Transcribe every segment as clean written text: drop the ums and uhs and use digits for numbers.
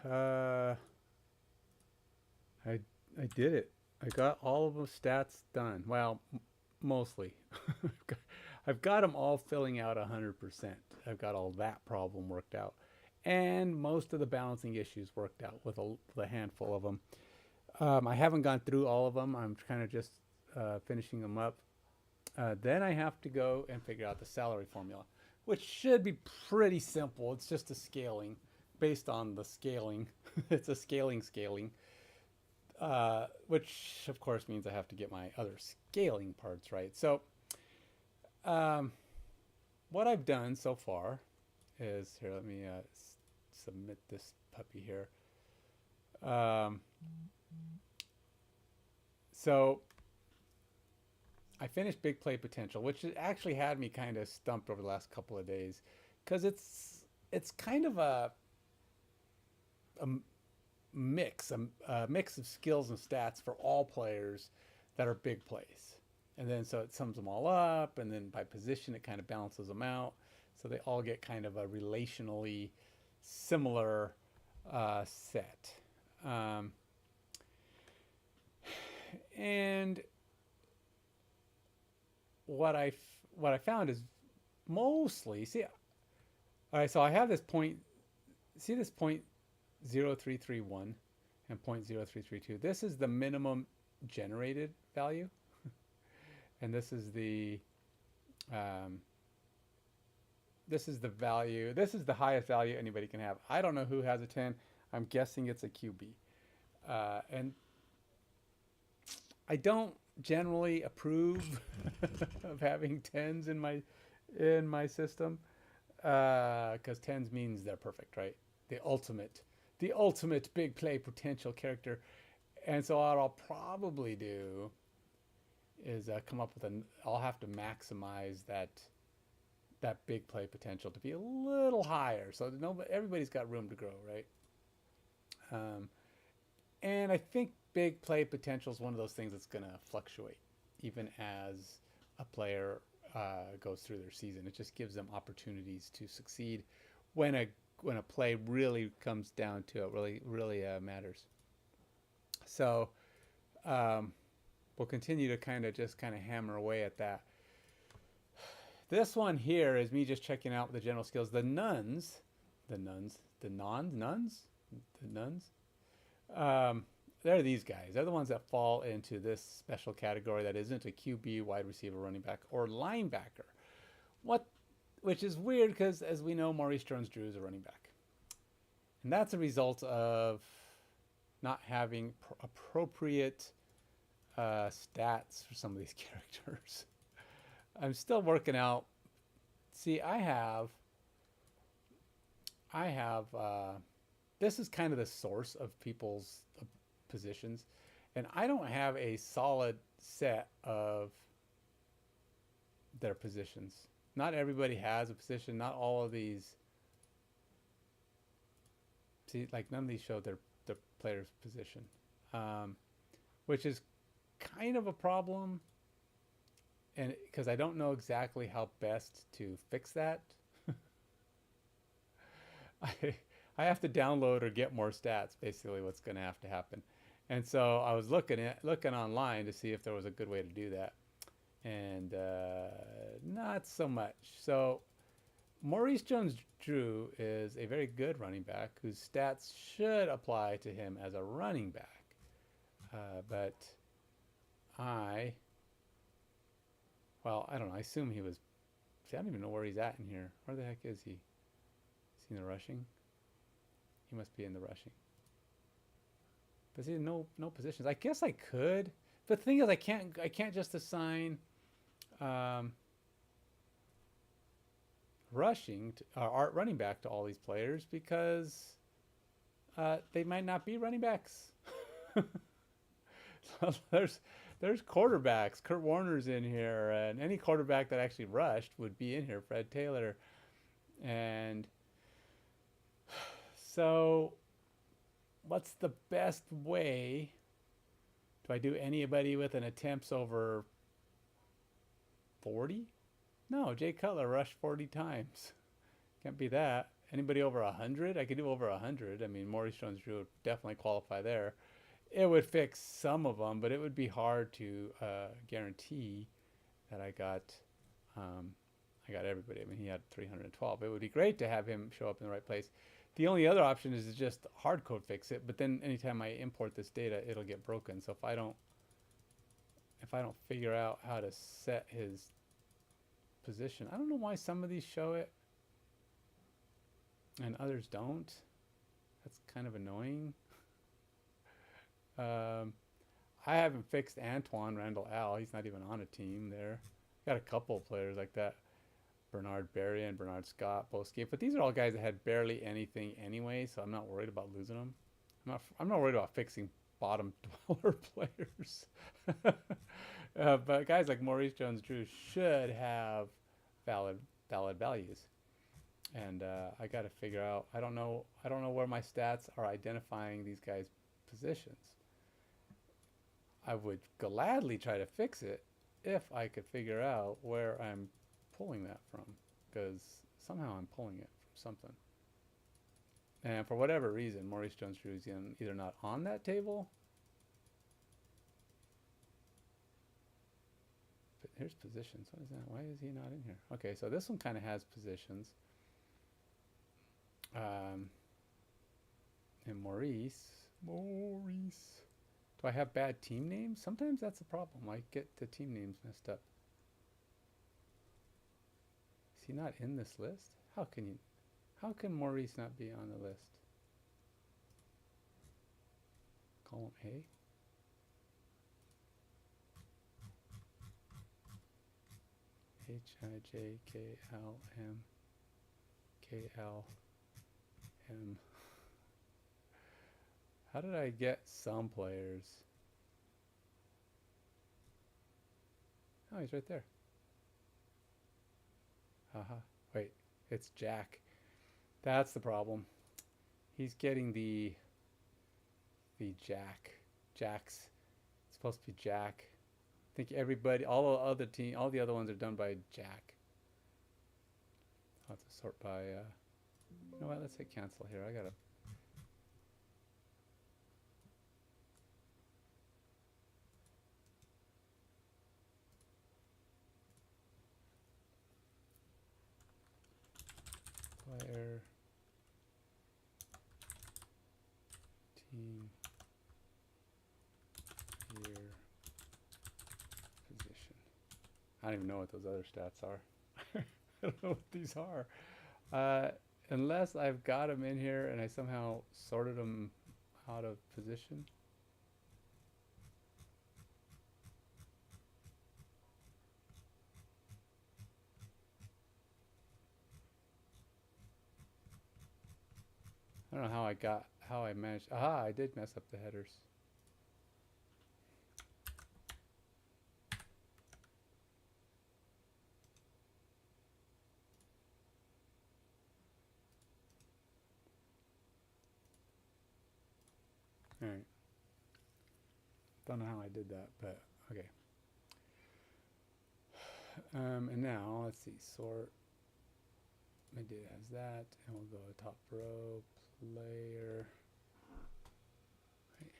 Uh, I I did it. I got all of the stats done. Well, mostly. I've got them all filling out 100%. I've got all that problem worked out. And most of the balancing issues worked out with a handful of them. I haven't gone through all of them. I'm kind of just finishing them up. Then I have to go and figure out the salary formula, which should be pretty simple. It's just a scaling based on the scaling. It's a scaling, which of course means I have to get my other scaling parts right. So, um, what I've done so far is here. Let me submit this puppy here. Um, so I finished Big Play Potential, which actually had me kind of stumped over the last couple of days, because it's kind of a a mix of skills and stats for all players that are big plays, and then so it sums them all up, and then by position it kind of balances them out, so they all get kind of a relationally similar set. Um, and what I found is mostly see. All right, so I have this point. See this point 0.0331 and 0.0332. This is the minimum generated value, and um, this is the value. This is the highest value anybody can have. I don't know who has a 10. I'm guessing it's a QB, and I don't generally approve of having tens in my system, because tens means they're perfect, right? The ultimate, the ultimate big play potential character. And so what I'll probably do is come up with an. I'll have to maximize that big play potential to be a little higher, so that nobody, everybody's got room to grow, right? Um, and I think big play potential is one of those things that's going to fluctuate, even as a player goes through their season. It just gives them opportunities to succeed when a play really comes down to it, really matters. So we'll continue to kind of hammer away at that. This one here is me just checking out the general skills. The nuns, the nuns. They're these guys. They're the ones that fall into this special category that isn't a QB, wide receiver, running back, or linebacker. What, which is weird because, as we know, Maurice Jones-Drew is a running back, and that's a result of not having appropriate stats for some of these characters. I'm still working out. See, I have. This is kind of the source of people's positions, and I don't have a solid set of their positions. Not everybody has a position. Not all of these. See, like none of these show their player's position, um, which is kind of a problem. And because I don't know exactly how best to fix that, I I have to download or get more stats. Basically, what's going to have to happen. And so I was looking online to see if there was a good way to do that, and not so much. So Maurice Jones-Drew is a very good running back whose stats should apply to him as a running back, but I well, I don't know. I assume he was. See, I don't even know where he's at in here. Where the heck is he? Is he in the rushing? He must be in the rushing. But see, no positions. I guess I could, but the thing is, I can't just assign um, rushing to, art running back to all these players because they might not be running backs. So there's quarterbacks. Kurt Warner's in here, and any quarterback that actually rushed would be in here. Fred Taylor, and so what's the best way? Do I do anybody with an attempts over 40? No, Jay Cutler rushed 40 times. Can't be that. Anybody over 100? I could do over 100. I mean, Maurice Jones-Drew would definitely qualify there. It would fix some of them, but it would be hard to guarantee that I got everybody. I mean, he had 312. It would be great to have him show up in the right place. The only other option is to just hard code fix it, but then anytime I import this data, it'll get broken. So if I don't figure out how to set his position, I don't know why some of these show it and others don't. That's kind of annoying. I haven't fixed Antoine Randall Al. He's not even on a team there. Got a couple of players like that. Bernard Berry and Bernard Scott both skate, but these are all guys that had barely anything anyway, so I'm not worried about losing them. I'm not worried about fixing bottom dweller players. But guys like Maurice Jones-Drew should have valid values. And I got to figure out. I don't know where my stats are identifying these guys' positions. I would gladly try to fix it if I could figure out where I'm pulling that from, because somehow I'm pulling it from something. And for whatever reason, Maurice Jones-Drew is either not on that table. But here's positions. What is that? Why is he not in here? Okay, so this one kind of has positions. And Maurice. Do I have bad team names? Sometimes that's a problem. I get the team names messed up. Is he not in this list? How can Maurice not be on the list? Column A. HIJKLM How did I get some players? Oh, he's right there. Haha. Wait, it's Jack. That's the problem. He's getting the Jack. Jack's. It's supposed to be Jack. I think everybody, all the other ones are done by Jack. I'll have to sort by, you know what, let's hit cancel here. I gotta. Player. Team. Year. Position. I don't even know what those other stats are. I don't know what these are. Unless I've got them in here and I somehow sorted them out of position. I don't know how I managed. Aha, I did mess up the headers. All right. Don't know how I did that, but okay. And now let's see, sort. My data has that, and we'll go top row, player. Right.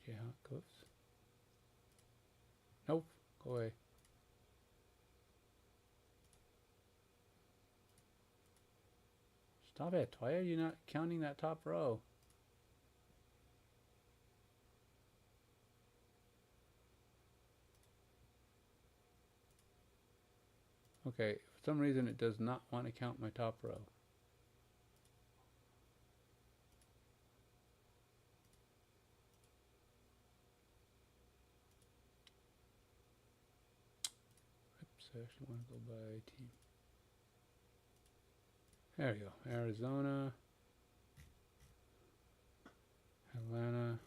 AJ, how it goes? Nope, go away. Stop it. Why are you not counting that top row? Okay, for some reason it does not want to count my top row. Oops, I actually want to go by team. There we go. Arizona, Atlanta,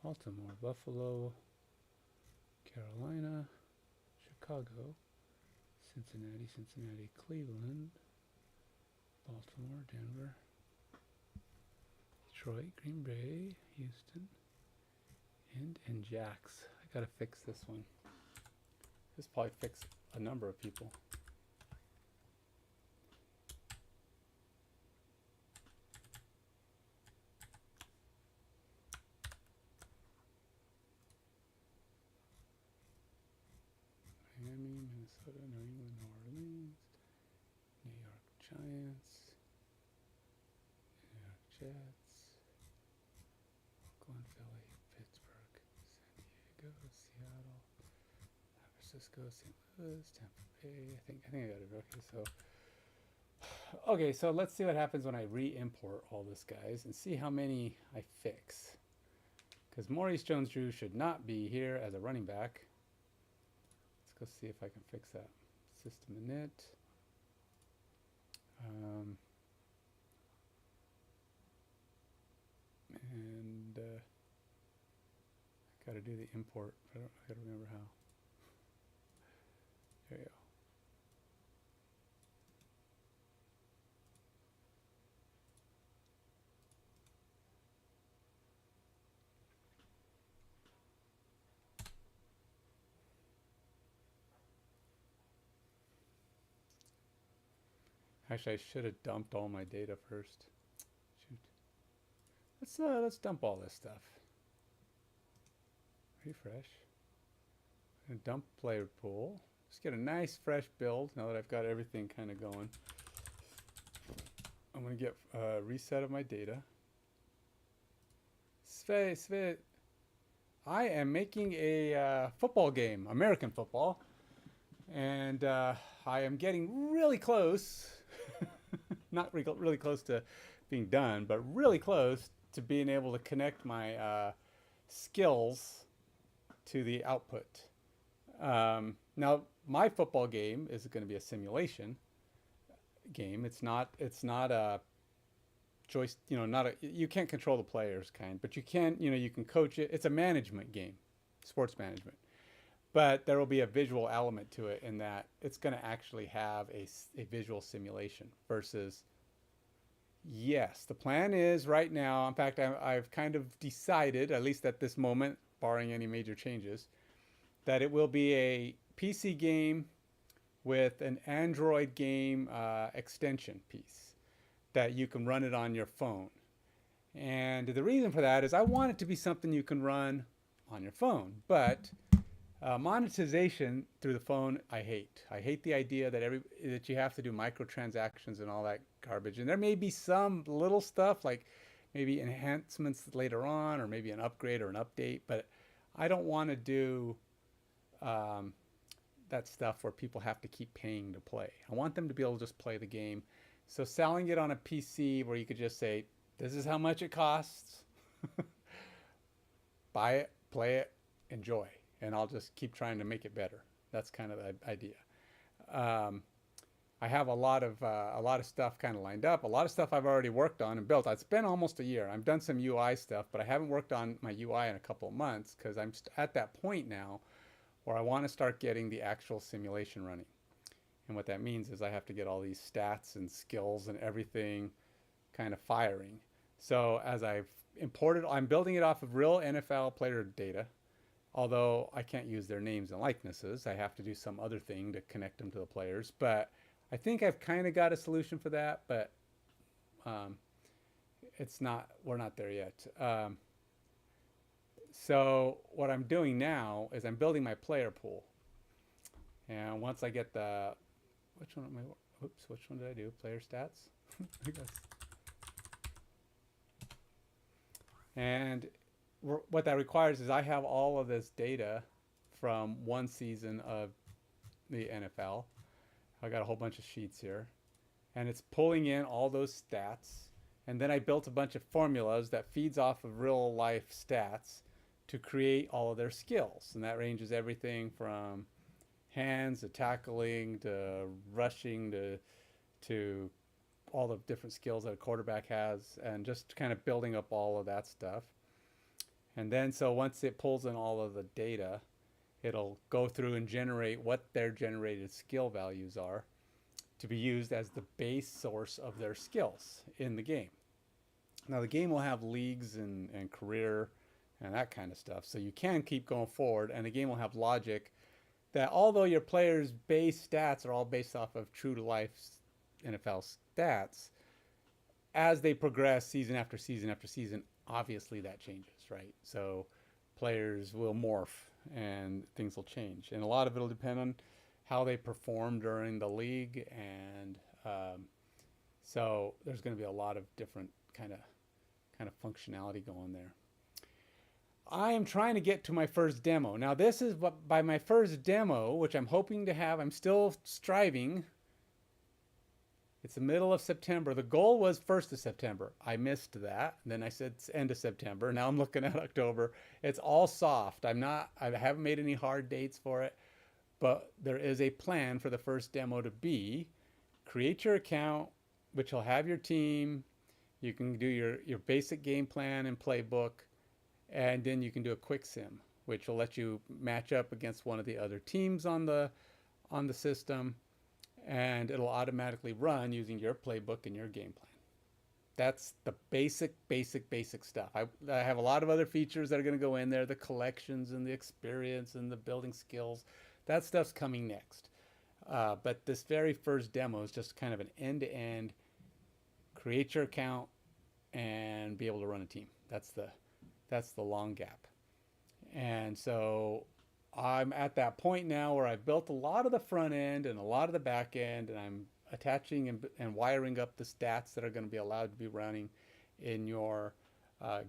Baltimore, Buffalo, Carolina, Chicago, Cincinnati, Cleveland, Baltimore, Denver, Detroit, Green Bay, Houston, and Jax. I gotta fix this one. This probably fix a number of people. Jets, Oakland, Philly, Pittsburgh, San Diego, Seattle, San Francisco, St. Louis, Tampa Bay. I think I got it. Okay, so let's see what happens when I re-import all this, guys, and see how many I fix. Because Maurice Jones-Drew should not be here as a running back. Let's go see if I can fix that. System init. And I got to do the import. I got to remember how. There you go. Actually, I should have dumped all my data first. Shoot. Let's dump all this stuff. Refresh. And dump player pool. Just get a nice fresh build now that I've got everything kind of going. I'm going to get a reset of my data. Sve, I am making a football game, American football. And I am getting really close. Not really close to being done, but really close to being able to connect my skills to the output. Now, my football game is going to be a simulation game. It's not a choice. You can't control the players but you can. You can coach it. It's a management game, sports management. But there will be a visual element to it in that it's going to actually have a visual simulation versus, yes, the plan is right now, in fact, I've kind of decided, at least at this moment, barring any major changes, that it will be a PC game with an Android game extension piece that you can run it on your phone. And the reason for that is I want it to be something you can run on your phone, but monetization through the phone, I hate. I hate the idea that you have to do microtransactions and all that garbage. And there may be some little stuff like maybe enhancements later on, or maybe an upgrade or an update. But I don't want to do that stuff where people have to keep paying to play. I want them to be able to just play the game. So selling it on a PC where you could just say, this is how much it costs. Buy it, play it, enjoy. And I'll just keep trying to make it better. That's kind of the idea. I have a lot of stuff kind of lined up. A lot of stuff I've already worked on and built. It's been almost a year. I've done some UI stuff, but I haven't worked on my UI in a couple of months because I'm at that point now where I want to start getting the actual simulation running. And what that means is I have to get all these stats and skills and everything kind of firing. So as I've imported, I'm building it off of real NFL player data. Although I can't use their names and likenesses, I have to do some other thing to connect them to the players. But I think I've kind of got a solution for that, but we're not there yet. So what I'm doing now is I'm building my player pool. And once I get which one did I do? Player stats? I guess. And what that requires is I have all of this data from one season of the NFL. I got a whole bunch of sheets here, and it's pulling in all those stats. And then I built a bunch of formulas that feeds off of real life stats to create all of their skills. And that ranges everything from hands to tackling to rushing to all the different skills that a quarterback has, and just kind of building up all of that stuff. And then so once it pulls in all of the data, it'll go through and generate what their generated skill values are to be used as the base source of their skills in the game. Now the game will have leagues and career and that kind of stuff. So you can keep going forward, and the game will have logic that although your players' base stats are all based off of true to life NFL stats, as they progress season after season after season, obviously that changes, right? So players will morph and things will change. And a lot of it will depend on how they perform during the league. And so there's going to be a lot of different kind of kind of functionality going there. I am trying to get to my first demo. Now this is what, by my first demo, which I'm hoping to have, I'm still striving. It's the middle of September. The goal was 1st of September. I missed that. And then I said it's end of September. Now I'm looking at October. It's all soft. I haven't made any hard dates for it, but there is a plan for the first demo to be create your account, which will have your team. You can do your basic game plan and playbook. And then you can do a quick sim, which will let you match up against one of the other teams on the system, and it'll automatically run using your playbook and your game plan. That's the basic stuff. I have a lot of other features that are going to go in there, the collections and the experience and the building skills. That stuff's coming next. But this very first demo is just kind of an end-to-end, create your account and be able to run a team. That's the long gap. And so I'm at that point now where I've built a lot of the front end and a lot of the back end, and I'm attaching and wiring up the stats that are going to be allowed to be running in your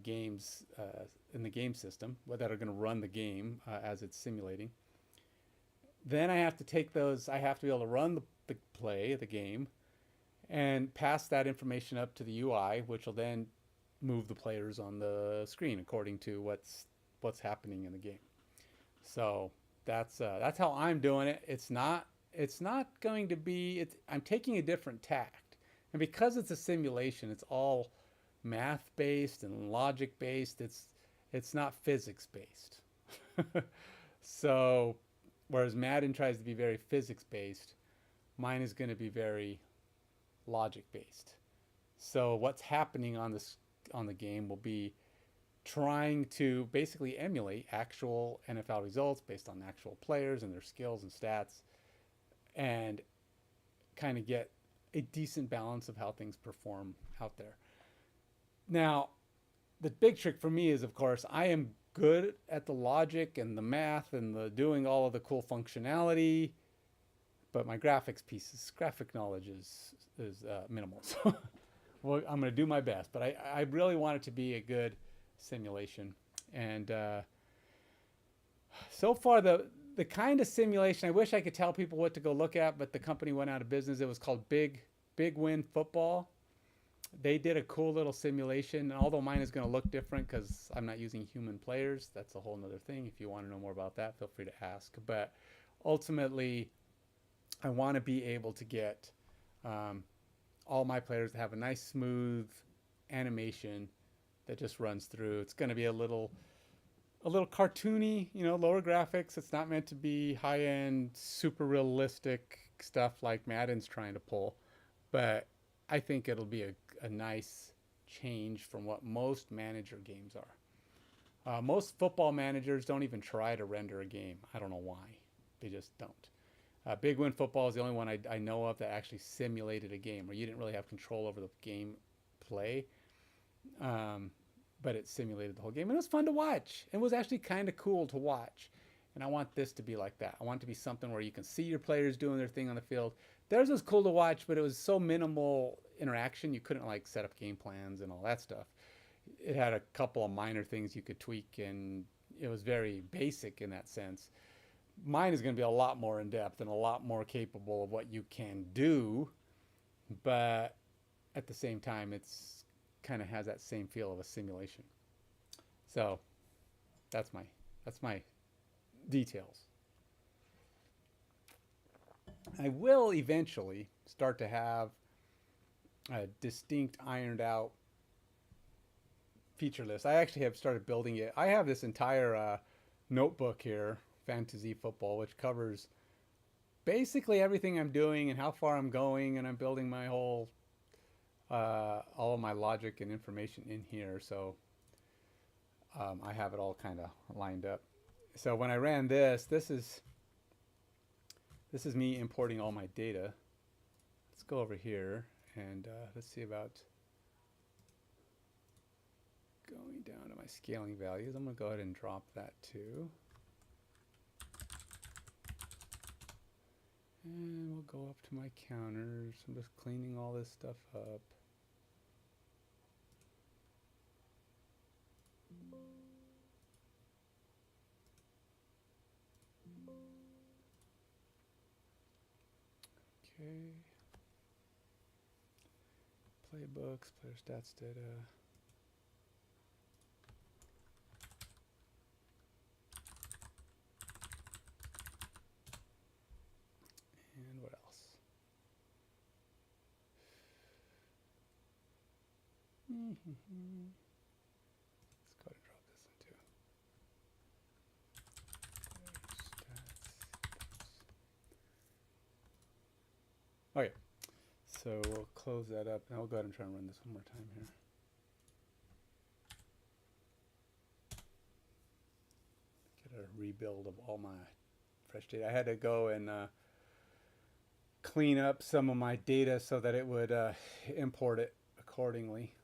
games, in the game system, that are going to run the game as it's simulating. Then I have to take those, I have to be able to run the game, and pass that information up to the UI, which will then move the players on the screen according to what's happening in the game. So that's how I'm doing it. It's not going to be. I'm taking a different tact, and because it's a simulation, it's all math based and logic based. It's not physics based. So whereas Madden tries to be very physics based, mine is going to be very logic based. So what's happening on the game will be trying to basically emulate actual NFL results based on actual players and their skills and stats, and kind of get a decent balance of how things perform out there. Now, the big trick for me is, of course, I am good at the logic and the math and the doing all of the cool functionality, but my graphic knowledge is minimal. So well, I'm going to do my best, but I really want it to be a good simulation. And so far, the kind of simulation, I wish I could tell people what to go look at, but the company went out of business. It was called Big Win Football. They did a cool little simulation, and although mine is going to look different because I'm not using human players, that's a whole nother thing. If you want to know more about that, feel free to ask. But ultimately, I want to be able to get all my players to have a nice smooth animation that just runs through. It's going to be a little cartoony, lower graphics. It's not meant to be high-end, super realistic stuff like Madden's trying to pull, but I think it'll be a nice change from what most manager games are. Most football managers don't even try to render a game. I don't know why. They just don't. Big Win Football is the only one I know of that actually simulated a game where you didn't really have control over the game play, but it simulated the whole game. And it was fun to watch. It was actually kind of cool to watch. And I want this to be like that. I want it to be something where you can see your players doing their thing on the field. Theirs was cool to watch, but it was so minimal interaction. You couldn't set up game plans and all that stuff. It had a couple of minor things you could tweak, and it was very basic in that sense. Mine is going to be a lot more in depth and a lot more capable of what you can do, but at the same time, it's kind of has that same feel of a simulation. So that's my details. I will eventually start to have a distinct, ironed out feature list. I actually have started building it. I have this entire notebook here, FanToZFootball, which covers basically everything I'm doing and how far I'm going, and I'm building my whole all of my logic and information in here. So I have it all kind of lined up. So when I ran this is me importing all my data. Let's go over here and let's see about going down to my scaling values. I'm going to go ahead and drop that too. And we'll go up to my counters. I'm just cleaning all this stuff up. Okay. Playbooks, player stats data. And what else? Let's go ahead and drop this into stats. Okay, so we'll close that up, and I'll go ahead and try and run this one more time here. Get a rebuild of all my fresh data. I had to go and clean up some of my data so that it would import it accordingly.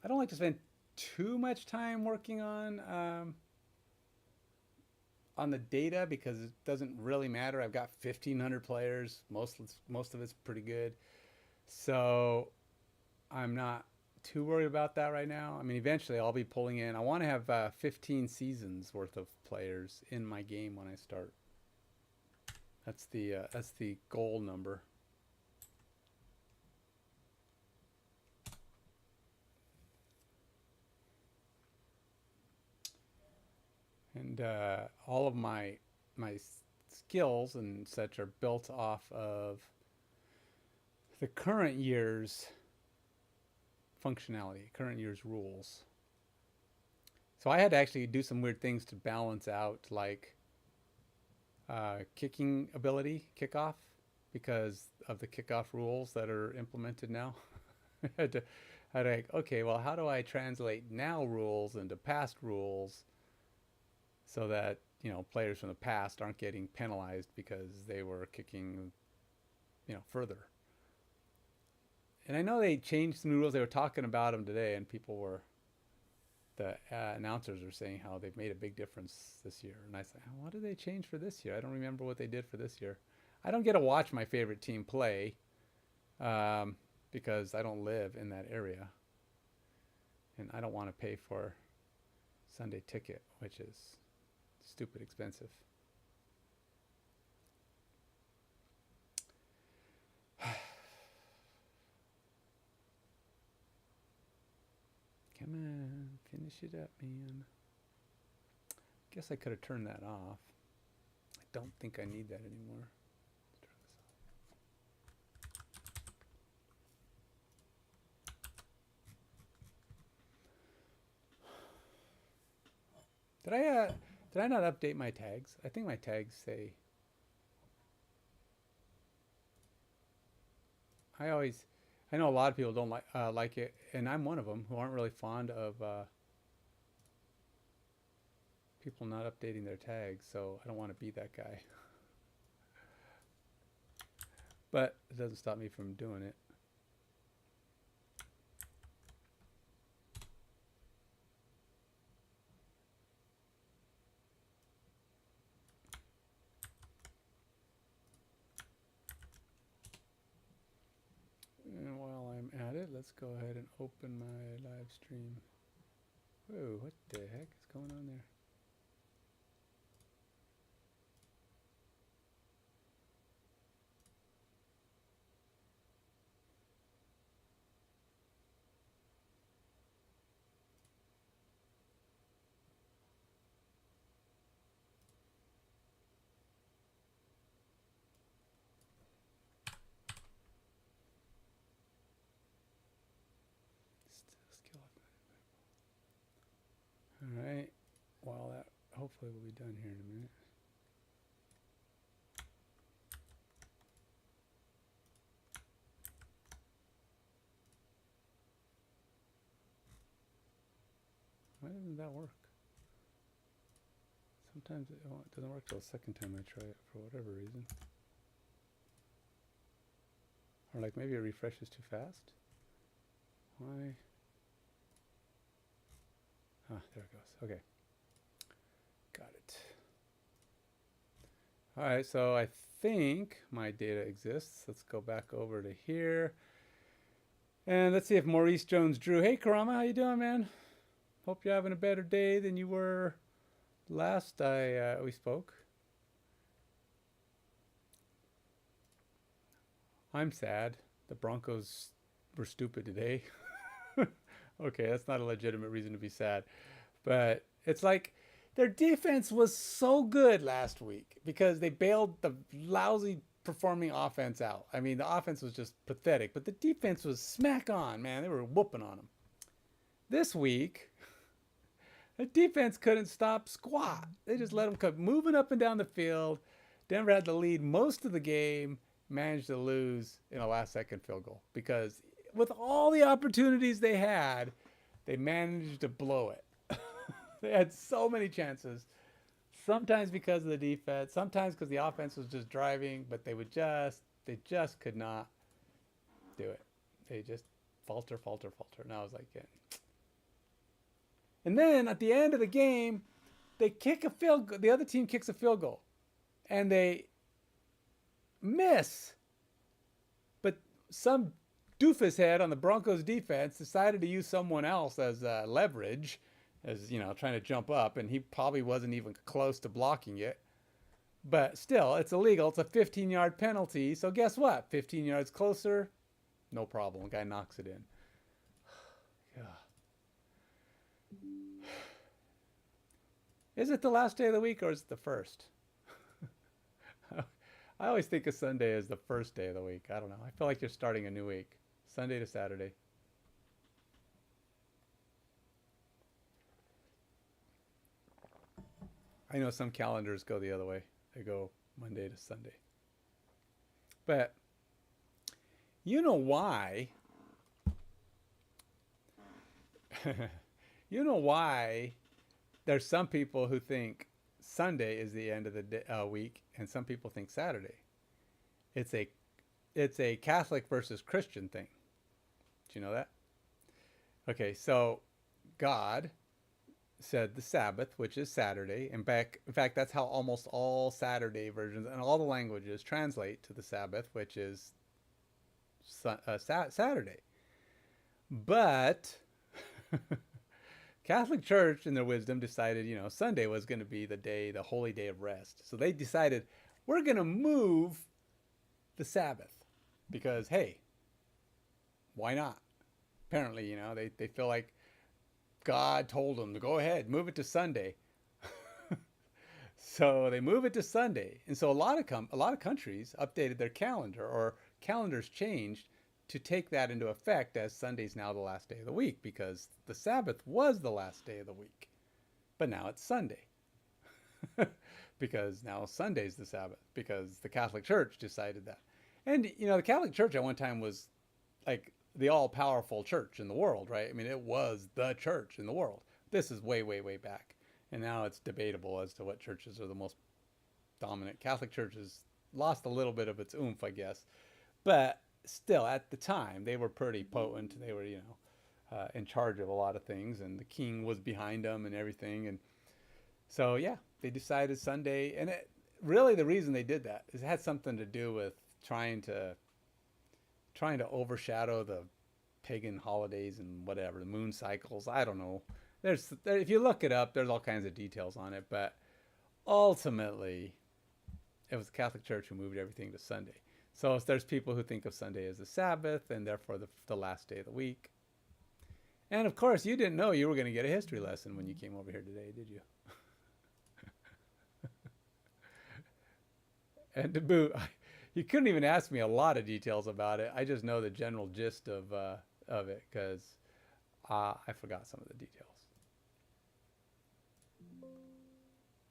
I don't like to spend too much time working on the data because it doesn't really matter. I've got 1,500 players. Most of it's pretty good. So I'm not too worried about that right now. I mean, eventually I'll be pulling in. I want to have 15 seasons worth of players in my game when I start. That's the goal number. And all of my skills and such are built off of the current year's functionality, current year's rules. So I had to actually do some weird things to balance out, like kicking ability, kickoff, because of the kickoff rules that are implemented now. I had to okay, well, how do I translate now rules into past rules so that, you know, players from the past aren't getting penalized because they were kicking, you know, further. And I know they changed some rules. They were talking about them today, and the announcers are saying how they've made a big difference this year. And I said, what did they change for this year? I don't remember what they did for this year. I don't get to watch my favorite team play because I don't live in that area. And I don't want to pay for Sunday ticket, which is stupid expensive. Come on, finish it up, man. Guess I could have turned that off. I don't think I need that anymore. Let's turn this off. Did I not update my tags? I think my tags say. I know a lot of people don't like it, and I'm one of them who aren't really fond of people not updating their tags. So I don't want to be that guy. But it doesn't stop me from doing it. And while I'm at it, let's go ahead and open my live stream. Whoa, what the heck is going on there? All right, well, that hopefully will be done here in a minute. Why doesn't that work? Sometimes it doesn't work till the second time I try it for whatever reason. Or like maybe it refreshes too fast. Why? Ah, there it goes. Okay. Got it. All right, so I think my data exists. Let's go back over to here. And let's see if Maurice Jones Drew. Hey, Karama, how you doing, man? Hope you're having a better day than you were Last we spoke, I'm sad. The Broncos were stupid today. Okay, that's not a legitimate reason to be sad. But it's like their defense was so good last week because they bailed the lousy performing offense out. I mean, the offense was just pathetic, but the defense was smack on, man. They were whooping on them. This week, the defense couldn't stop squat. They just let them come moving up and down the field. Denver had the lead most of the game, managed to lose in a last second field goal because with all the opportunities they had, they managed to blow it. They had so many chances. Sometimes because of the defense, sometimes because the offense was just driving, but they just could not do it. They just falter. And I was like, yeah. And then at the end of the game, they kick a field goal. The other team kicks a field goal, and they miss. But some doofus head on the Broncos defense decided to use someone else as leverage, as trying to jump up, and he probably wasn't even close to blocking it. But still, it's illegal. It's a 15-yard penalty. So guess what? 15 yards closer, no problem. Guy knocks it in. Yeah. Is it the last day of the week or is it the first? I always think of Sunday as the first day of the week. I don't know. I feel like you're starting a new week. Sunday to Saturday. I know some calendars go the other way. They go Monday to Sunday. But you know why? You know why there's some people who think Sunday is the end of the week and some people think Saturday. It's a Catholic versus Christian thing. Do you know that? Okay, so God said the Sabbath, which is Saturday. In fact, that's how almost all Saturday versions and all the languages translate to the Sabbath, which is Saturday. But Catholic Church, in their wisdom, decided, Sunday was going to be the holy day of rest. So they decided, we're going to move the Sabbath because, hey, why not? Apparently, they feel like God told them to go ahead, move it to Sunday. So they move it to Sunday. And so a lot of countries updated their calendar, or calendars changed to take that into effect, as Sunday's now the last day of the week because the Sabbath was the last day of the week. But now it's Sunday. Because now Sunday's the Sabbath because the Catholic Church decided that. And the Catholic Church at one time was like the all-powerful church in the world, right? I mean, it was the church in the world. This is way, way, way back. And now it's debatable as to what churches are the most dominant. Catholic Church has lost a little bit of its oomph, I guess. But still, at the time, they were pretty potent. They were, in charge of a lot of things. And the king was behind them and everything. And so, yeah, they decided Sunday. And really the reason they did that is it had something to do with trying to overshadow the pagan holidays and whatever, the moon cycles. I don't know. If you look it up, there's all kinds of details on it. But ultimately, it was the Catholic Church who moved everything to Sunday. So there's people who think of Sunday as the Sabbath and therefore the last day of the week. And of course, you didn't know you were going to get a history lesson when you came over here today, did you? And to boot, you couldn't even ask me a lot of details about it. I just know the general gist of it because I forgot some of the details.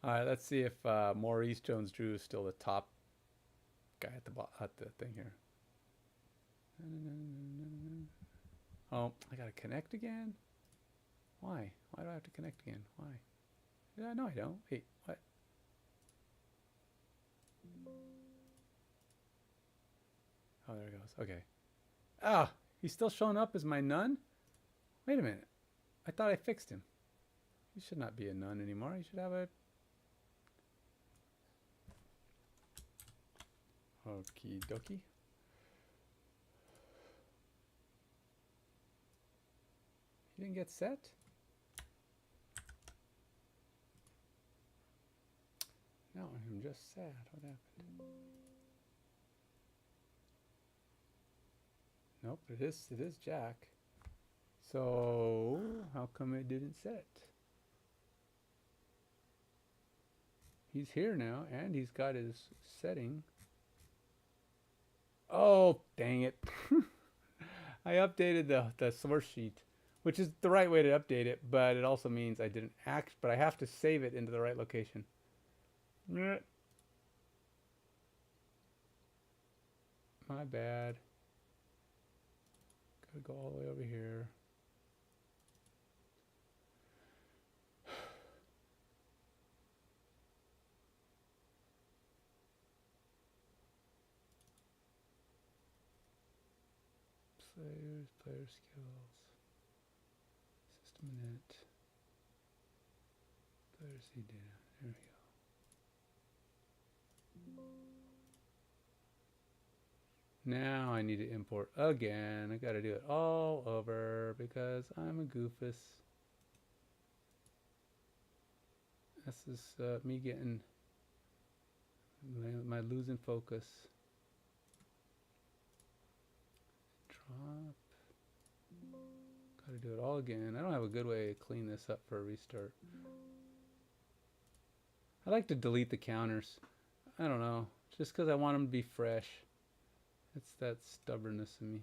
All right, let's see if Maurice Jones-Drew is still the top guy at the thing here. Oh, I gotta connect again? Why? Why do I have to connect again? Why? Yeah, no, I don't. Wait, what? Oh, there it goes. Okay. Ah, he's still showing up as my nun? Wait a minute. I thought I fixed him. He should not be a nun anymore. He should have a... Okie dokie. He didn't get set? Now I'm just sad. What happened? Nope, it is Jack. So how come it didn't set? He's here now, and he's got his setting. Oh, dang it. I updated the source sheet, which is the right way to update it, but it also means I didn't but I have to save it into the right location. My bad. Gotta go all the way over here. Player skills, system init, player seed data. There we go. Now I need to import again. I got to do it all over because I'm a goofus. This is me getting my losing focus. Drop. Got to do it all again. I don't have a good way to clean this up for a restart. I like to delete the counters. I don't know. Just because I want them to be fresh. It's that stubbornness in me.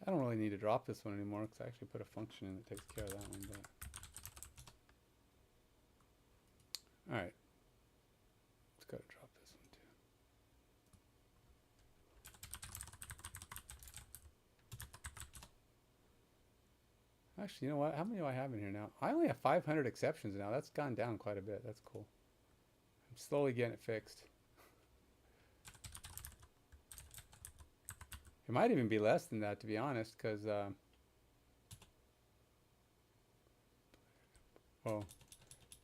I don't really need to drop this one anymore because I actually put a function in that takes care of that one. But all right, let's go drop this one too. Actually, you know what? How many do I have in here now? I only have 500 exceptions now. That's gone down quite a bit. That's cool. I'm slowly getting it fixed. It might even be less than that, to be honest, because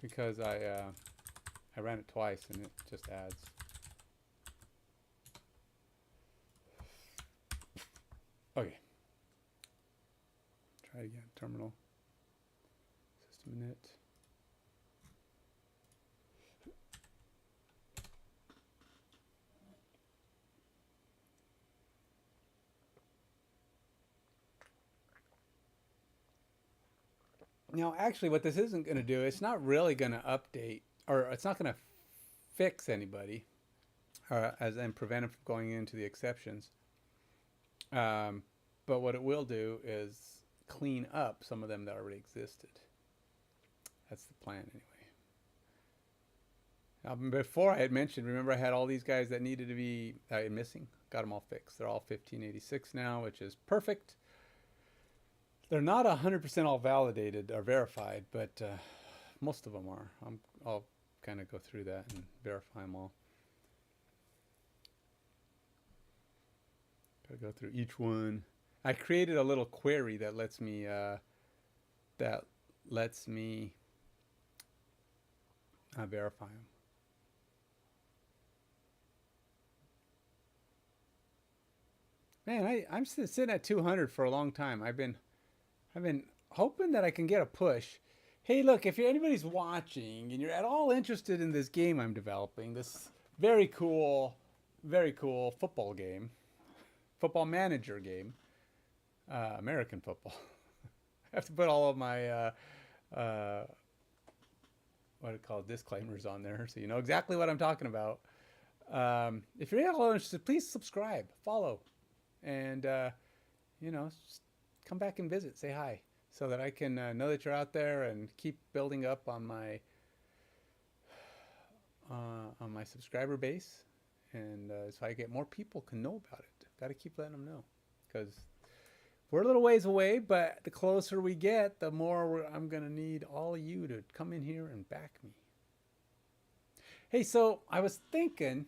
because I ran it twice and it just adds. Okay. Try again. Terminal. System init. Now, actually, what this isn't going to do, it's not really going to update, or it's not going to fix anybody, and prevent them from going into the exceptions. But what it will do is clean up some of them that already existed. That's the plan, anyway. Now, before I had mentioned, remember I had all these guys that needed to be missing? Got them all fixed. They're all 1586 now, which is perfect. They're not 100% all validated or verified, but most of them are. I'll kind of go through that and verify them all. Gotta go through each one. I created a little query that lets me verify them. Man, I'm sitting at 200 for a long time. I've been hoping that I can get a push. Hey, look, if anybody's watching and you're at all interested in this game I'm developing, this very cool football game, football manager game, American football. I have to put all of my disclaimers on there so you know exactly what I'm talking about. If you're at all interested, please subscribe, follow, and just come back and visit, say hi, so that I can know that you're out there and keep building up on my subscriber base, and so I get more people can know about it. Got to keep letting them know, because we're a little ways away, but the closer we get, the more I'm gonna need all of you to come in here and back me. Hey, so I was thinking,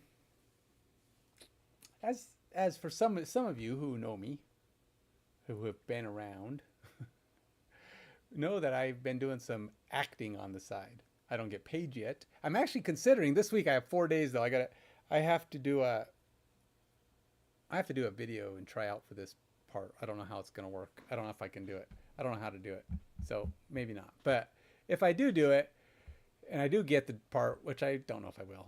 as for some of you who know me, who have been around, know that I've been doing some acting on the side. I don't get paid yet. I'm actually considering this week. I have 4 days though. I have to do a video and try out for this part. I don't know how it's gonna work. I don't know if I can do it. I don't know how to do it. So maybe not. But if I do it, and I do get the part, which I don't know if I will.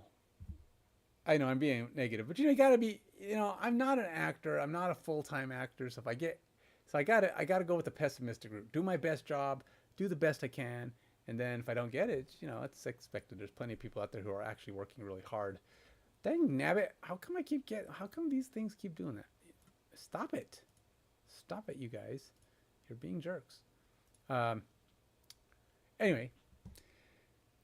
I know I'm being negative, but you gotta be. I'm not an actor. I'm not a full-time actor. So I gotta go with the pessimistic route. Do my best job. Do the best I can. And then if I don't get it, it's expected. There's plenty of people out there who are actually working really hard. Dang nabbit, how come these things keep doing that? Stop it. Stop it, you guys. You're being jerks. Anyway,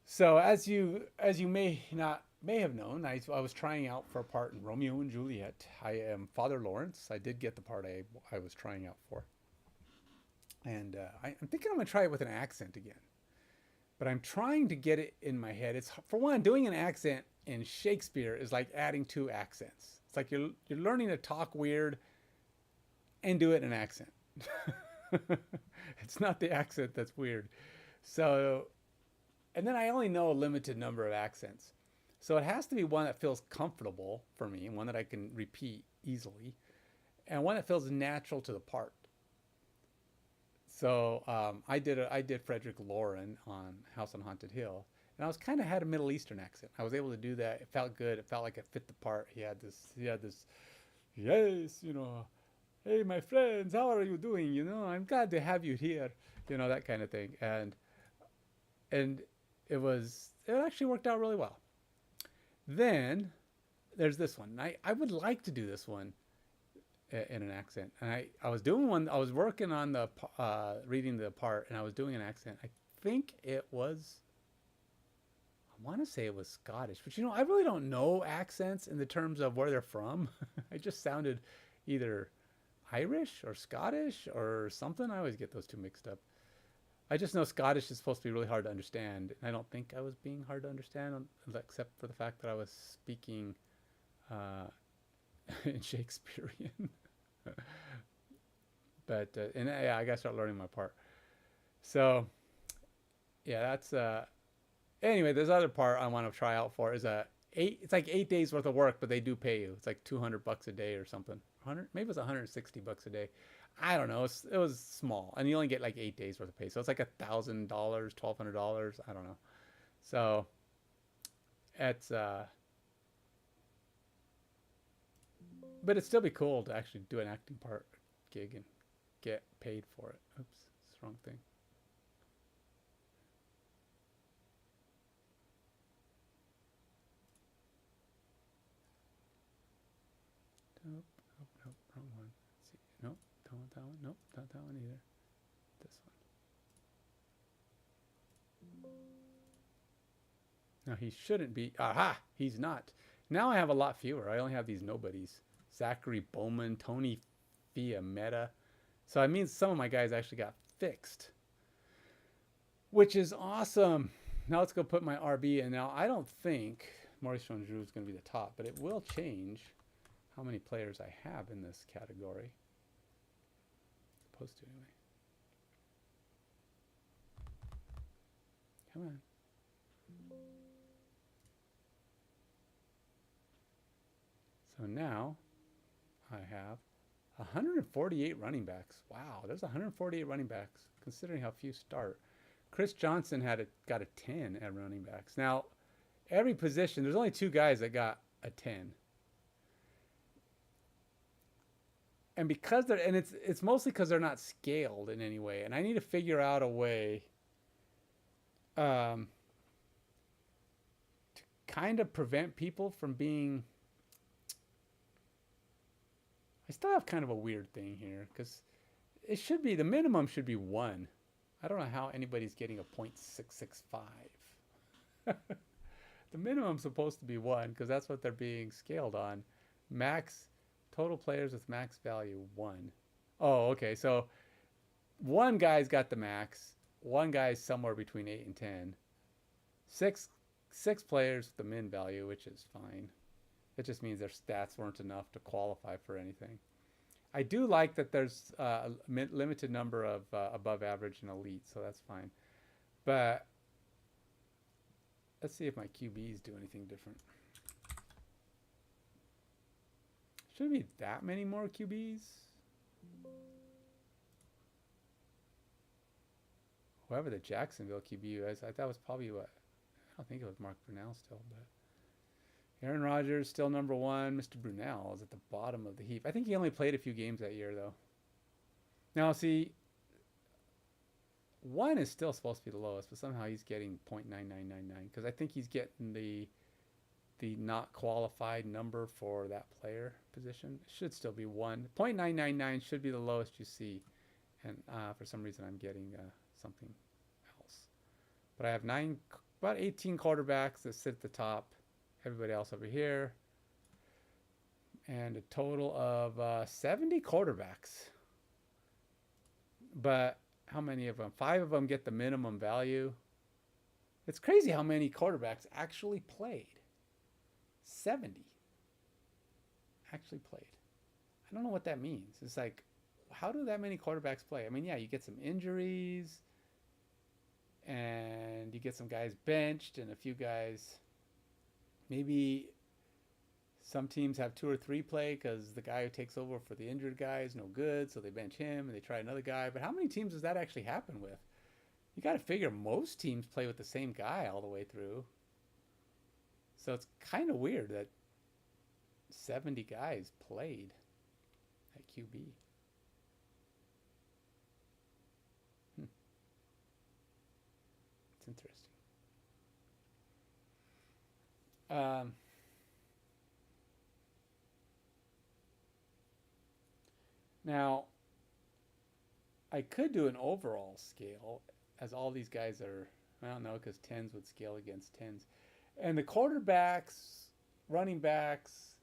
so as you may have known, I was trying out for a part in Romeo and Juliet. I am Father Lawrence. I did get the part I was trying out for. And I'm thinking I'm going to try it with an accent again. But I'm trying to get it in my head. It's, for one, doing an accent in Shakespeare is like adding 2 accents. It's like you're learning to talk weird and do it in an accent. It's not the accent that's weird. So, and then I only know a limited number of accents. So it has to be one that feels comfortable for me, and one that I can repeat easily, and one that feels natural to the part. So I did Frederick Lauren on House on Haunted Hill, and I was kind of had a Middle Eastern accent. I was able to do that. It felt good. It felt like it fit the part. He had this, yes, hey, my friends, how are you doing? I'm glad to have you here, that kind of thing. And it actually worked out really well. Then there's this one. I would like to do this one in an accent. And I was doing one, I was working on the reading the part, and I was doing an accent. I think it was, I want to say it was Scottish, but I really don't know accents in the terms of where they're from. I just sounded either Irish or Scottish or something. I always get those two mixed up. I just know Scottish is supposed to be really hard to understand, and I don't think I was being hard to understand, except for the fact that I was speaking in Shakespearean. But I gotta start learning my part. So yeah, that's anyway, this other part I want to try out for is it's like 8 days worth of work, but they do pay you. It's like $200 a day or something. 100, maybe it's $160 a day. I don't know. It was small, and you only get like 8 days worth of pay. So it's like $1,000, $1,200. I don't know. So it's but it'd still be cool to actually do an acting part gig and get paid for it. Oops, it's the wrong thing. Nope, wrong one. Let's see. Nope, don't want that one. Nope, not that one either. This one. Now he shouldn't be. Aha! He's not. Now I have a lot fewer. I only have these nobodies. Zachary Bowman, Tony Fiametta. So I mean, some of my guys actually got fixed, which is awesome. Now let's go put my RB in. Now I don't think Maurice Jones-Drew is going to be the top, but it will change how many players I have in this category. Supposed to anyway. Come on. So now I have 148 running backs. Wow, there's 148 running backs, considering how few start. Chris Johnson got a 10 at running backs. Now, every position, there's only 2 guys that got a 10. And because it's mostly because they're not scaled in any way. And I need to figure out a way to kind of prevent people from being... I still have kind of a weird thing here, because it should be, the minimum should be 1. I don't know how anybody's getting a .665. The minimum's supposed to be 1, because that's what they're being scaled on. Max, total players with max value 1. Oh, okay, so 1 guy's got the max, 1 guy's somewhere between 8 and 10. Six players with the min value, which is fine. It just means their stats weren't enough to qualify for anything. I do like that there's a limited number of above average and elite, so that's fine. But let's see if my QBs do anything different. Shouldn't be that many more QBs. Whoever the Jacksonville QB was, that was probably what, I don't think it was Mark Brunell still, but Aaron Rodgers still number one. Mr. Brunell is at the bottom of the heap. I think he only played a few games that year though. Now see, one is still supposed to be the lowest, but somehow he's getting 0.9999 because I think he's getting the not qualified number for that player position. It should still be 1. 0.999 should be the lowest you see, and for some reason I'm getting something else. But I have about 18 quarterbacks that sit at the top. Everybody else over here, and a total of 70 quarterbacks. But how many of them? 5 of them get the minimum value. It's crazy how many quarterbacks actually played. 70 actually played. I don't know what that means. It's like, how do that many quarterbacks play? I mean, yeah, you get some injuries, and you get some guys benched, and a few guys, maybe some teams have 2 or 3 play because the guy who takes over for the injured guy is no good, so they bench him and they try another guy. But how many teams does that actually happen with? You got to figure most teams play with the same guy all the way through. So it's kind of weird that 70 guys played at QB. It's interesting. Now, I could do an overall scale as all these guys are, I don't know, because 10s would scale against 10s. And the quarterbacks, running backs,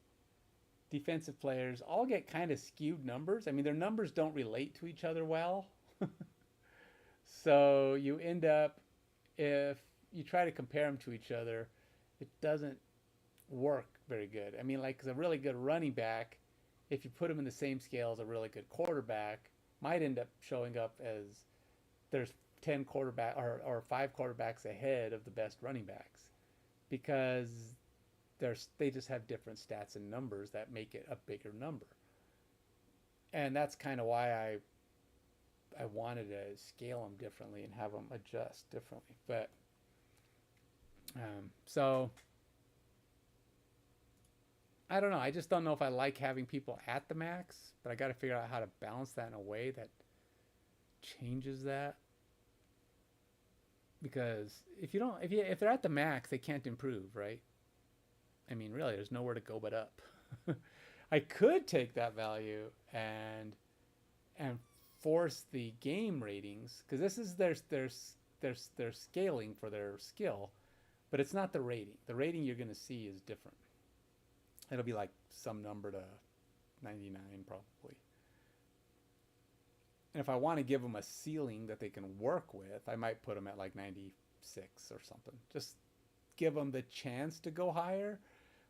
defensive players all get kind of skewed numbers. I mean, their numbers don't relate to each other well. So you end up, if you try to compare them to each other, it doesn't work very good. I mean, like a really good running back, if you put him in the same scale as a really good quarterback, might end up showing up as there's 10 quarterback or 5 quarterbacks ahead of the best running backs, because they just have different stats and numbers that make it a bigger number. And that's kind of why I wanted to scale them differently and have them adjust differently. But so I don't know. I just don't know if I like having people at the max, but I got to figure out how to balance that in a way that changes that. Because if they're at the max, they can't improve, right? I mean, really, there's nowhere to go but up. I could take that value and force the game ratings, because this is their scaling for their skill, but it's not the rating. The rating you're going to see is different. It'll be like some number to 99 probably. And if I want to give them a ceiling that they can work with, I might put them at like 96 or something. Just give them the chance to go higher.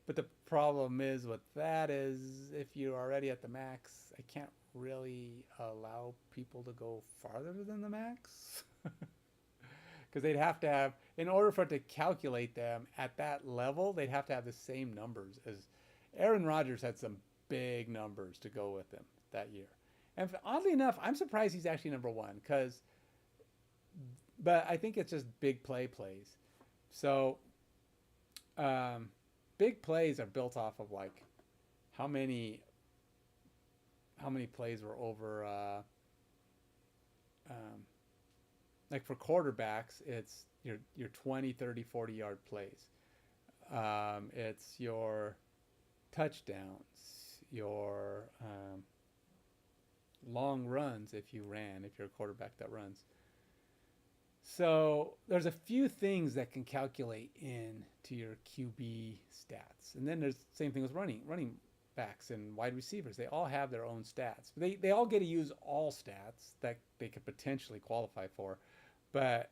But the problem is with that is, if you're already at the max, I can't really allow people to go farther than the max. Because they'd have to have, in order for it to calculate them at that level, they'd have to have the same numbers as Aaron Rodgers had some big numbers to go with him that year. And oddly enough, I'm surprised he's actually number one, but I think it's just big plays. So big plays are built off of like how many plays were over, like for quarterbacks, it's your 20, 30, 40 yard plays. It's your touchdowns, your long runs if you're a quarterback that runs. So there's a few things that can calculate into your QB stats. And then there's the same thing with running backs and wide receivers. They all have their own stats. They all get to use all stats that they could potentially qualify for. But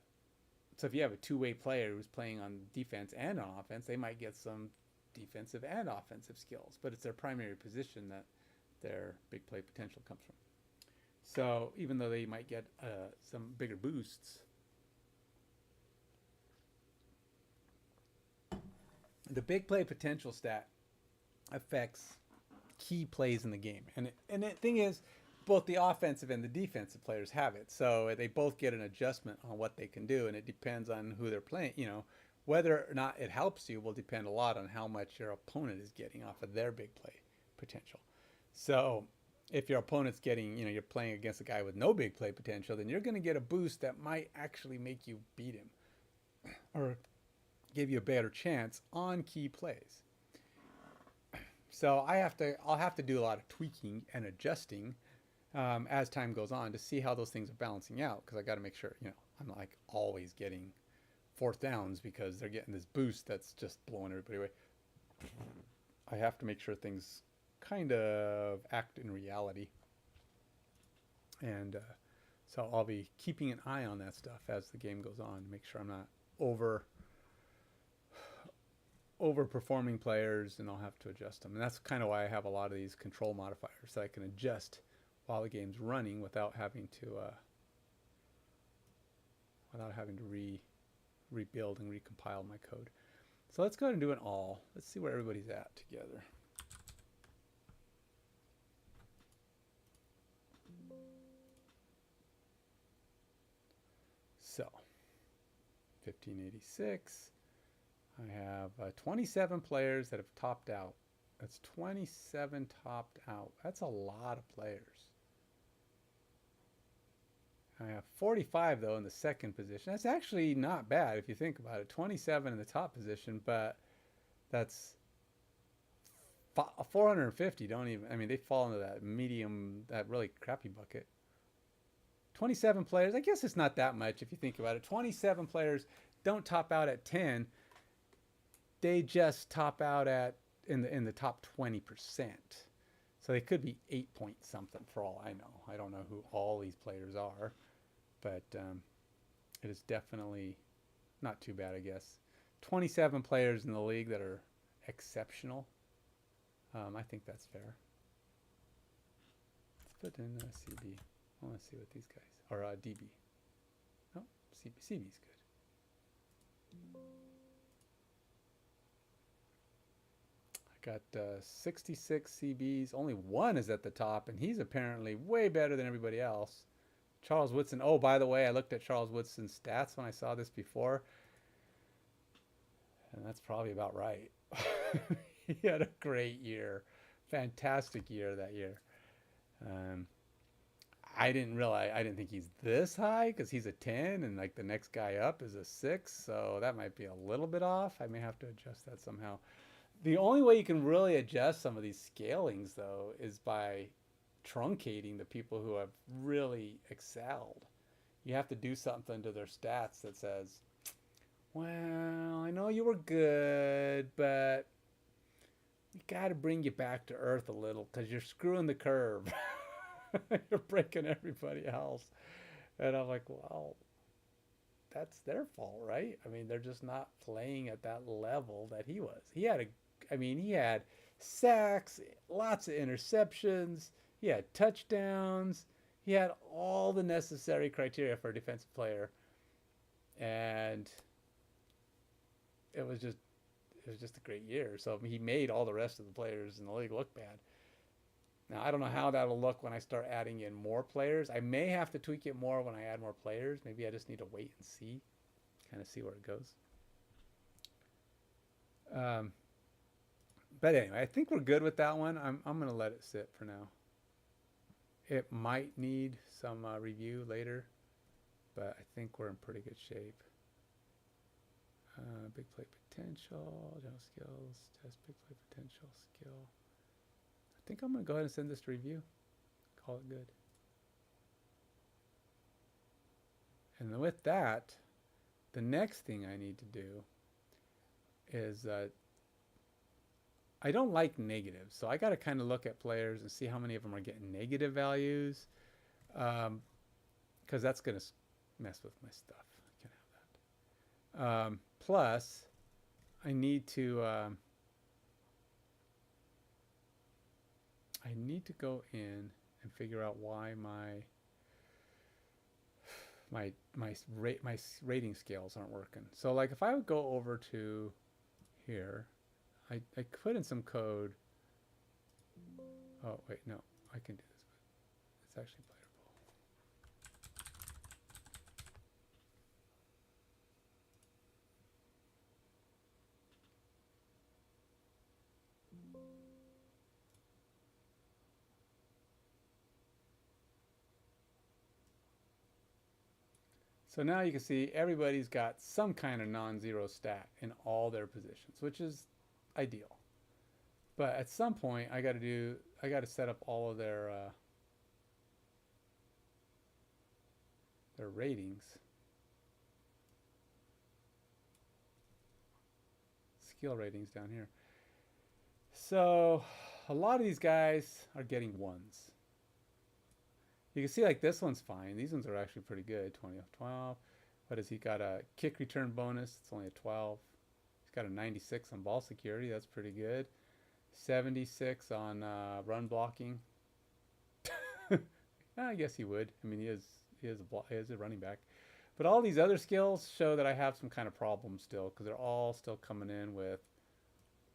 so if you have a two-way player who's playing on defense and on offense, they might get some defensive and offensive skills, but it's their primary position that their big play potential comes from. So even though they might get some bigger boosts, the big play potential stat affects key plays in the game. And the thing is, both the offensive and the defensive players have it. So they both get an adjustment on what they can do, and it depends on who they're playing. You know, whether or not it helps you will depend a lot on how much your opponent is getting off of their big play potential. So if your opponent's getting, you know, you're playing against a guy with no big play potential, then you're going to get a boost that might actually make you beat him or give you a better chance on key plays. So I'll have to do a lot of tweaking and adjusting as time goes on to see how those things are balancing out, because I got to make sure, you know, I'm not like always getting fourth downs because they're getting this boost that's just blowing everybody away. I have to make sure things kind of act in reality, and so I'll be keeping an eye on that stuff as the game goes on to make sure I'm not overperforming players, and I'll have to adjust them. And that's kind of why I have a lot of these control modifiers that I can adjust while the game's running without having to rebuild and recompile my code. So let's go ahead and do an all. Let's see where everybody's at together. So 1586. I have 27 players that have topped out. That's 27 topped out. That's a lot of players. I have 45 though in the second position. That's actually not bad if you think about it. 27 in the top position, but that's 450 don't even, I mean, they fall into that medium, that really crappy bucket. 27 players, I guess it's not that much if you think about it. 27 players don't top out at 10. They just top out at in the top 20%. So they could be 8 point something for all I know. I don't know who all these players are, but it is definitely not too bad, I guess. 27 players in the league that are exceptional. I think that's fair. Let's put in CB. I want to see what these guys, or DB. No, CB's good. I got 66 CBs. Only one is at the top, and he's apparently way better than everybody else. Charles Woodson. Oh, by the way, I looked at Charles Woodson's stats when I saw this before, and that's probably about right. He had a great year. Fantastic year that year. I didn't think he's this high because he's a 10 and like the next guy up is a 6. So that might be a little bit off. I may have to adjust that somehow. The only way you can really adjust some of these scalings though is by truncating the people who have really excelled. You have to do something to their stats that says, well, I know you were good, but we got to bring you back to earth a little because you're screwing the curve. You're breaking everybody else. And I'm like, well, that's their fault, right? I mean, they're just not playing at that level that he was. He had sacks, lots of interceptions, he had touchdowns, he had all the necessary criteria for a defensive player. And it was just a great year. So he made all the rest of the players in the league look bad. Now, I don't know how that'll look when I start adding in more players. I may have to tweak it more when I add more players. Maybe I just need to wait and see, kind of see where it goes. But anyway, I think we're good with that one. I'm going to let it sit for now. It might need some review later, but I think we're in pretty good shape. Big play potential, general skills, test big play potential, skill. I think I'm going to go ahead and send this to review. Call it good. And then with that, the next thing I need to do is I don't like negatives. So I got to kind of look at players and see how many of them are getting negative values, because that's going to mess with my stuff. I can't have that. Plus, I need to I need to go in and figure out why my rating scales aren't working. So like if I would go over to here, I put in some code. Oh wait, no, I can do this, but it's actually playable. So now you can see everybody's got some kind of non-zero stat in all their positions, which is ideal. But at some point, I got to set up all of their ratings, skill ratings down here. So a lot of these guys are getting ones. You can see like this one's fine. These ones are actually pretty good. 20 of 12. What has he got? A kick return bonus. It's only a 12. He's got a 96 on ball security. That's pretty good. 76 on run blocking. I guess he would. I mean, he is a running back. But all these other skills show that I have some kind of problem still, because they're all still coming in with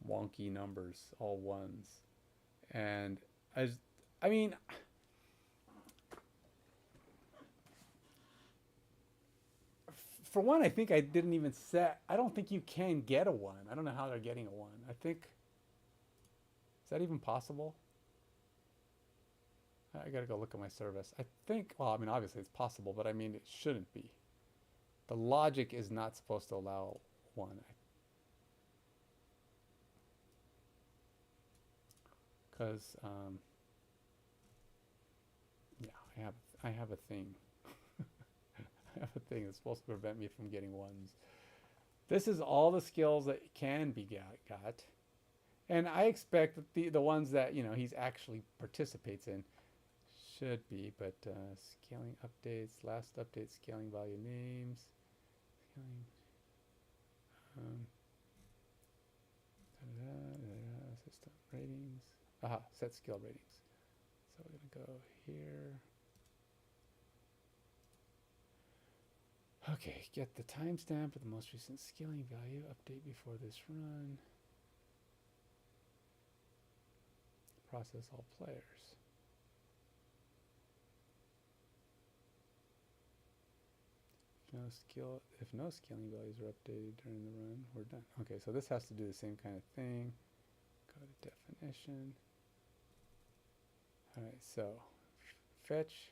wonky numbers, all ones. And I mean, for one, I think I didn't even set. I don't think you can get a 1. I don't know how they're getting a 1. I think, is that even possible? I gotta go look at my service. I think, well, I mean, obviously it's possible, but I mean, it shouldn't be. The logic is not supposed to allow 1. Because, yeah, I have a thing. I have a thing that's supposed to prevent me from getting 1s. This is all the skills that can be got. And I expect that the ones that, you know, he's actually participates in should be, but scaling updates, last update, scaling value names, scaling, system ratings, set skill ratings. So we're gonna go here. Okay, get the timestamp of the most recent scaling value, update before this run. Process all players. If no scaling values are updated during the run, we're done. Okay, so this has to do the same kind of thing. Go to definition. All right, so fetch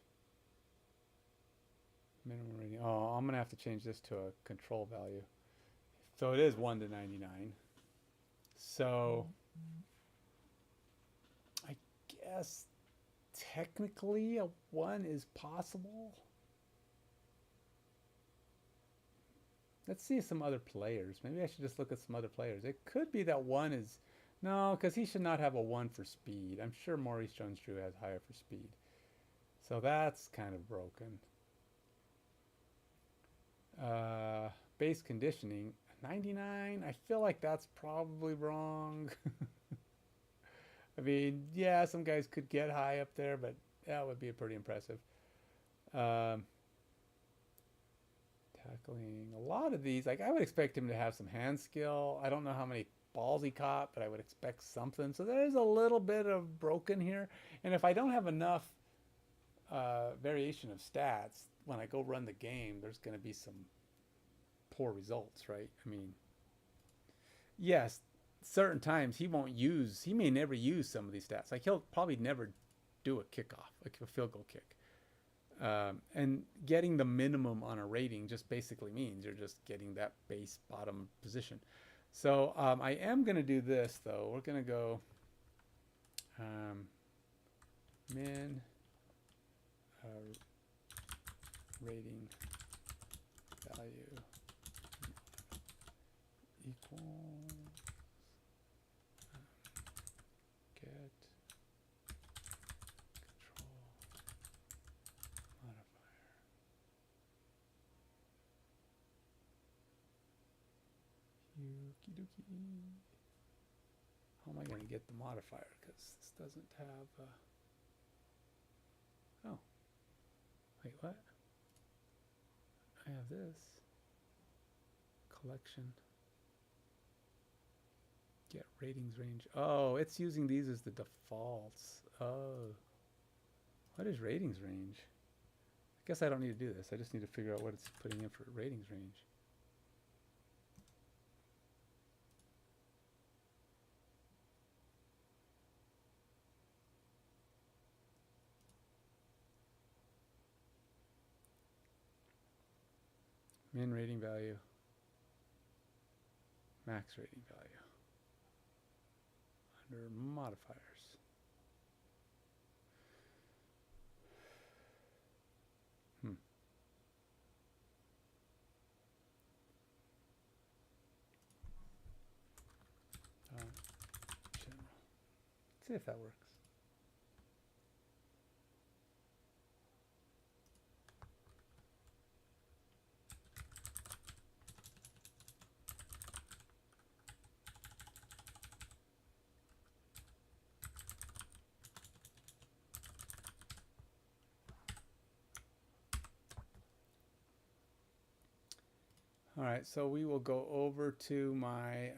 minimum rating. Oh, I'm gonna have to change this to a control value. So it is 1 to 99. So I guess technically a 1 is possible. Let's see some other players. Maybe I should just look at some other players. It could be that 1 is... No, because he should not have a 1 for speed. I'm sure Maurice Jones-Drew has higher for speed. So that's kind of broken. Base conditioning, 99. I feel like that's probably wrong. I mean, yeah, some guys could get high up there, but that would be pretty impressive. Tackling a lot of these, like I would expect him to have some hand skill. I don't know how many balls he caught, but I would expect something. So there's a little bit of broken here. And if I don't have enough variation of stats, when I go run the game, there's going to be some poor results, right? I mean, yes, certain times he may never use some of these stats. Like he'll probably never do a kickoff, like a field goal kick. And getting the minimum on a rating just basically means you're just getting that base bottom position. So I am going to do this, though. We're going to go min rating value equals get Okie dokie. How am I going to get the modifier? Because this doesn't have... oh. Wait, what? I have this. Collection. Get ratings range. Oh, it's using these as the defaults. Oh. What is ratings range? I guess I don't need to do this. I just need to figure out what it's putting in for ratings range. Min rating value. Max rating value. Under modifiers. General. Let's see if that works. All right, so we will go over to my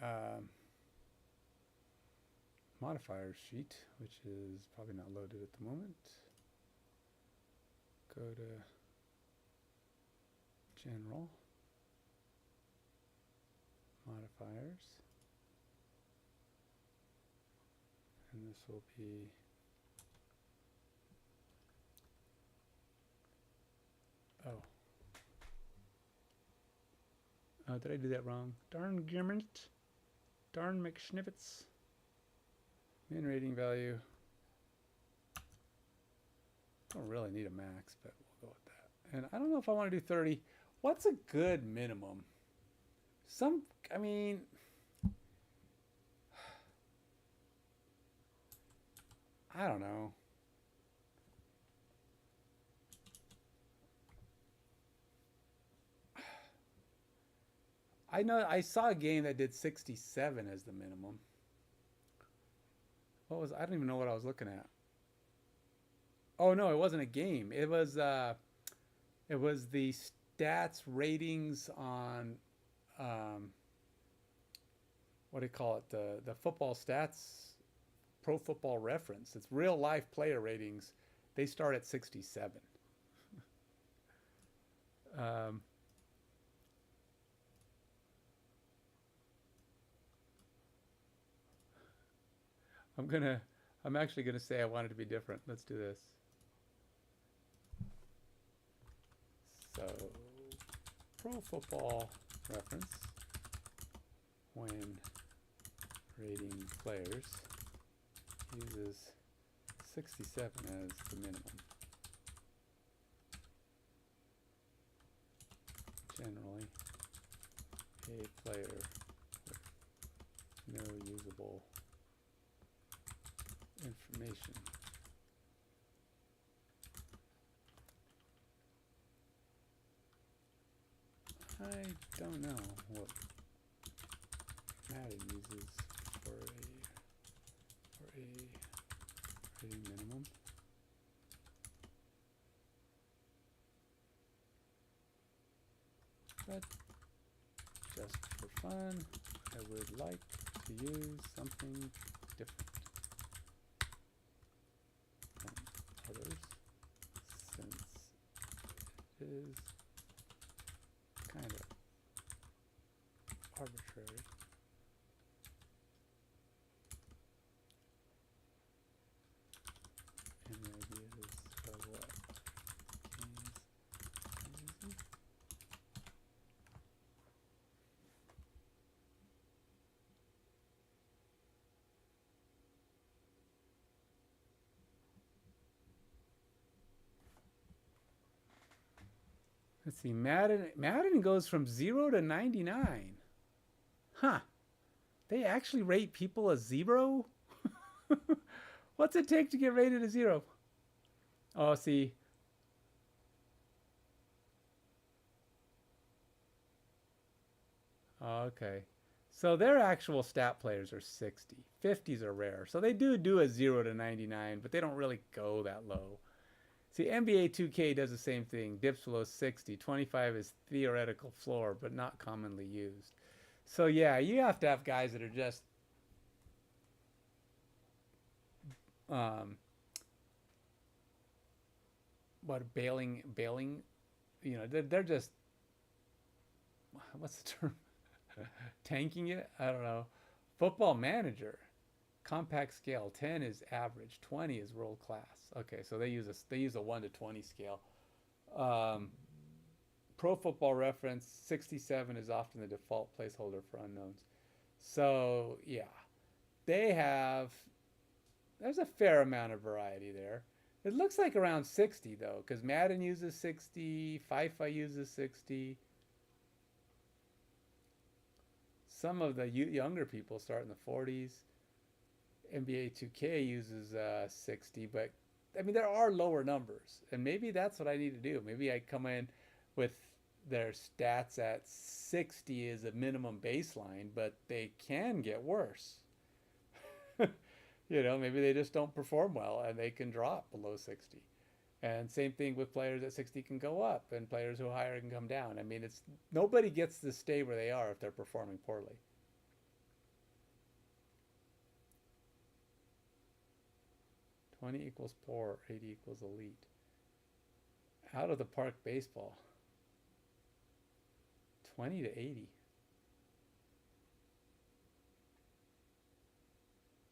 modifiers sheet, which is probably not loaded at the moment. Go to General, Modifiers, and this will be did I do that wrong? Darn Gimmert. Darn McSnippets. Min rating value. Don't really need a max, but we'll go with that. And I don't know if I want to do 30. What's a good minimum? I mean, I don't know. I know I saw a game that did 67 as the minimum. What was, I don't even know what I was looking at. Oh no, it wasn't a game. It was the stats ratings on what do you call it? The football stats, Pro Football Reference. It's real life player ratings. They start at 67. I'm actually gonna say I want it to be different. Let's do this. So, Pro Football Reference, when rating players, uses 67 as the minimum. Generally, a player with no usable information I don't know what Madden uses for a rating minimum. But just for fun, I would like to use something different from others, since it is kind of arbitrary. And the idea is of what games are using. Let's see, Madden goes from 0 to 99. Huh. They actually rate people a 0? What's it take to get rated a 0? Oh, see. Okay. So their actual stat players are 60. 50s are rare. So they do a 0 to 99, but they don't really go that low. See, NBA 2K does the same thing. Dips below 60. 25 is theoretical floor, but not commonly used. So yeah, you have to have guys that are just um, bailing. You know, they're just, what's the term? Tanking it. I don't know. Football Manager, compact scale. 10 is average. 20 is world class. Okay, so they use a 1 to 20 scale. Um, Pro Football Reference, 67 is often the default placeholder for unknowns. So yeah, they have. There's a fair amount of variety there. It looks like around 60 though, because Madden uses 60, FIFA uses 60. Some of the younger people start in the 40s. NBA 2K uses 60, but I mean there are lower numbers, and maybe that's what I need to do. Maybe I come in with their stats at 60 as a minimum baseline, but they can get worse. You know, maybe they just don't perform well and they can drop below 60. And same thing with players at 60 can go up, and players who are higher can come down. I mean, it's nobody gets to stay where they are if they're performing poorly. 20 equals poor, 80 equals elite. Out of the park baseball. 20 to 80.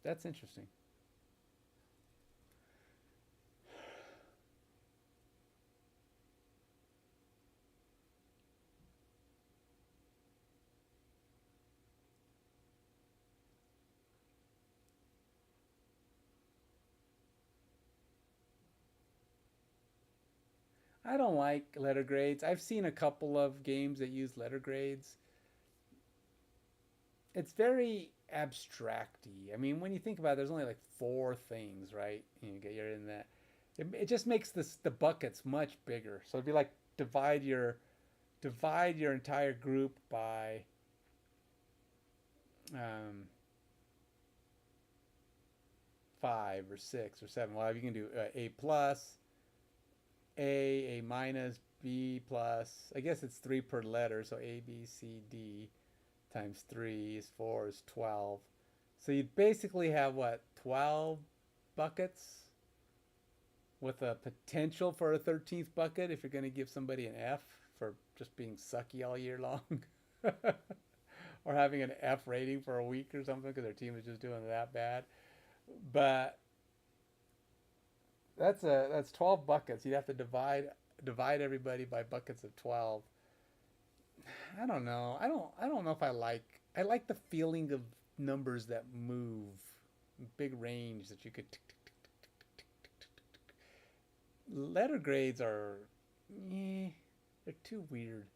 That's interesting. I don't like letter grades. I've seen a couple of games that use letter grades. It's very abstracty. I mean, when you think about it, there's only like four things, right? You get you're in that. It just makes the buckets much bigger. So it'd be like divide your entire group by um, 5 or 6 or 7. Well, you can do A plus, A minus, B plus. I guess it's three per letter, so A, B, C, D times 3 is 4 is 12. So you basically have what, 12 buckets with a potential for a 13th bucket if you're going to give somebody an F for just being sucky all year long. Or having an F rating for a week or something because their team is just doing that bad. But that's 12 buckets. You'd have to divide everybody by buckets of 12. I don't know. I don't know if I like the feeling of numbers that move, big range that you could letter grades are they're too weird.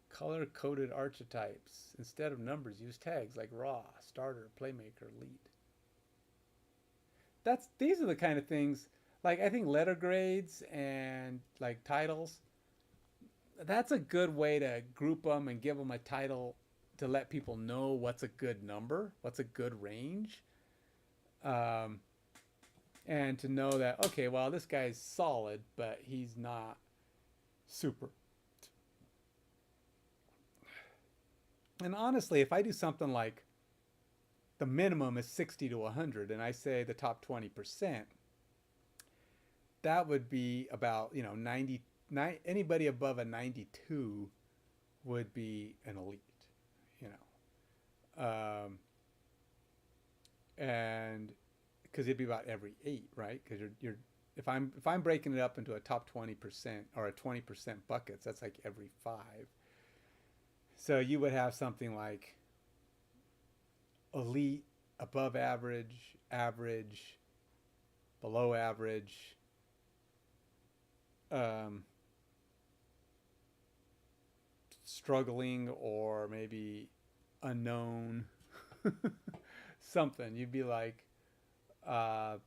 Color coded archetypes. Instead of numbers, use tags like raw, starter, playmaker, lead. These are the kind of things, like I think letter grades and like titles, that's a good way to group them and give them a title to let people know what's a good number, what's a good range. Um, and to know that, okay, well, this guy's solid, but he's not super. And honestly, if I do something like the minimum is 60 to 100 and I say the top 20%, that would be about, 90, anybody above a 92 would be an elite, you know. And because it'd be about every 8, right? Because you're if I'm breaking it up into a top 20% or a 20% buckets, that's like every 5. So you would have something like elite, above average, average, below average, um, struggling, or maybe unknown. Something. You'd be like, uh,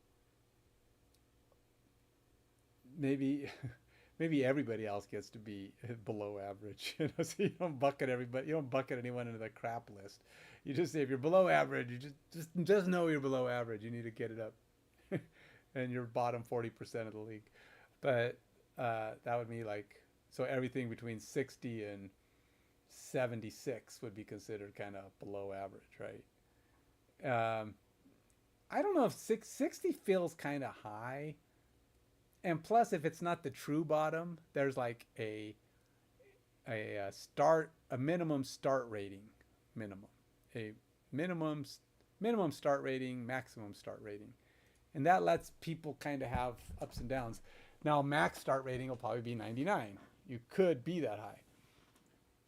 maybe maybe everybody else gets to be below average. So you don't bucket everybody. You don't bucket anyone into the crap list. You just say if you're below average, you just know you're below average. You need to get it up, and you're bottom 40% of the league. But that would be like, so everything between 60 and 76 would be considered kind of below average, right? I don't know if 60 feels kind of high. And plus, if it's not the true bottom, there's like a minimum start rating, a minimum start rating, maximum start rating, and that lets people kind of have ups and downs. Now, max start rating will probably be 99. You could be that high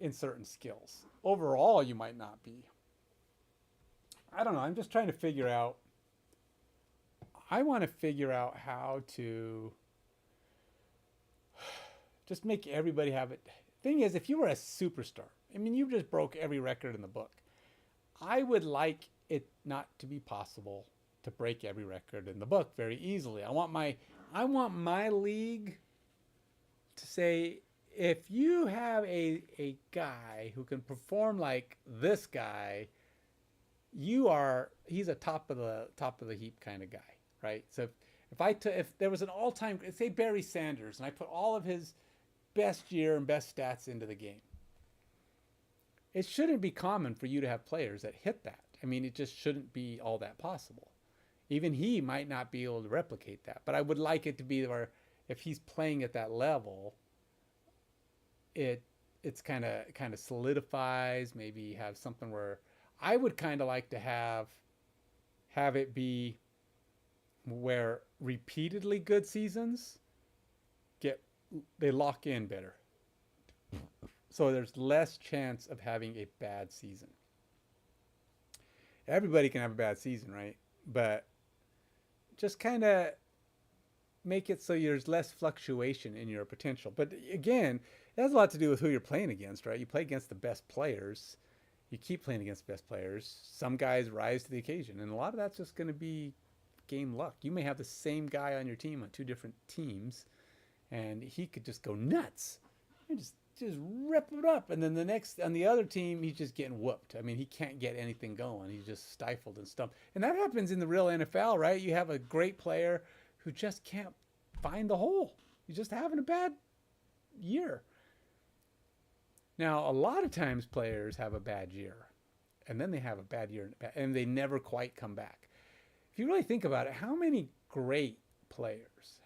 in certain skills. Overall, you might not be. I don't know. I'm just trying to figure out. I want to figure out how to just make everybody have it. Thing is, if you were a superstar, I mean, you just broke every record in the book. I would like it not to be possible to break every record in the book very easily. I want my league to say, if you have a guy who can perform like this guy, he's a top of the heap kind of guy, right? So if there was an all-time, say Barry Sanders, and I put all of his best year and best stats into the game, it shouldn't be common for you to have players that hit that. I mean, it just shouldn't be all that possible. Even he might not be able to replicate that, but I would like it to be where if he's playing at that level, it's kind of solidifies. Maybe have something where I would kind of like to have it be where repeatedly good seasons they lock in better. So there's less chance of having a bad season. Everybody can have a bad season, right? But just kind of make it so there's less fluctuation in your potential. But again, it has a lot to do with who you're playing against, right? You play against the best players. You keep playing against the best players. Some guys rise to the occasion. And a lot of that's just going to be game luck. You may have the same guy on your team on two different teams, and he could just go nuts and just rip it up. And then the next on the other team, he's just getting whooped. I mean, he can't get anything going. He's just stifled and stumped. And that happens in the real NFL, right? You have a great player who just can't find the hole. He's just having a bad year. Now, a lot of times players have a bad year, and then they have a bad year, and they never quite come back. If you really think about it, how many great players,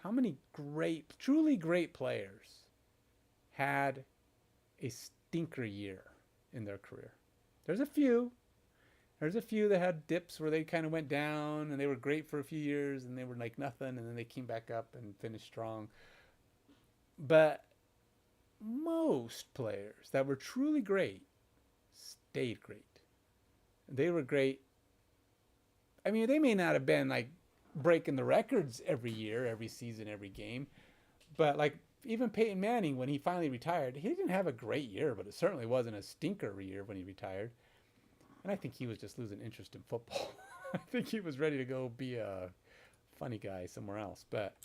truly great players had a stinker year in their career? There's a few that had dips where they kind of went down and they were great for a few years and they were like nothing, and then they came back up and finished strong. But most players that were truly great stayed great. They were great. I mean, they may not have been like breaking the records every year, every season, every game, but like even Peyton Manning, when he finally retired, he didn't have a great year, but it certainly wasn't a stinker year when he retired. And I think he was just losing interest in football. I think he was ready to go be a funny guy somewhere else. But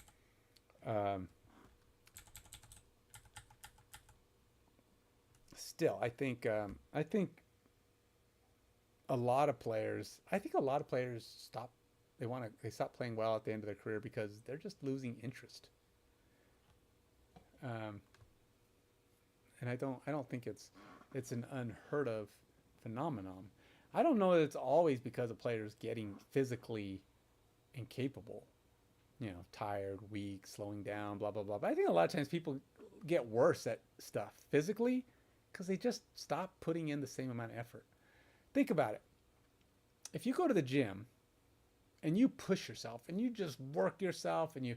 still, I think a lot of players stop. They stop playing well at the end of their career because they're just losing interest. And I don't think it's an unheard of phenomenon. I don't know that it's always because of players getting physically incapable, tired, weak, slowing down, blah, blah, blah. But I think a lot of times people get worse at stuff physically because they just stop putting in the same amount of effort. Think about it. If you go to the gym and you push yourself and you just work yourself and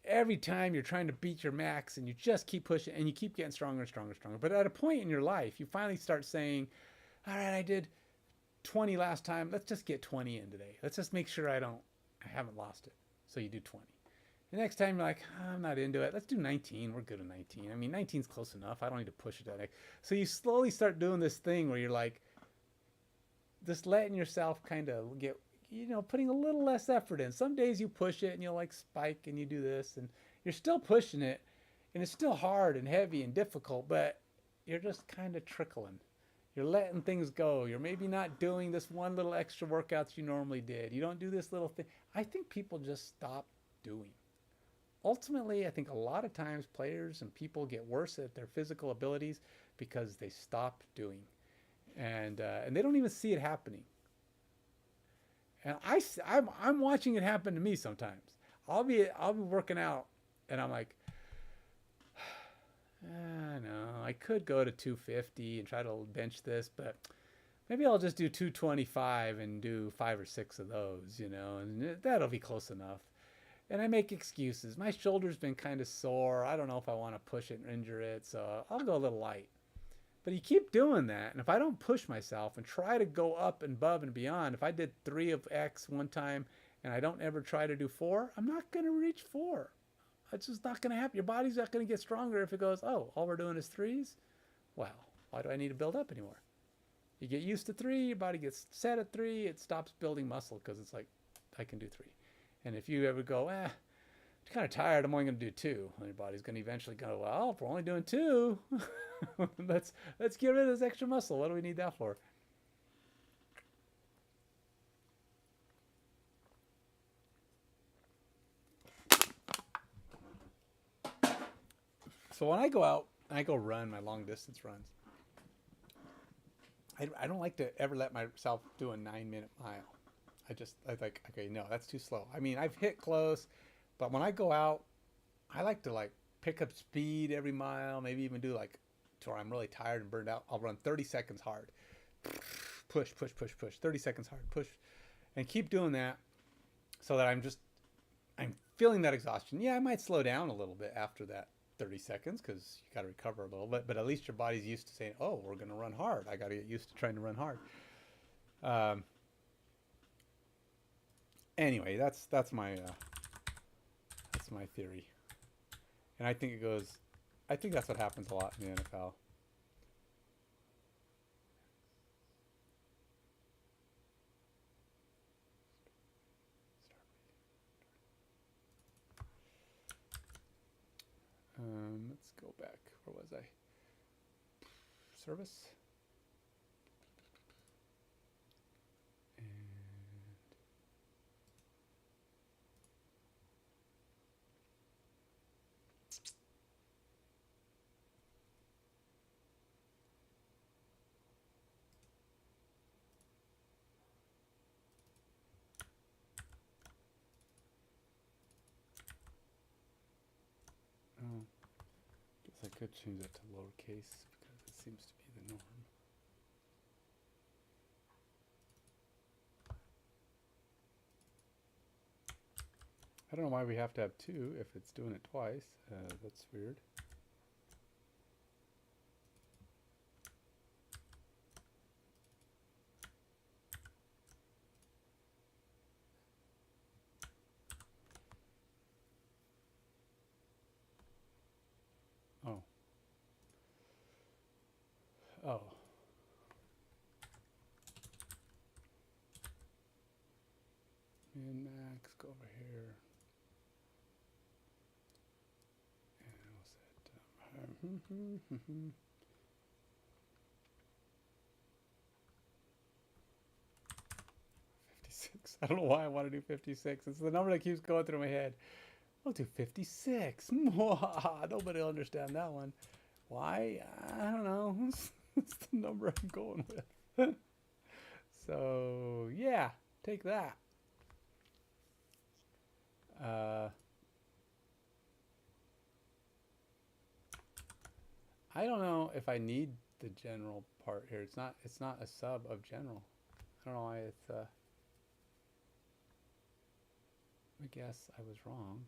every time you're trying to beat your max and you just keep pushing and you keep getting stronger and stronger and stronger. But at a point in your life, you finally start saying, all right, I did 20 last time. Let's just get 20 in today. Let's just make sure I haven't lost it. So you do 20. The next time you're like, I'm not into it. Let's do 19. We're good at 19. I mean, 19's close enough. I don't need to push it that. So you slowly start doing this thing where you're like, just letting yourself kind of get, putting a little less effort in. Some days you push it and you'll like spike and you do this and you're still pushing it And it's still hard and heavy and difficult, but you're just kind of trickling. You're letting things go. You're maybe not doing this one little extra workouts you normally did. You don't do this little thing. I think people just stop doing. Ultimately, I think a lot of times players and people get worse at their physical abilities because they stop doing. And they don't even see it happening. And I'm watching it happen to me sometimes. I'll be working out and I'm like, no, I could go to 250 and try to bench this, but maybe I'll just do 225 and do 5 or 6 of those, and that'll be close enough. And I make excuses. My shoulder's been kind of sore. I don't know if I want to push it and injure it, so I'll go a little light. But you keep doing that, and if I don't push myself and try to go up and above and beyond, if I did 3 of X one time and I don't ever try to do 4, I'm not going to reach 4. It's just not going to happen. Your body's not going to get stronger if it goes, oh, all we're doing is 3s? Well, why do I need to build up anymore? You get used to 3, your body gets set at 3, it stops building muscle because it's like, I can do 3. And if you ever go, I'm kind of tired, I'm only going to do 2. And your body's going to eventually go, well, if we're only doing 2, let's get rid of this extra muscle. What do we need that for? So when I go out and I go run my long distance runs, I don't like to ever let myself do a 9-minute mile. I think, okay, no, that's too slow. I mean, I've hit close, but when I go out, I like to pick up speed every mile, maybe even do to where I'm really tired and burned out. I'll run 30 seconds hard. Push, 30 seconds hard, push. And keep doing that so that I'm feeling that exhaustion. Yeah, I might slow down a little bit after that 30 seconds because you got to recover a little bit, but at least your body's used to saying, oh, we're going to run hard. I got to get used to trying to run hard. Anyway, that's my theory. And I think that's what happens a lot in the NFL. Let's go back. Where was I? Service. I could change that to lowercase because it seems to be the norm. I don't know why we have to have 2 if it's doing it twice. That's weird. Oh. Min max, go over here. And we'll set 56. I don't know why I want to do 56. It's the number that keeps going through my head. I'll do 56. Nobody will understand that one. Why? I don't know. It's the number I'm going with. So, yeah, take that. I don't know if I need the general part here. It's not a sub of general. I don't know why it's I guess I was wrong.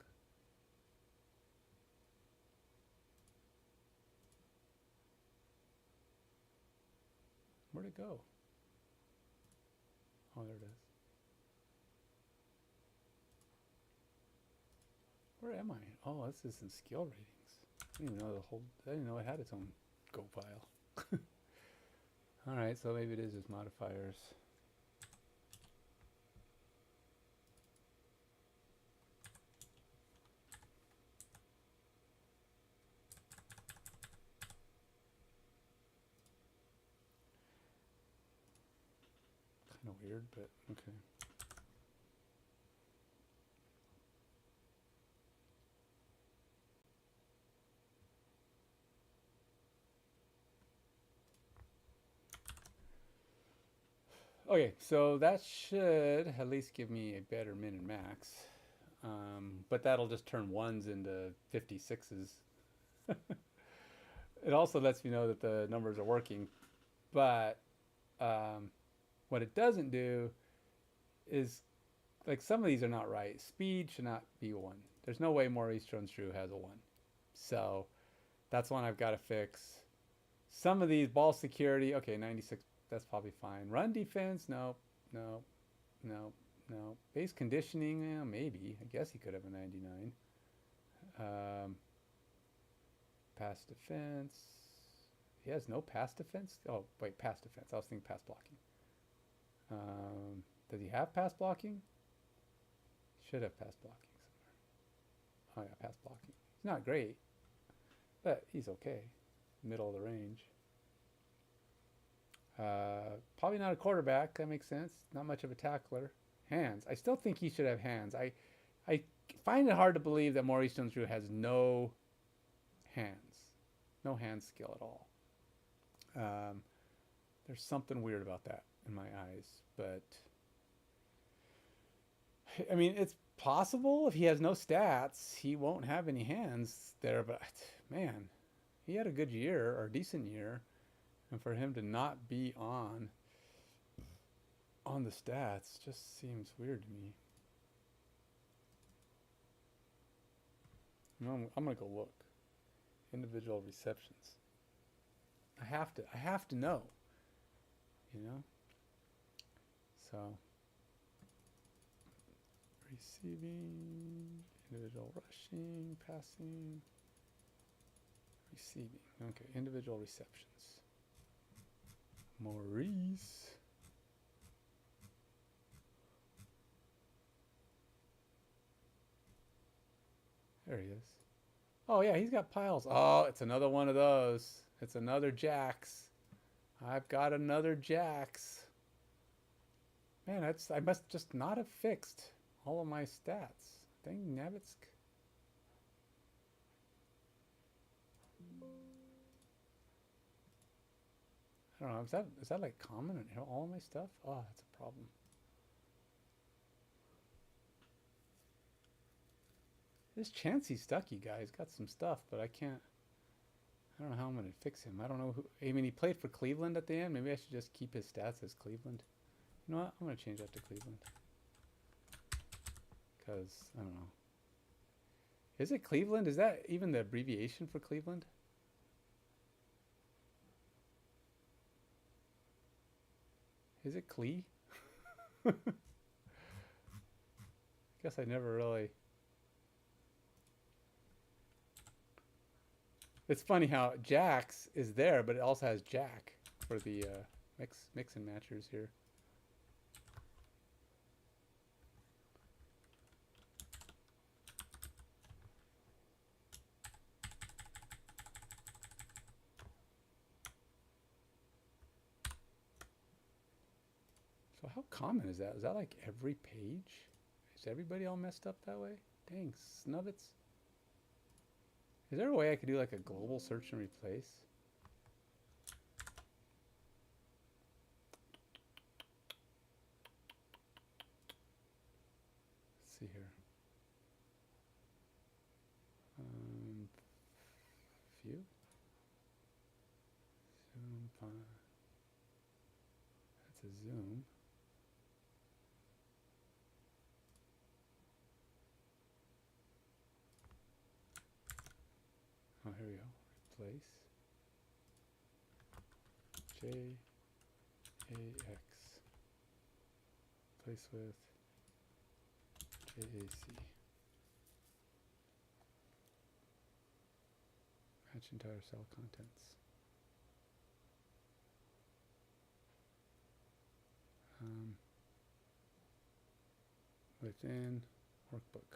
Where'd it go? Oh, there it is. Where am I? Oh, this is in skill ratings. I didn't even know I didn't know it had its own Go file. Alright, so maybe it is just modifiers. Kind of weird, but okay. Okay, so that should at least give me a better min and max. But that'll just turn ones into 56s. It also lets me know that the numbers are working. But what it doesn't do is, like, some of these are not right. Speed should not be 1. There's no way Maurice Jones-Drew has a 1. So that's one I've got to fix. Some of these, ball security, okay, 96, that's probably fine. Run defense, no, no, no, no. Base conditioning, maybe. I guess he could have a 99. Pass defense. He has no pass defense? Oh, wait, pass defense. I was thinking pass blocking. Does he have pass blocking? Should have pass blocking somewhere. Oh, yeah, pass blocking. He's not great, but he's okay. Middle of the range. Probably not a quarterback. That makes sense. Not much of a tackler. Hands. I still think he should have hands. I find it hard to believe that Maurice Jones-Drew has no hands. No hand skill at all. There's something weird about that in my eyes. But, I mean, it's possible if he has no stats, he won't have any hands there. But, man, he had a good year or a decent year. And for him to not be on the stats just seems weird to me. I'm going to go look. Individual receptions. I have to know. You know? So, receiving, individual rushing, passing, receiving. Okay, individual receptions. Maurice. There he is. Oh, yeah, he's got piles. Oh, it's another one of those. It's another Jax. I've got another Jax. Man, I must just not have fixed all of my stats. Dang Navitsk. I don't know. Is that like common in all of my stuff? Oh, that's a problem. This Chansey Stuckey guy's got some stuff, but I don't know how I'm going to fix him. I don't know who. I mean, he played for Cleveland at the end. Maybe I should just keep his stats as Cleveland. You know what? I'm going to change that to Cleveland. Because, I don't know. Is it Cleveland? Is that even the abbreviation for Cleveland? Is it Clee? I guess I never really... It's funny how Jax is there, but it also has Jack for the mix and matchers here. So how common is that? Is that like every page? Is everybody all messed up that way? Dang, snubbits. Is there a way I could do like a global search and replace? Let's see here. View. Zoom. That's a zoom. Oh, here we go. Replace. JAX. Replace with JAC. Match entire cell contents. Within workbook.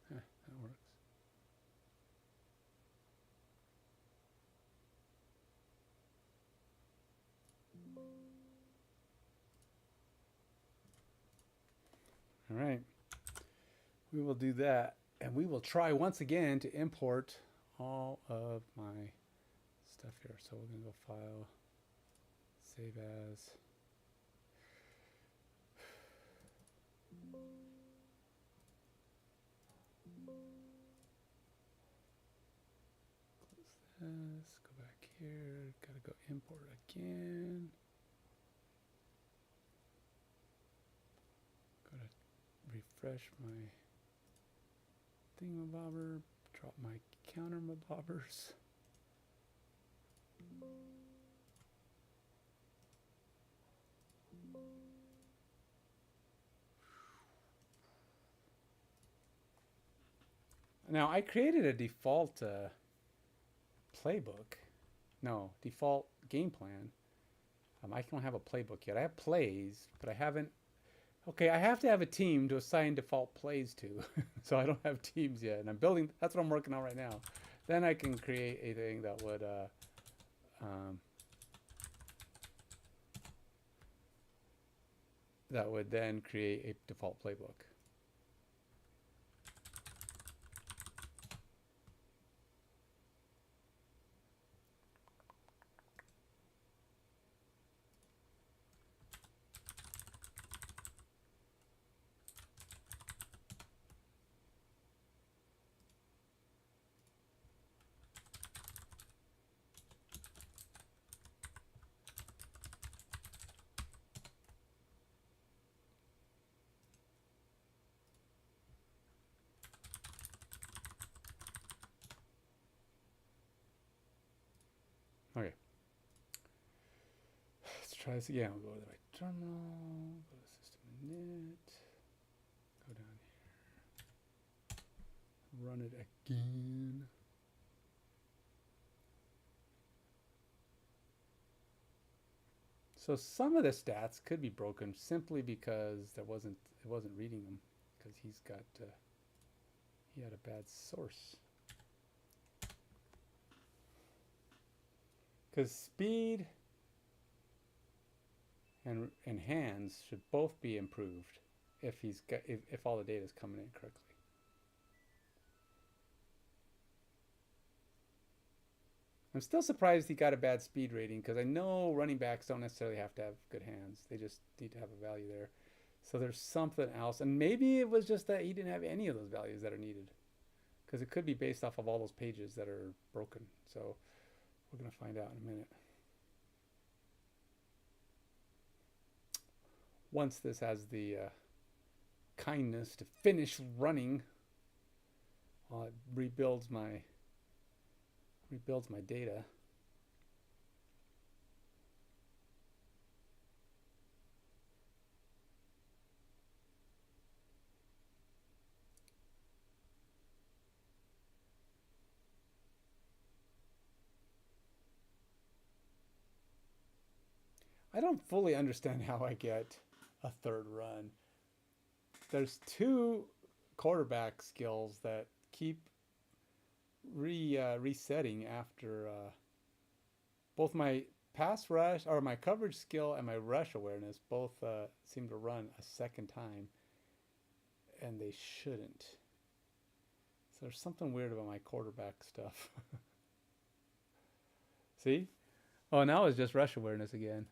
That works. All right. We will do that. And we will try once again to import all of my stuff here. So we're going to go File, Save As. Close this. Go back here. Got to go import again. Got to refresh my thingamabobber, drop my countermabobbers. Now I created a default playbook. No, default game plan. I don't have a playbook yet. I have plays, but I haven't. Okay, I have to have a team to assign default plays to. So I don't have teams yet. And I'm building, that's what I'm working on right now. Then I can create a thing that would then create a default playbook. Okay. Let's try this again. We'll go to my terminal, go to system init, go down here, run it again. So some of the stats could be broken simply because it wasn't reading them because he had a bad source. Because speed and hands should both be improved if all the data is coming in correctly. I'm still surprised he got a bad speed rating because I know running backs don't necessarily have to have good hands. They just need to have a value there. So there's something else. And maybe it was just that he didn't have any of those values that are needed. Because it could be based off of all those pages that are broken. So we're going to find out in a minute. Once this has the kindness to finish running, while it rebuilds my data. I don't fully understand how I get a third run. There's two quarterback skills that keep resetting after both my pass rush or my coverage skill and my rush awareness both seem to run a second time, and they shouldn't. So there's something weird about my quarterback stuff. See? Oh, now it's just rush awareness again.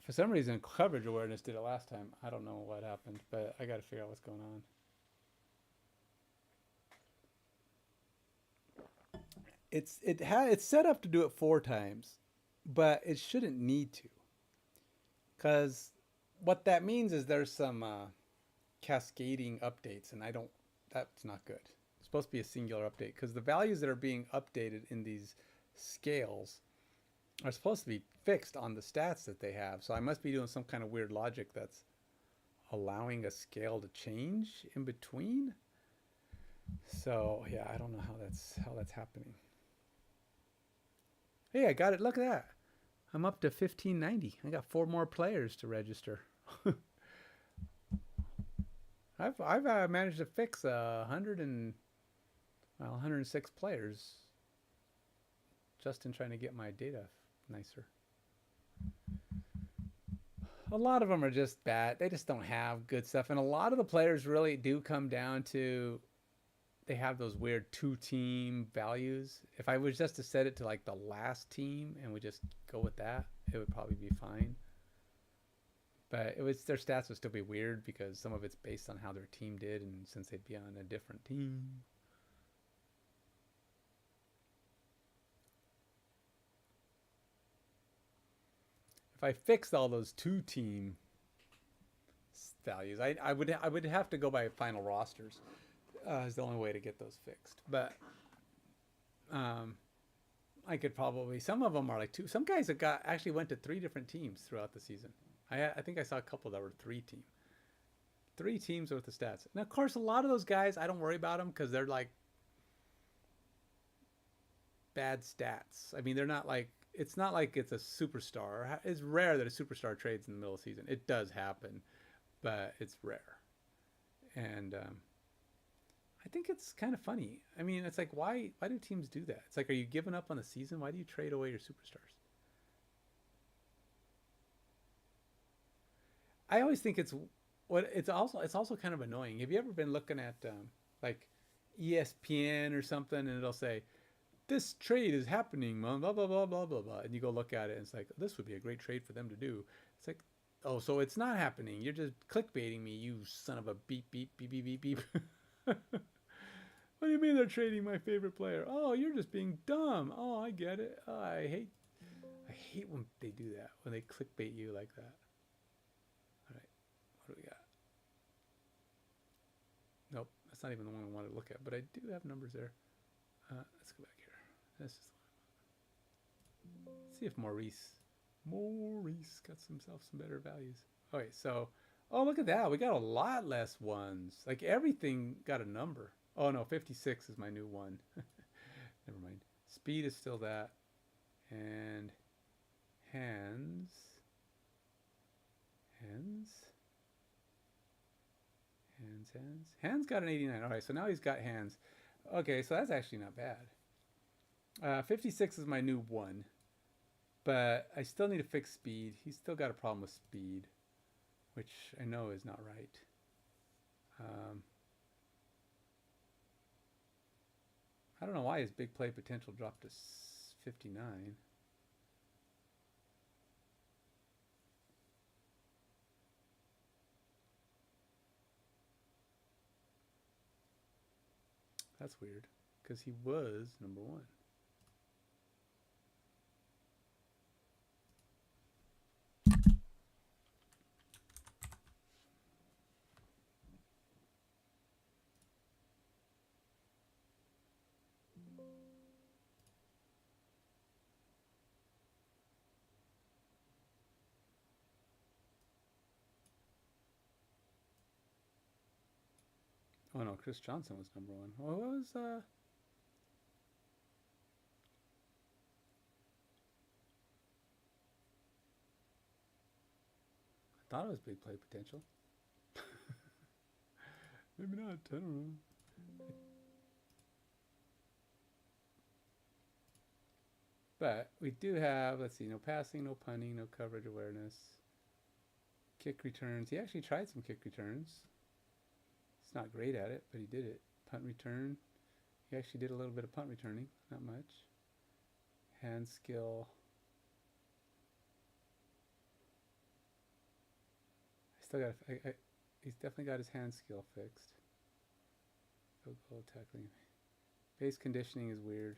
For some reason, coverage awareness did it last time. I don't know what happened, but I got to figure out what's going on. It's set up to do it 4 times, but it shouldn't need to. Because what that means is there's some cascading updates, and that's not good. It's supposed to be a singular update because the values that are being updated in these scales are supposed to be fixed on the stats that they have. So I must be doing some kind of weird logic that's allowing a scale to change in between. So yeah, I don't know how that's happening. Hey, I got it. Look at that. I'm up to 1590. I got 4 more players to register. I've managed to fix 106 players just in trying to get my data nicer. A lot of them are just bad. They just don't have good stuff. And a lot of the players really do come down to they have those weird two-team values. If I was just to set it to like the last team and we just go with that, it would probably be fine. But it was their stats would still be weird because some of it's based on how their team did, and since they'd be on a different team. If I fixed all those two-team values, I would have to go by final rosters. Is the only way to get those fixed. But I could probably some of them are like two. Some guys that got actually went to 3 different teams throughout the season. I think I saw a couple that were 3 teams worth of stats. And of course, a lot of those guys I don't worry about them because they're like bad stats. I mean, they're not like it's not like it's a superstar. It's rare that a superstar trades in the middle of the season. It does happen, but it's rare. And I think it's kind of funny. I mean, it's like why do teams do that? It's like, are you giving up on the season? Why do you trade away your superstars? I always think it's also kind of annoying. Have you ever been looking at like ESPN or something, and it'll say this trade is happening, blah blah blah blah blah blah, and you go look at it, and it's like this would be a great trade for them to do. It's like, oh, so it's not happening. You're just clickbaiting me, you son of a beep beep beep beep beep beep. What do you mean they're trading my favorite player? Oh, you're just being dumb. Oh, I get it. Oh, I hate when they do that, when they clickbait you like that. All right, what do we got? Nope, that's not even the one I wanted to look at, but I do have numbers there. Let's go back here. This is the one. Let's see if Maurice got himself some better values. Okay, so, oh, look at that. We got a lot less ones. Like everything got a number. Oh no, 56 is my new one. Never mind. Speed is still that. And hands. Hands got an 89. All right, so now he's got hands. Okay, so that's actually not bad. 56 is my new one. But I still need to fix speed. He's still got a problem with speed, which I know is not right. I don't know why his big play potential dropped to 59. That's weird, because he was number 1. Oh no, Chris Johnson was number 1. What was I thought it was big play potential. Maybe not. I don't know. But we do have, let's see, no passing, no punting, no coverage awareness. Kick returns. He actually tried some kick returns. He's not great at it, but he did it. Punt return. He actually did a little bit of punt returning. Not much. Hand skill. I still got. He's definitely got his hand skill fixed. Field goal tackling. Base conditioning is weird.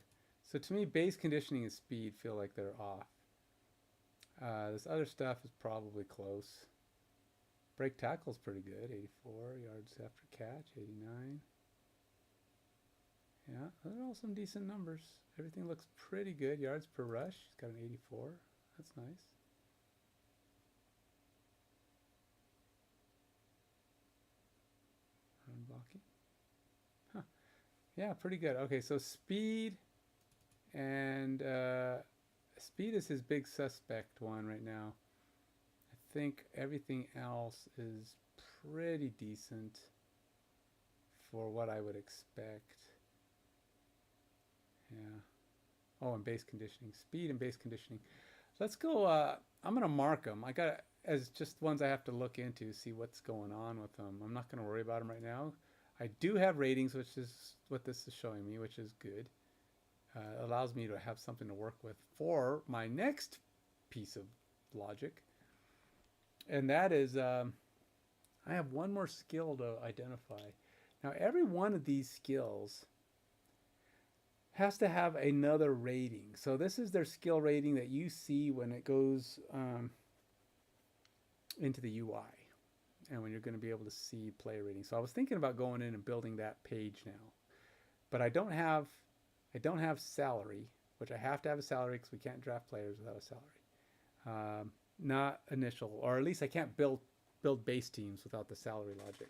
So to me, base conditioning and speed feel like they're off. This other stuff is probably close. Break tackle's pretty good, 84. Yards after catch, 89. Yeah, those are all some decent numbers. Everything looks pretty good. Yards per rush, he's got an 84. That's nice. Run blocking. Huh. Yeah, pretty good. Okay, so speed and speed is his big suspect one right now. I think everything else is pretty decent for what I would expect. Yeah. Oh, and base conditioning. Speed and base conditioning. Let's go. I'm going to mark them. I got as just ones I have to look into, see what's going on with them. I'm not going to worry about them right now. I do have ratings, which is what this is showing me, which is good. Allows me to have something to work with for my next piece of logic. And that is, I have one more skill to identify. Now, every one of these skills has to have another rating. So this is their skill rating that you see when it goes into the UI and when you're going to be able to see player rating. So I was thinking about going in and building that page now, but I don't have salary, which I have to have a salary because we can't draft players without a salary. Not initial, or at least I can't build base teams without the salary logic.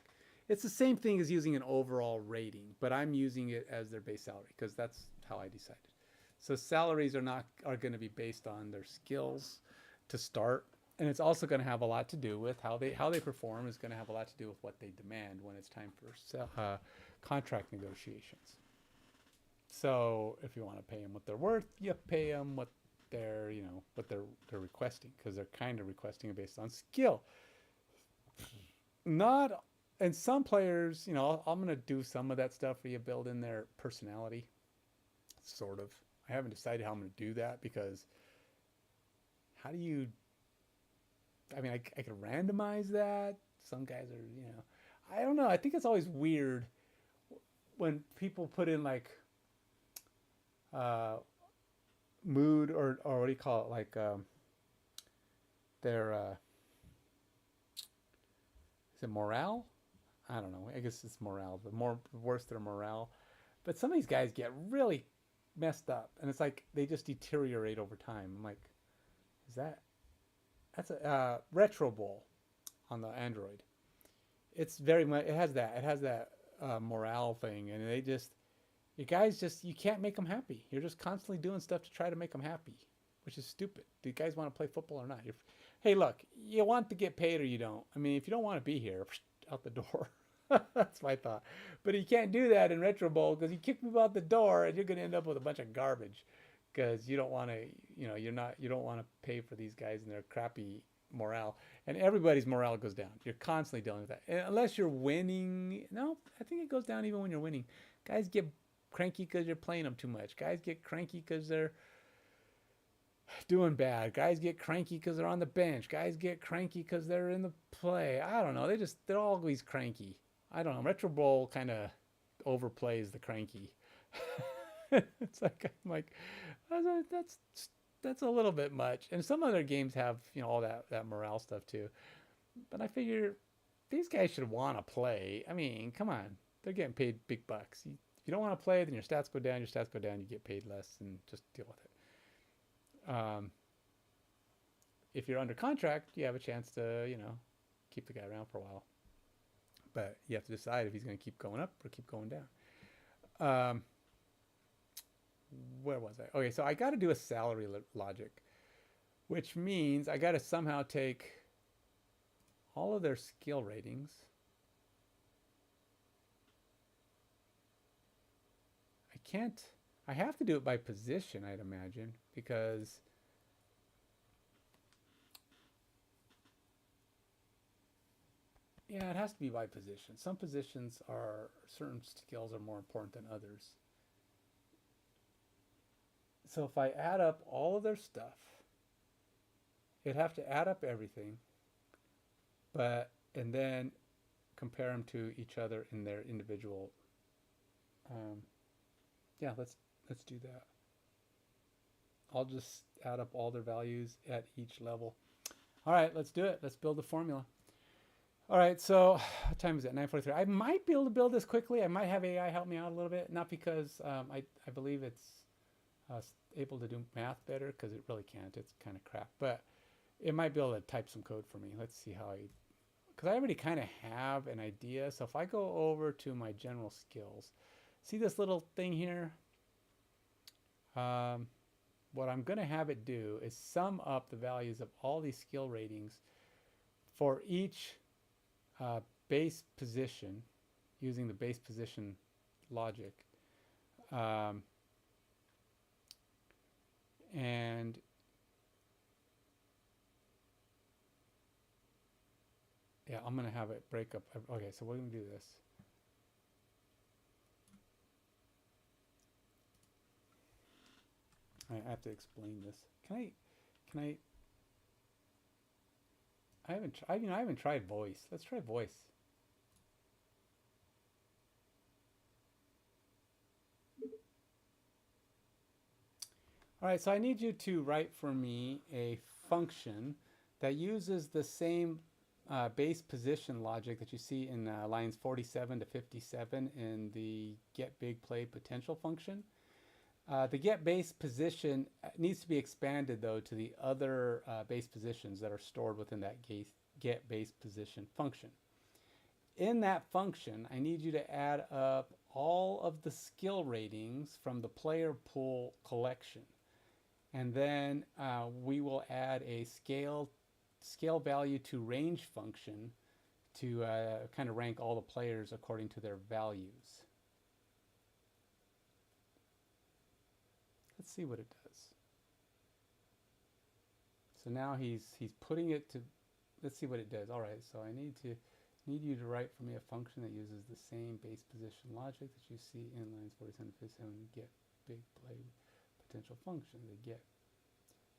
It's the same thing as using an overall rating, but I'm using it as their base salary because that's how I decided. So salaries are going to be based on their skills to start, and it's also going to have a lot to do with how they perform. Is going to have a lot to do with what they demand when it's time for contract negotiations. So if you want to pay them what they're worth, you pay them what they're requesting, because they're kind of requesting it based on skill. Not, and some players, I'm going to do some of that stuff where you build in their personality, sort of. I haven't decided how I'm going to do that, because how do you, I mean, I could randomize that. Some guys are, I don't know. I think it's always weird when people put in like mood or what do you call it, like their is it morale? I don't know. I guess it's morale. The worse their morale. But some of these guys get really messed up, and it's like they just deteriorate over time. I'm like, that's a Retro Bowl on the Android. It's very much, it has that morale thing, and you guys you can't make them happy. You're just constantly doing stuff to try to make them happy, which is stupid. Do you guys want to play football or not? Hey, look, you want to get paid or you don't. I mean, if you don't want to be here, out the door. That's my thought. But you can't do that in Retro Bowl, because you kick people out the door and you're going to end up with a bunch of garbage, because you don't want to, you don't want to pay for these guys and their crappy morale, and everybody's morale goes down. You're constantly dealing with that. And unless you're winning. No, I think it goes down even when you're winning. Guys get cranky because you're playing them too much. Guys get cranky because they're doing bad. Guys get cranky because they're on the bench. Guys get cranky because they're in the play. I don't know. They're always cranky. I don't know. Retro Bowl kind of overplays the cranky. It's like, I'm like, that's a little bit much. And some other games have, all that morale stuff too. But I figure these guys should want to play. I mean, come on. They're getting paid big bucks. If you don't want to play, then your stats go down. You get paid less, and just deal with it. If you're under contract, you have a chance to, keep the guy around for a while. But you have to decide if he's going to keep going up or keep going down. Where was I? Okay, so I got to do a salary logic, which means I got to somehow take all of their skill ratings. I have to do it by position, I'd imagine, because it has to be by position. Some positions certain skills are more important than others. So if I add up all of their stuff, it'd have to add up everything, and then compare them to each other in their individual. Let's do that. I'll just add up all their values at each level. All right, let's do it. Let's build the formula. All right, so what time is it? 9:43. I might be able to build this quickly. I might have AI help me out a little bit. Not because I believe it's able to do math better, because it really can't. It's kind of crap. But it might be able to type some code for me. Let's see how because I already kind of have an idea. So if I go over to my general skills, see this little thing here? What I'm going to have it do is sum up the values of all these skill ratings for each base position, using the base position logic. And Yeah, I'm gonna have it break up. Okay, so we're gonna do this. I have to explain this. Can I haven't tried, I haven't tried voice. Let's try voice. All right, so I need you to write for me a function that uses the same base position logic that you see in lines 47 to 57 in the get big play potential function. The get base position needs to be expanded though to the other base positions that are stored within that get base position function. In that function, I need you to add up all of the skill ratings from the player pool collection. And then we will add a scale value to range function to kind of rank all the players according to their values. Let's see what it does. So now he's putting it to, let's see what it does. All right, so I need you to write for me a function that uses the same base position logic that you see in lines 47 to 57 get big play potential function. The get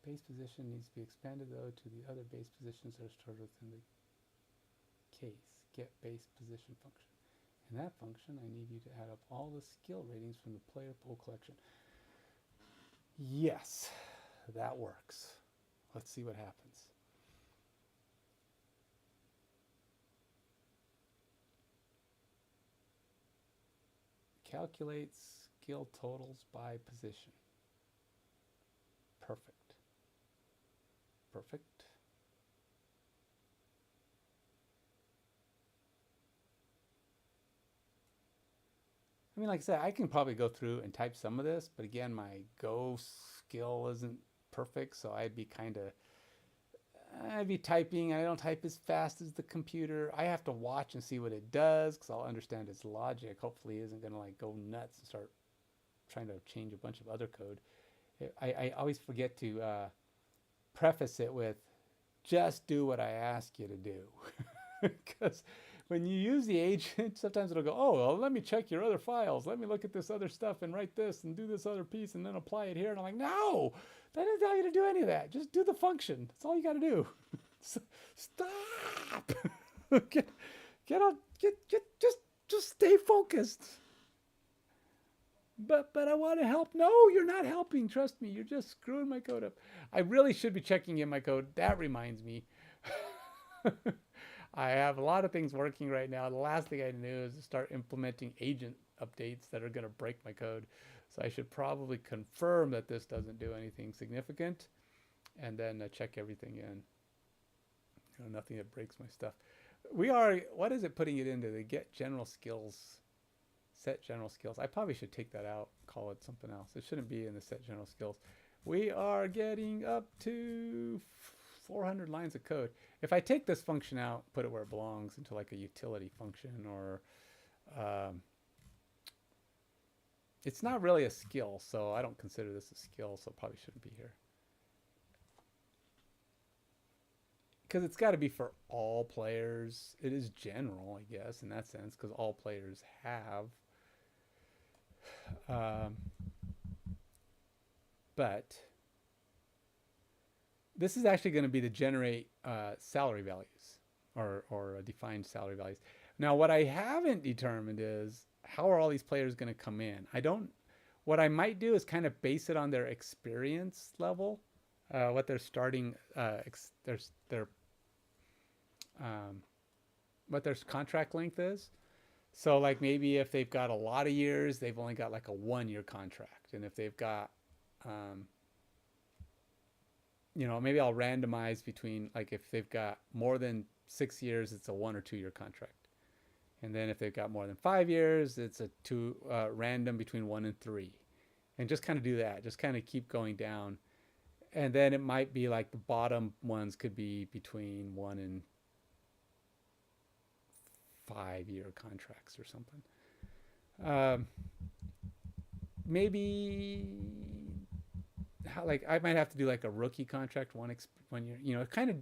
base position needs to be expanded though to the other base positions that are stored within the case get base position function. In that function, I need you to add up all the skill ratings from the player pool collection. Yes, that works. Let's see what happens. Calculates skill totals by position. Perfect. Perfect. I mean, like I said, I can probably go through and type some of this, but again, my Go skill isn't perfect, so I'd be typing. I don't type as fast as the computer. I have to watch and see what it does because I'll understand its logic. Hopefully it isn't going to like go nuts and start trying to change a bunch of other code. I always forget to preface it with, just do what I ask you to do. Because when you use the agent, sometimes it'll go, oh, well, let me check your other files. Let me look at this other stuff and write this and do this other piece and then apply it here. And I'm like, no, that doesn't tell you to do any of that. Just do the function. That's all you got to do. Stop. Just stay focused. But I want to help. No, you're not helping. Trust me. You're just screwing my code up. I really should be checking in my code. That reminds me. I have a lot of things working right now. The last thing I knew is to start implementing agent updates that are going to break my code. So I should probably confirm that this doesn't do anything significant and then check everything in. You know, nothing that breaks my stuff. What is it putting it into? The get general skills, set general skills. I probably should take that out, call it something else. It shouldn't be in the set general skills. We are getting up to 400 lines of code. If I take this function out, put it where it belongs into like a utility function or it's not really a skill, so I don't consider this a skill, so it probably shouldn't be here. Because it's got to be for all players. It is general, I guess, in that sense, because all players have. But this is actually going to be to generate salary values or defined salary values. Now, what I haven't determined is how are all these players going to come in? What I might do is kind of base it on their experience level, what their starting, what their contract length is. So like maybe if they've got a lot of years, they've only got like a 1-year contract. And if they've got, you know, maybe I'll randomize between, like if they've got more than 6 years, it's a 1 or 2 year contract. And then if they've got more than 5 years, it's a random between 1 and 3. And just kind of do that. Just kind of keep going down. And then it might be like the bottom ones could be between 1 and 5-year contracts or something. Maybe like I might have to do like a rookie contract 1 year, you know, kind of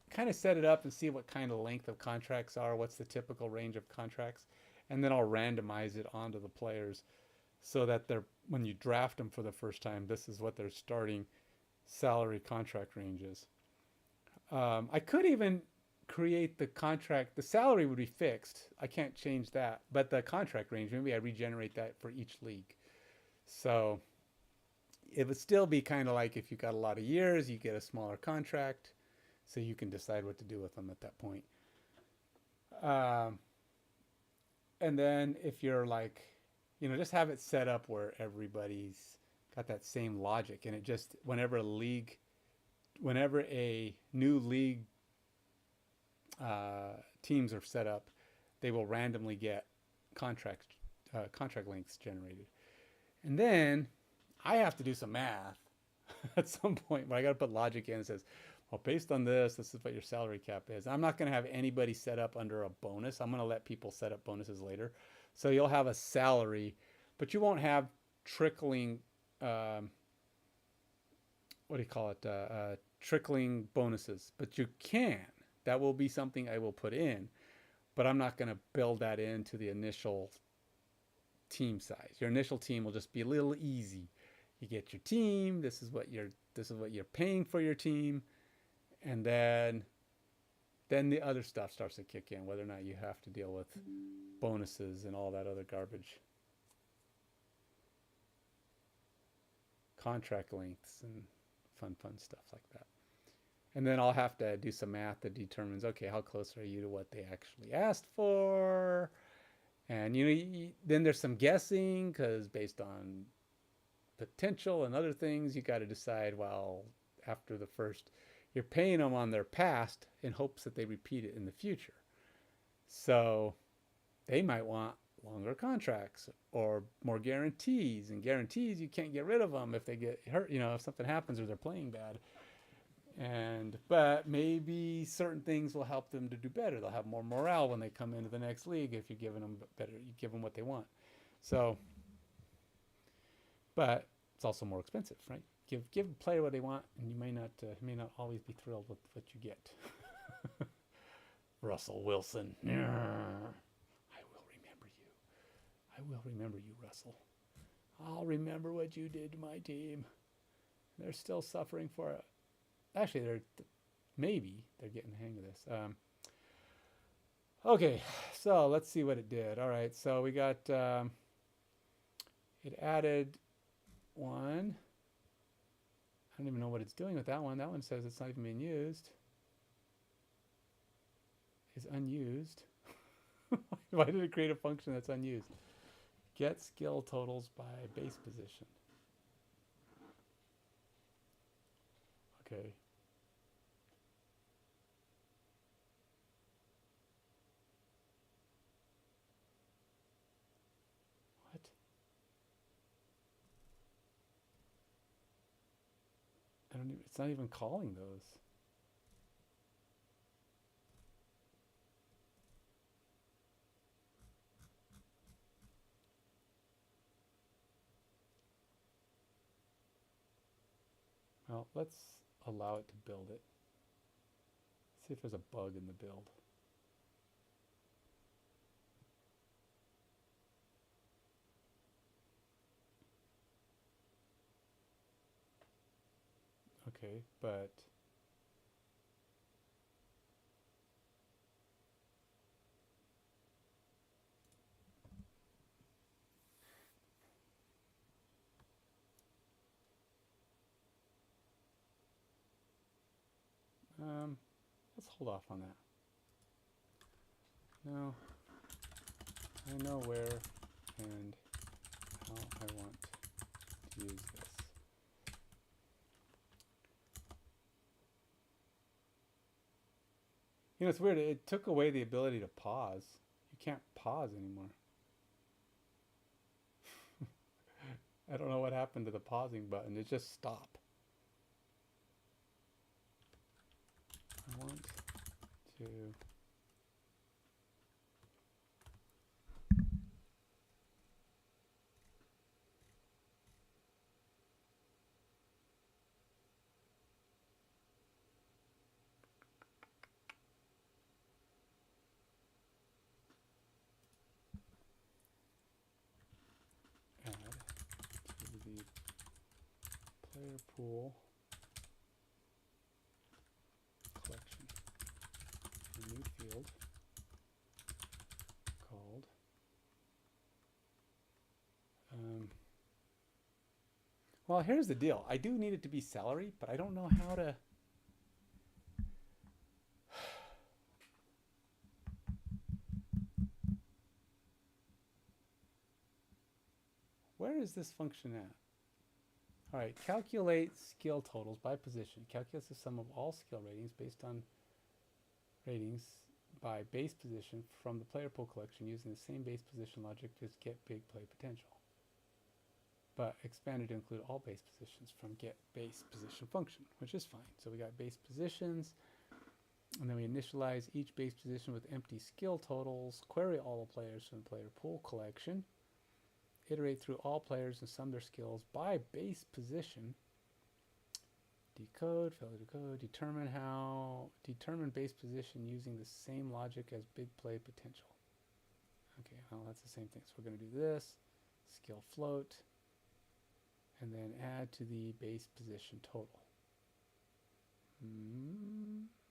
kind of set it up and see what kind of length of contracts are, what's the typical range of contracts, and then I'll randomize it onto the players so that they're, when you draft them for the first time, this is what their starting salary contract range is. I could even create the contract. The salary would be fixed. I can't change that. But the contract range, maybe I regenerate that for each league. So it would still be kind of like if you got a lot of years, you get a smaller contract. So you can decide what to do with them at that point. And then if you're like, just have it set up where everybody's got that same logic. And it just, whenever a new league teams are set up, they will randomly get contract lengths generated. And then I have to do some math at some point where I got to put logic in and says, well, based on this is what your salary cap is. I'm not going to have anybody set up under a bonus. I'm going to let people set up bonuses later. So you'll have a salary, but you won't have trickling, trickling bonuses, but you can. That will be something I will put in, but I'm not going to build that into the initial team size. Your initial team will just be a little easy. You get your team. This is what you're paying for your team, and then the other stuff starts to kick in. Whether or not you have to deal with bonuses and all that other garbage, contract lengths and fun stuff like that. And then I'll have to do some math that determines, okay, how close are you to what they actually asked for? And then there's some guessing, because based on potential and other things, you got to decide, well, after the first, you're paying them on their past in hopes that they repeat it in the future. So they might want longer contracts or more guarantees, and guarantees, you can't get rid of them if they get hurt, if something happens or they're playing bad. But maybe certain things will help them to do better. They'll have more morale when they come into the next league if you're giving them better, you give them what they want. So, but it's also more expensive, right? Give a player what they want, and you may not always be thrilled with what you get. Russell Wilson. I will remember you. I will remember you, Russell. I'll remember what you did to my team. They're still suffering for it. Actually, maybe they're getting the hang of this. Okay, so let's see what it did. All right, so we got, it added one. I don't even know what it's doing with that one. That one says it's not even being used. It's unused. Why did it create a function that's unused? Get skill totals by base position. Okay. What? It's not even calling those. Well, let's allow it to build it. See if there's a bug in the build. Okay, but let's hold off on that. No, I know where and how I want to use this. It's weird. It took away the ability to pause. You can't pause anymore. I don't know what happened to the pausing button. It just stopped. I want to player pool collection. A new field called well, here's the deal. I do need it to be salary, but I don't know how to. Where is this function at? All right, calculate skill totals by position. Calculates the sum of all skill ratings based on ratings by base position from the player pool collection using the same base position logic as get big play potential, but expanded to include all base positions from get base position function, which is fine. So we got base positions, and then we initialize each base position with empty skill totals, query all the players from the player pool collection, iterate through all players and sum their skills by base position, decode, fail to decode, determine base position using the same logic as big play potential. Okay, well, that's the same thing. So we're going to do this, skill float, and then add to the base position total.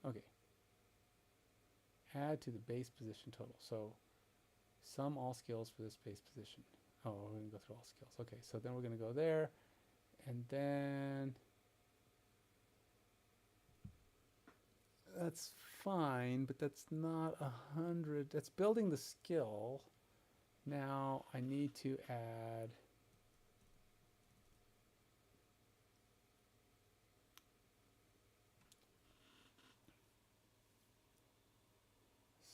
Okay. Add to the base position total. So sum all skills for this base position. Oh, we're going to go through all skills. Okay, so then we're going to go there, and then that's fine, but that's not 100. That's building the skill. Now I need to add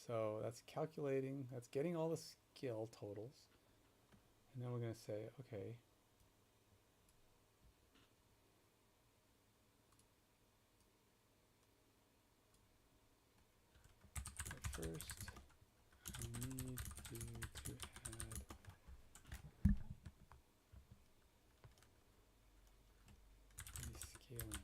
so that's calculating, that's getting all the skill totals. And then we're going to say, okay, but first I need you to add the scaling function.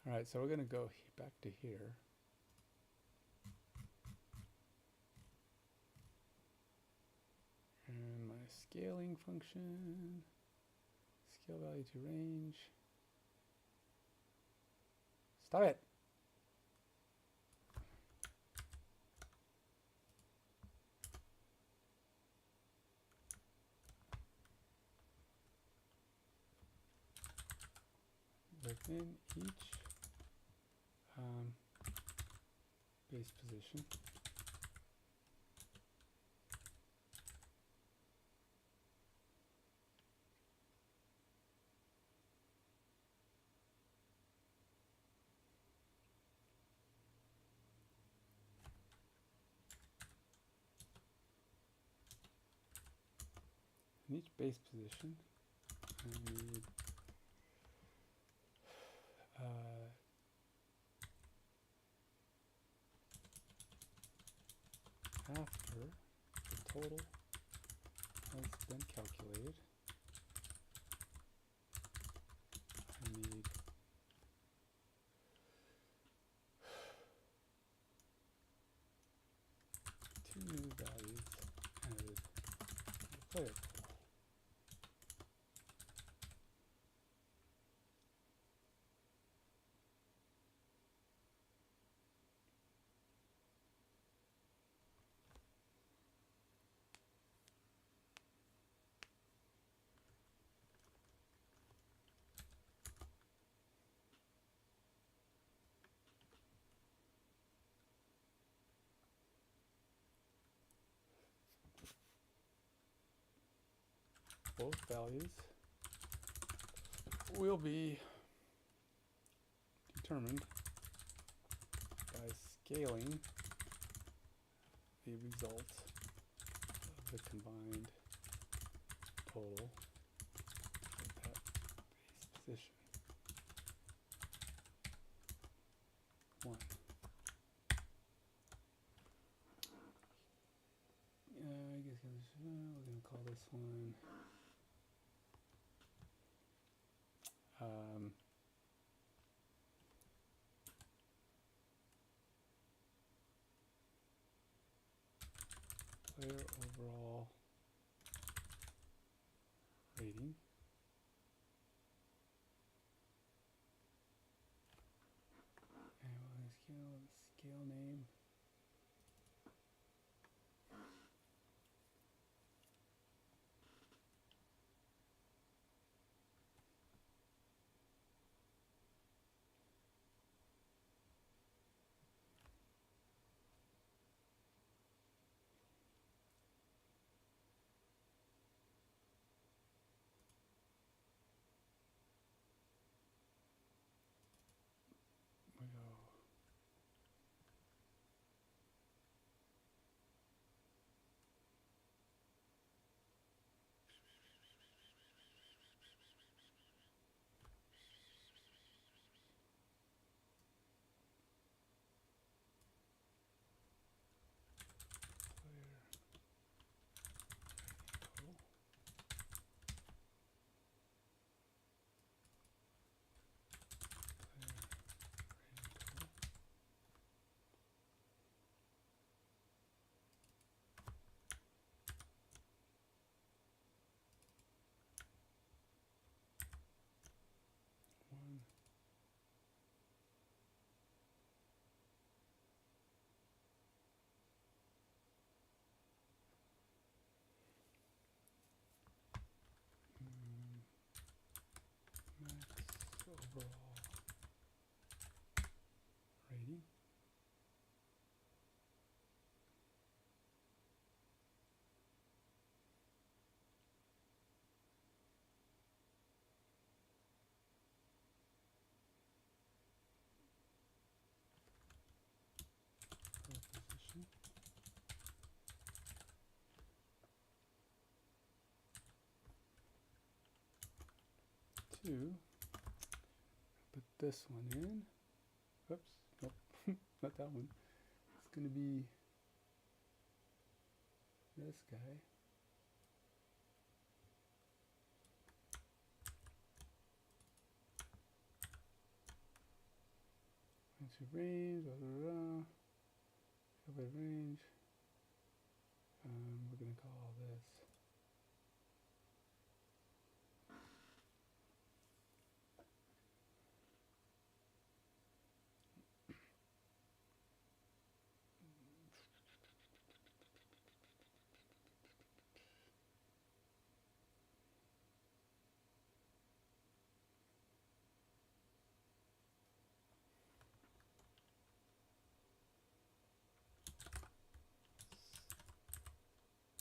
All right, so we're going to go back to here. And my scaling function, scale value to range. Stop it. Within each base position, in each base position, I need after the total has been calculated, I need two new values added to the player pool. Both values will be determined by scaling the result of the combined total of that base position. 1. I guess we're going to call this one player overall rating. And scale name. We go. Overall rating. Position. 2. Put this one in. Oops, nope, not that one. It's going to be this guy. Into range, cover range. We're going to call this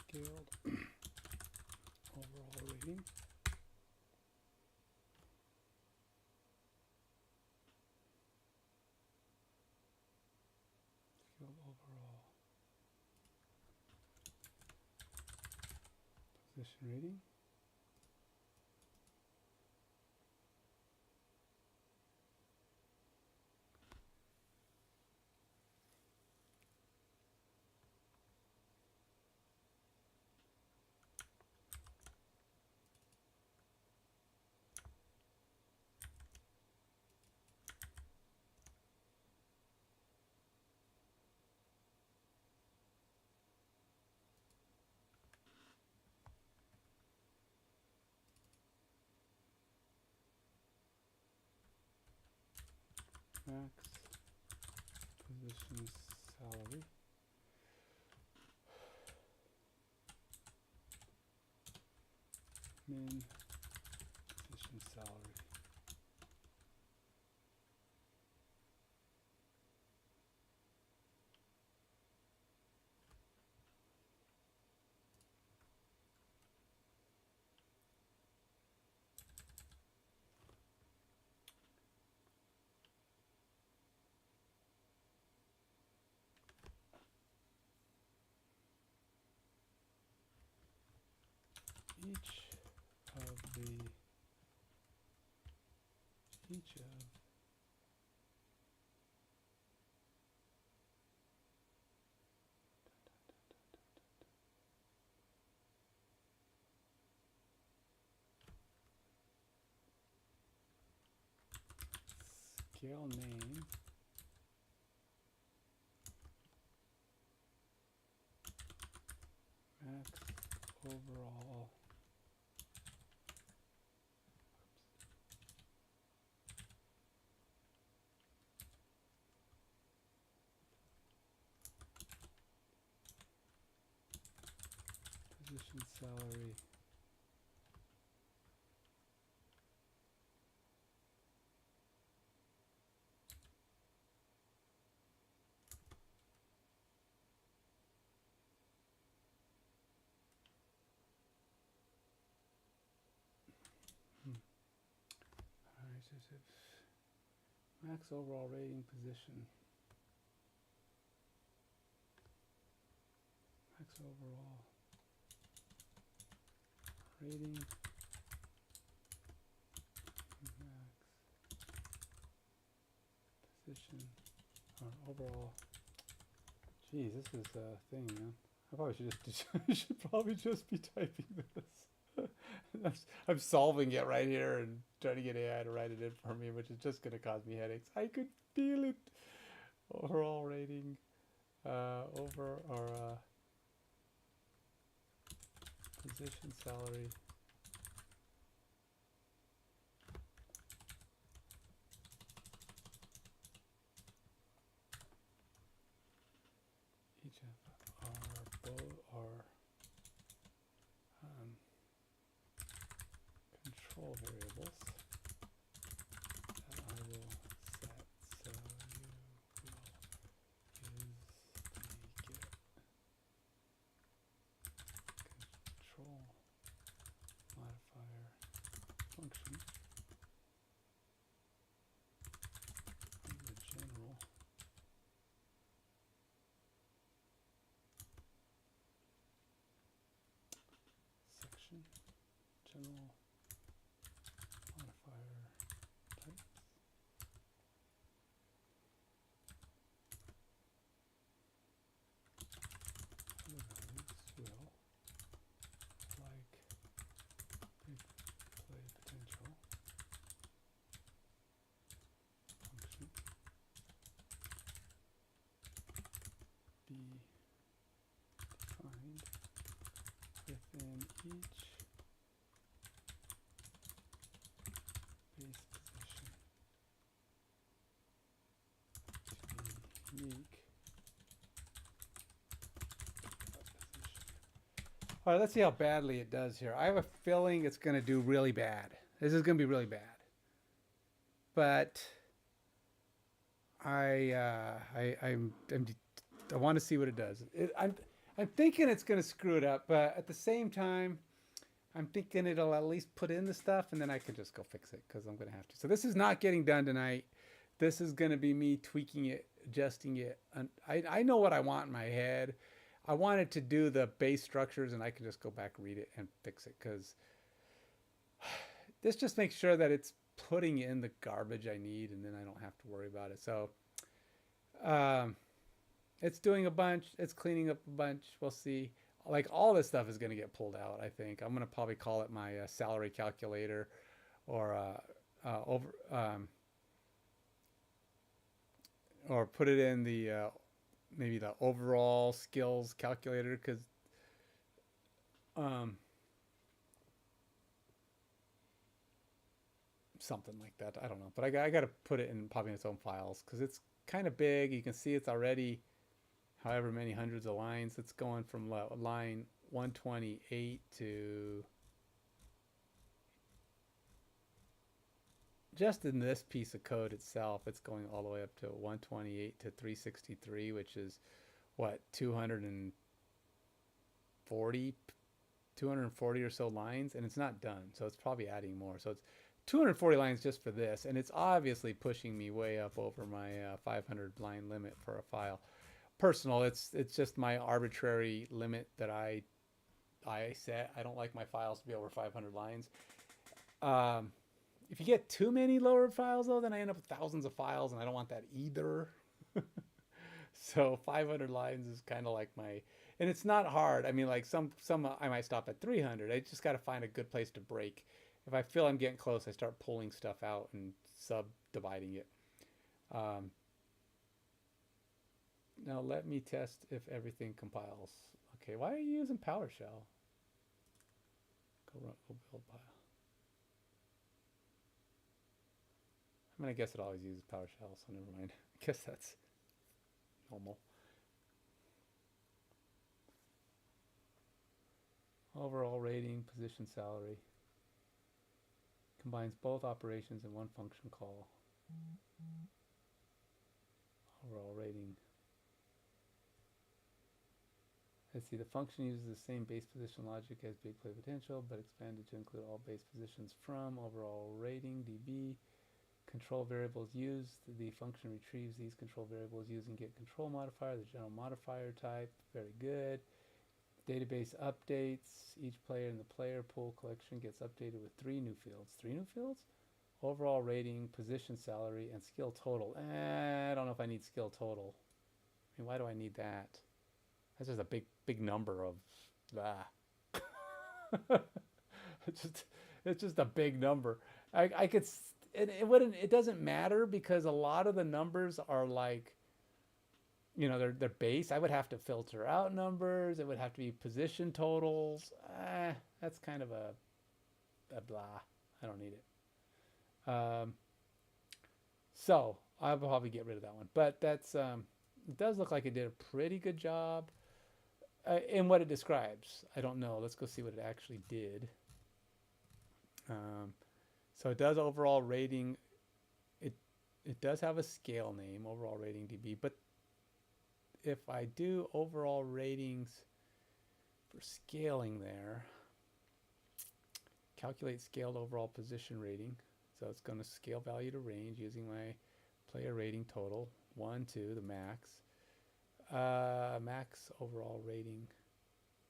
scaled overall rating. Scaled overall position rating. Max position salary. Min position salary. Each of scale name max overall Position salary. Alright, so max overall rating position. Max overall rating. Max position. Or overall. Geez, this is a thing, man. I probably should probably just be typing this. I'm solving it right here and trying to get AI to write it in for me, which is just going to cause me headaches. I could feel it. Overall rating, position salary. Each of our control variables that I will set, so you will use the get control modifier function in the general section, general modifier types. Other values will like big play potential function be defined within each base position to be unique position. All right, let's see how badly it does here. I have a feeling it's going to do really bad. This is going to be really bad. But I want to see what it does. I'm thinking it's going to screw it up, but at the same time, I'm thinking it'll at least put in the stuff, and then I can just go fix it because I'm going to have to. So this is not getting done tonight. This is going to be me tweaking it, adjusting it. And I know what I want in my head. I want it to do the base structures, and I can just go back, read it, and fix it because this just makes sure that it's putting in the garbage I need, and then I don't have to worry about it. So it's doing a bunch. It's cleaning up a bunch. We'll see. Like all this stuff is going to get pulled out, I think. I'm going to probably call it my salary calculator or or put it in the maybe the overall skills calculator because something like that. I don't know, but I got to put it in probably in its own files because it's kind of big. You can see it's already however many hundreds of lines. It's going from line 128 to just in this piece of code itself, it's going all the way up to 128 to 363, which is what, 240 or so lines, and it's not done. So it's probably adding more. So it's 240 lines just for this, and it's obviously pushing me way up over my 500 line limit for a file. Personal, it's just my arbitrary limit that I set. I don't like my files to be over 500 lines. If you get too many lower files though, then I end up with thousands of files, and I don't want that either. So 500 lines is kind of like my, and it's not hard. I mean, like some I might stop at 300. I just got to find a good place to break. If I feel I'm getting close, I start pulling stuff out and subdividing it. Now let me test if everything compiles. Okay, why are you using PowerShell? Go build pile. I mean, I guess it always uses PowerShell, so never mind. I guess that's normal. Overall rating, position, salary. Combines both operations in one function call. Overall rating. Let's see, the function uses the same base position logic as big play potential, but expanded to include all base positions from overall rating, dB. Control variables used. The function retrieves these control variables using get control modifier, the general modifier type. Very good. Database updates. Each player in the player pool collection gets updated with 3 new fields. 3 new fields? Overall rating, position, salary, and skill total. I don't know if I need skill total. I mean, why do I need that? That's just a big number of it's just a big number. I could it doesn't matter because a lot of the numbers are like, you know, they're base. I would have to filter out numbers. It would have to be position totals. That's kind of a blah. I don't need it. So I'll probably get rid of that one. But that's it does look like it did a pretty good job in what it describes. I don't know. Let's go see what it actually did. So it does overall rating. It does have a scale name, overall rating dB. But if I do overall ratings for scaling there, calculate scaled overall position rating. So it's going to scale value to range using my player rating total, 1, 2, the max. Max overall rating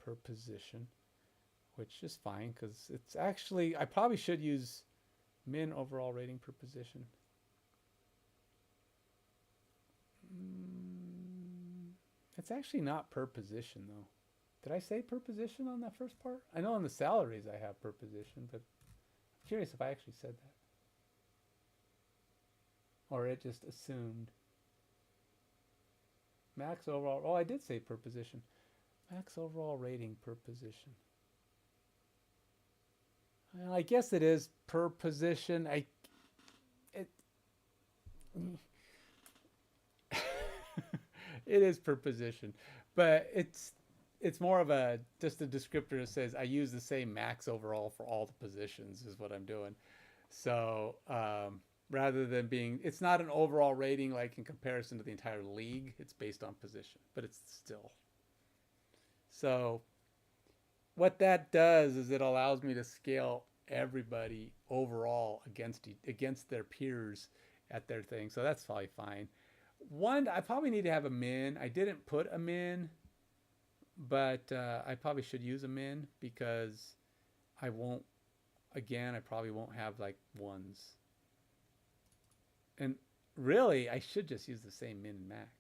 per position, which is fine because it's actually, I probably should use min overall rating per position. It's actually not per position though. Did I say per position on that first part? I know on the salaries I have per position, but I'm curious if I actually said that. Or it just assumed. Max overall, oh, I did say per position. Max overall rating per position. Well, I guess it is per position. It is per position, but it's more of a just a descriptor that says I use the same max overall for all the positions is what I'm doing. So rather than being, it's not an overall rating like in comparison to the entire league. It's based on position, but it's still. So what that does is it allows me to scale everybody overall against their peers at their thing. So that's probably fine. One, I probably need to have a min. I didn't put a min, but I probably should use a min because I won't, again, I probably won't have like ones. And really, I should just use the same min and max.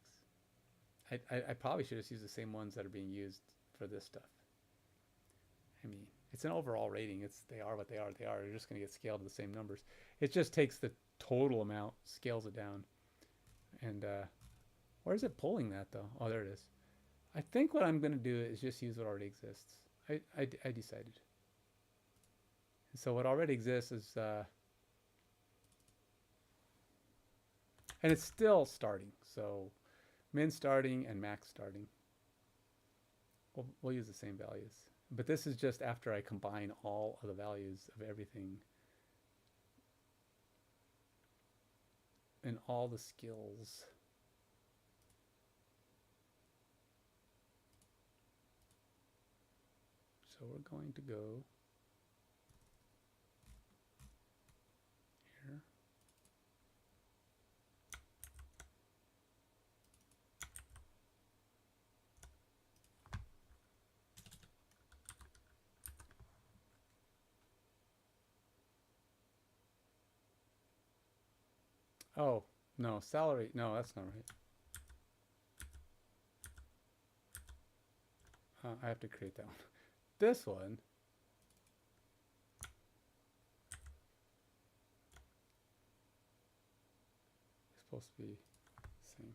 I probably should just use the same ones that are being used for this stuff. I mean, it's an overall rating. They are what they are. They're just going to get scaled to the same numbers. It just takes the total amount, scales it down. And where is it pulling that though? Oh, there it is. I think what I'm going to do is just use what already exists. I decided. So what already exists is, and it's still starting. So min starting and max starting. We'll use the same values. But this is just after I combine all of the values of everything and all the skills. So we're going to go here. Oh, no, salary. No, that's not right. I have to create that one. This one. Is supposed to be the same.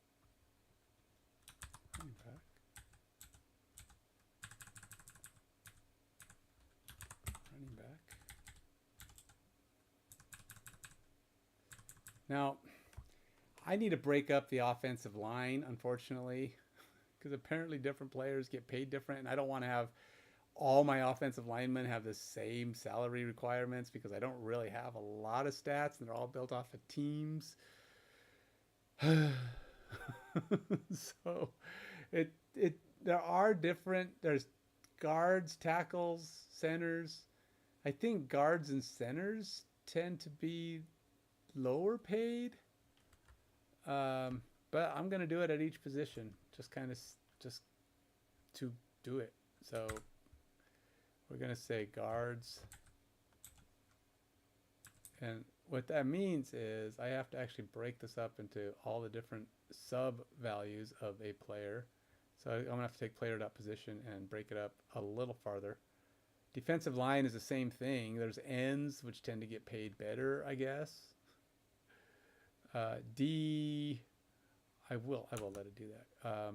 Now, I need to break up the offensive line, unfortunately, because apparently different players get paid different, and I don't want to have all my offensive linemen have the same salary requirements because I don't really have a lot of stats, and they're all built off of teams. So there are different. There's guards, tackles, centers. I think guards and centers tend to be lower paid. But I'm gonna do it at each position, just kind of just to do it. So we're gonna say guards, and what that means is I have to actually break this up into all the different sub values of a player. So I'm gonna have to take player.position and break it up a little farther. Defensive line is the same thing. There's ends, which tend to get paid better, I guess. D, I will let it do that.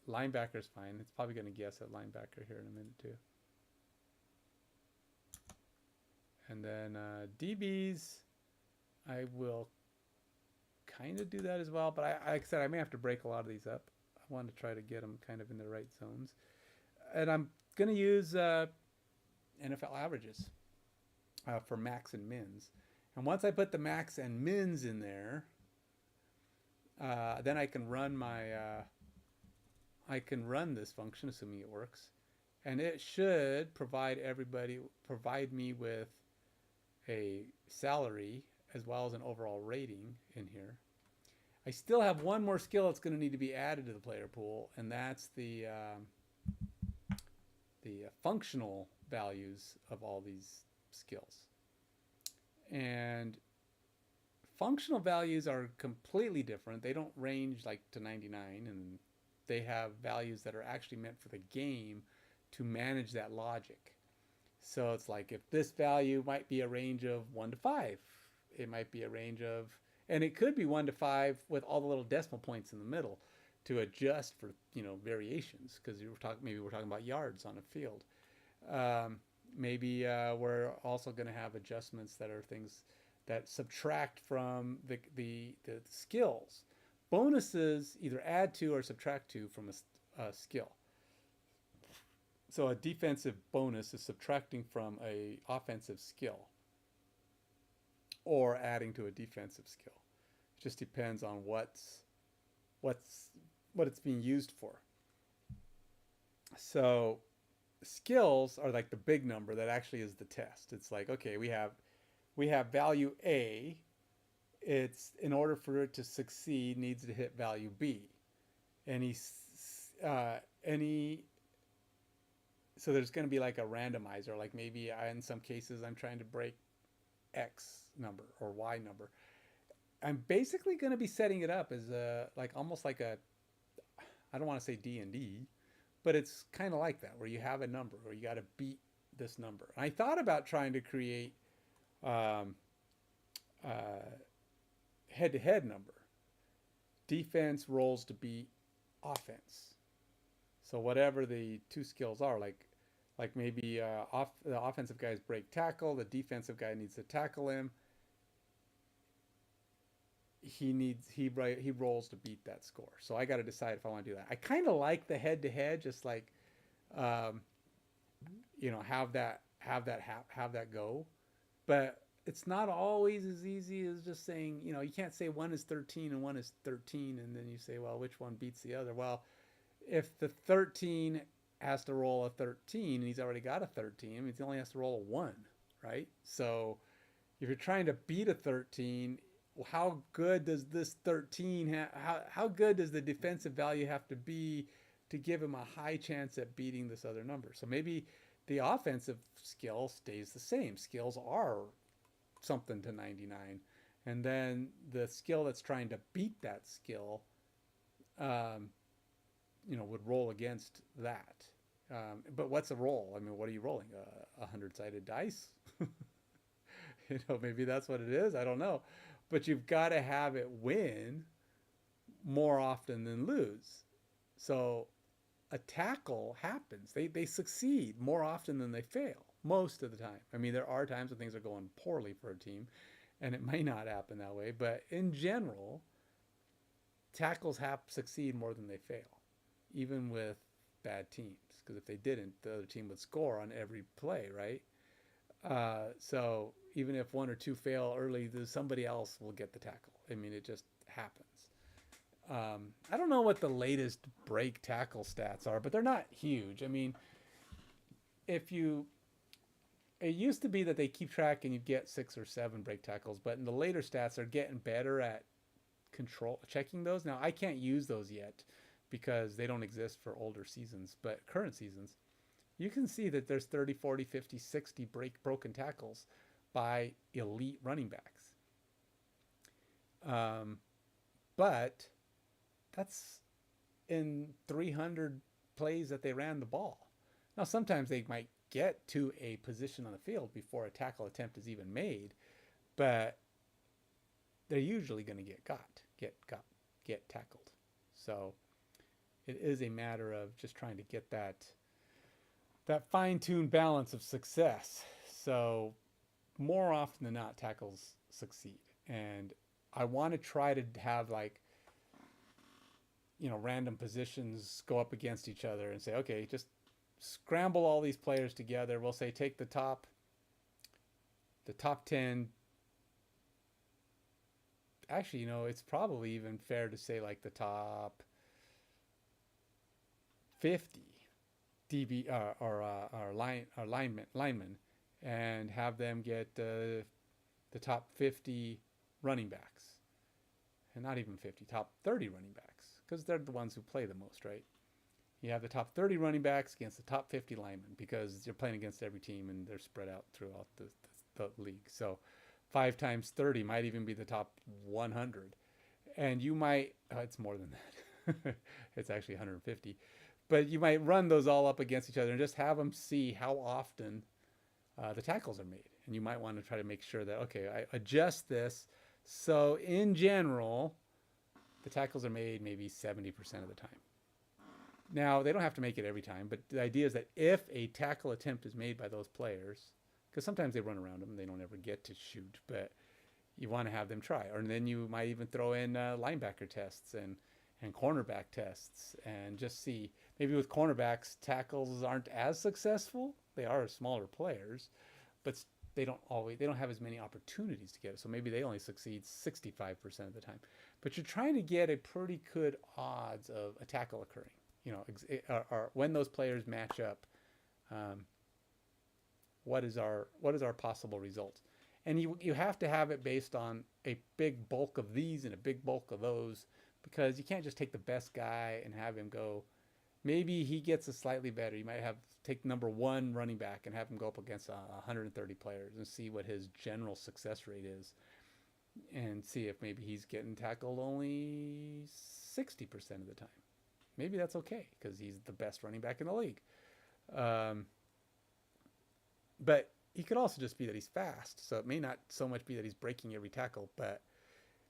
Linebacker's fine. It's probably going to guess at linebacker here in a minute too. And then DBs, I will kind of do that as well. But like I said, I may have to break a lot of these up. I want to try to get them kind of in the right zones. And I'm going to use NFL averages for max and mins. And once I put the max and mins in there, then I can run this function, assuming it works, and it should provide me with a salary as well as an overall rating in here. I still have one more skill that's going to need to be added to the player pool, and that's the functional values of all these skills. And functional values are completely different. They don't range like to 99, and they have values that are actually meant for the game to manage that logic. So it's like if this value might be a range of 1 to 5, it might be a range of, and it could be 1 to 5 with all the little decimal points in the middle to adjust for, variations, because maybe we're talking about yards on a field. Maybe we're also going to have adjustments that are things that subtract from the skills. Bonuses either add to or subtract to from a skill. So a defensive bonus is subtracting from a offensive skill or adding to a defensive skill. It just depends on what it's being used for. So skills are like the big number that actually is the test. It's like, okay, we have value A. It's in order for it to succeed needs to hit value B. So there's going to be like a randomizer, like maybe in some cases I'm trying to break X number or Y number. I'm basically going to be setting it up as almost like a, I don't want to say D&D, but it's kind of like that, where you have a number or you got to beat this number. And I thought about trying to create head-to-head number. Defense rolls to beat offense. So whatever the two skills are, like maybe the offensive guys break tackle, the defensive guy needs to tackle him. He rolls to beat that score. So I got to decide if I want to do that. I kind of like the head-to-head, just like have that go, but it's not always as easy as just saying, you can't say one is 13 and one is 13, and then you say, well, which one beats the other? Well, if the 13 has to roll a 13 and he's already got a 13, it means he only has to roll a 1, right? So if you're trying to beat a 13, how good does this 13 how good does the defensive value have to be to give him a high chance at beating this other number? So maybe the offensive skill stays the same. Skills are something to 99, and then the skill that's trying to beat that skill would roll against that. But what's a roll? I mean, what are you rolling? A 100-sided dice? Maybe that's what it is. I don't know. But you've got to have it win more often than lose. So a tackle happens. They succeed more often than they fail most of the time. I mean, there are times when things are going poorly for a team, and it may not happen that way, but in general, tackles have succeed more than they fail, even with bad teams. Because if they didn't, the other team would score on every play, right? So even if one or two fail early, somebody else will get the tackle. I mean, it just happens. I don't know what the latest break tackle stats are, but they're not huge. I mean, it used to be that they keep track and you get 6 or 7 break tackles, but in the later stats, they're getting better at checking those. Now, I can't use those yet because they don't exist for older seasons, but current seasons, you can see that there's 30, 40, 50, 60 broken tackles by elite running backs. But that's in 300 plays that they ran the ball. Now, sometimes they might get to a position on the field before a tackle attempt is even made, but they're usually going to get tackled. So it is a matter of just trying to get that fine-tuned balance of success. So more often than not, tackles succeed. And I want to try to have random positions go up against each other and say, okay, just scramble all these players together. We'll say take the top 10. Actually, it's probably even fair to say like the top 50 DB or linemen, and have them get the top 50 running backs, and not even 50, top 30 running backs, because they're the ones who play the most, right? You have the top 30 running backs against the top 50 linemen, because you're playing against every team and they're spread out throughout the league. So 5 times 30 might even be the top 100. And you might, it's more than that. It's actually 150. But you might run those all up against each other and just have them see how often the tackles are made. And you might want to try to make sure that, okay, I adjust this. So in general, the tackles are made maybe 70% of the time. Now, they don't have to make it every time, but the idea is that if a tackle attempt is made by those players, because sometimes they run around them and they don't ever get to shoot, but you want to have them try. Or then you might even throw in linebacker tests and cornerback tests, and just see. Maybe with cornerbacks, tackles aren't as successful. They are smaller players, but they don't have as many opportunities to get it. So maybe they only succeed 65% of the time. But you're trying to get a pretty good odds of a tackle occurring. Or when those players match up, what is our possible result? And you have to have it based on a big bulk of these and a big bulk of those, because you can't just take the best guy and have him go. Maybe he gets a slightly better. You might take number 1 running back and have him go up against 130 players and see what his general success rate is, and see if maybe he's getting tackled only 60% of the time. Maybe that's okay because he's the best running back in the league. But he could also just be that he's fast. So it may not so much be that he's breaking every tackle, but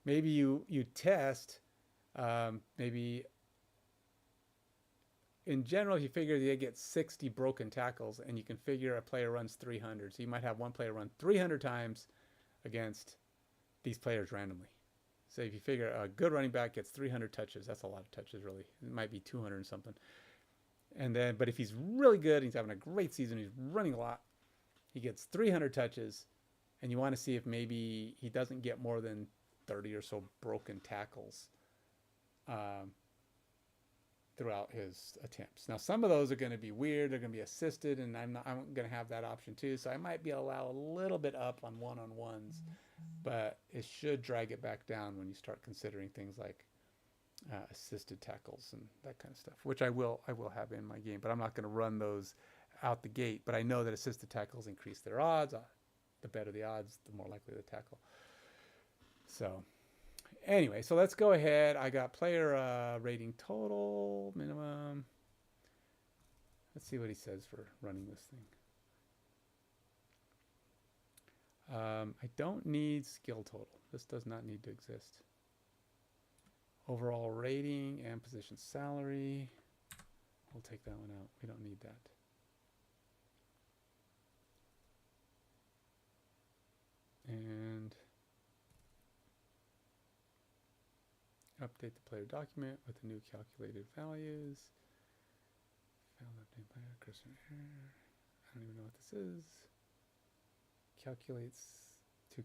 maybe you test, maybe in general, if you figure they get 60 broken tackles and you can figure a player runs 300. So you might have one player run 300 times against these players randomly. So if you figure a good running back gets 300 touches, that's a lot of touches, really. It might be 200 and something. And then, but if he's really good, he's having a great season, he's running a lot, he gets 300 touches, and you want to see if maybe he doesn't get more than 30 or so broken tackles throughout his attempts. Now, some of those are going to be weird. They're going to be assisted, and I'm going to have that option too. So I might be allow a little bit up on one-on-ones, but it should drag it back down when you start considering things like assisted tackles and that kind of stuff, which I will have in my game, but I'm not going to run those out the gate. But I know that assisted tackles increase their odds. The better the odds, the more likely to tackle. So anyway, so let's go ahead. I got player rating total, minimum. Let's see what he says for running this thing. I don't need skill total. This does not need to exist. Overall rating and position salary. We'll take that one out. We don't need that. And Update the player document with the new calculated values. Failed update player cursor error. I don't even know what this is.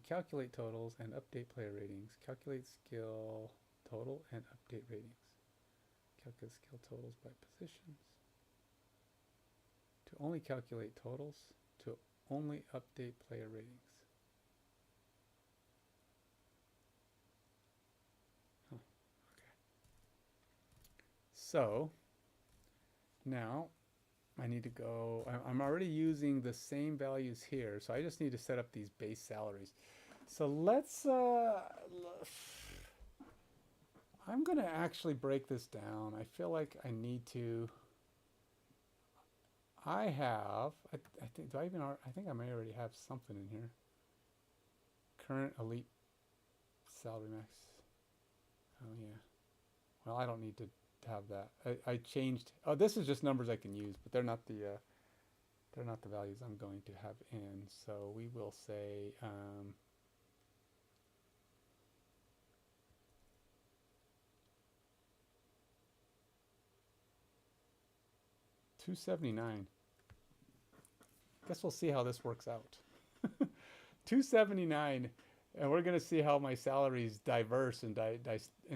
Calculate totals and update player ratings. Calculate skill total and update ratings. Calculate skill totals by positions. To only calculate totals. To only update player ratings. Oh, okay. So now I need to go, I'm already using the same values here, so I just need to set up these base salaries. So let's, I'm going to actually break this down. I feel like I need to, I think, I think I may already have something in here. Current elite salary max. Oh yeah. Well, I don't need to have that. I changed. Oh, this is just numbers I can use, but they're not the values I'm going to have in. So we will say $279. Guess we'll see how this works out. $279, and we're going to see how my salary is diverse and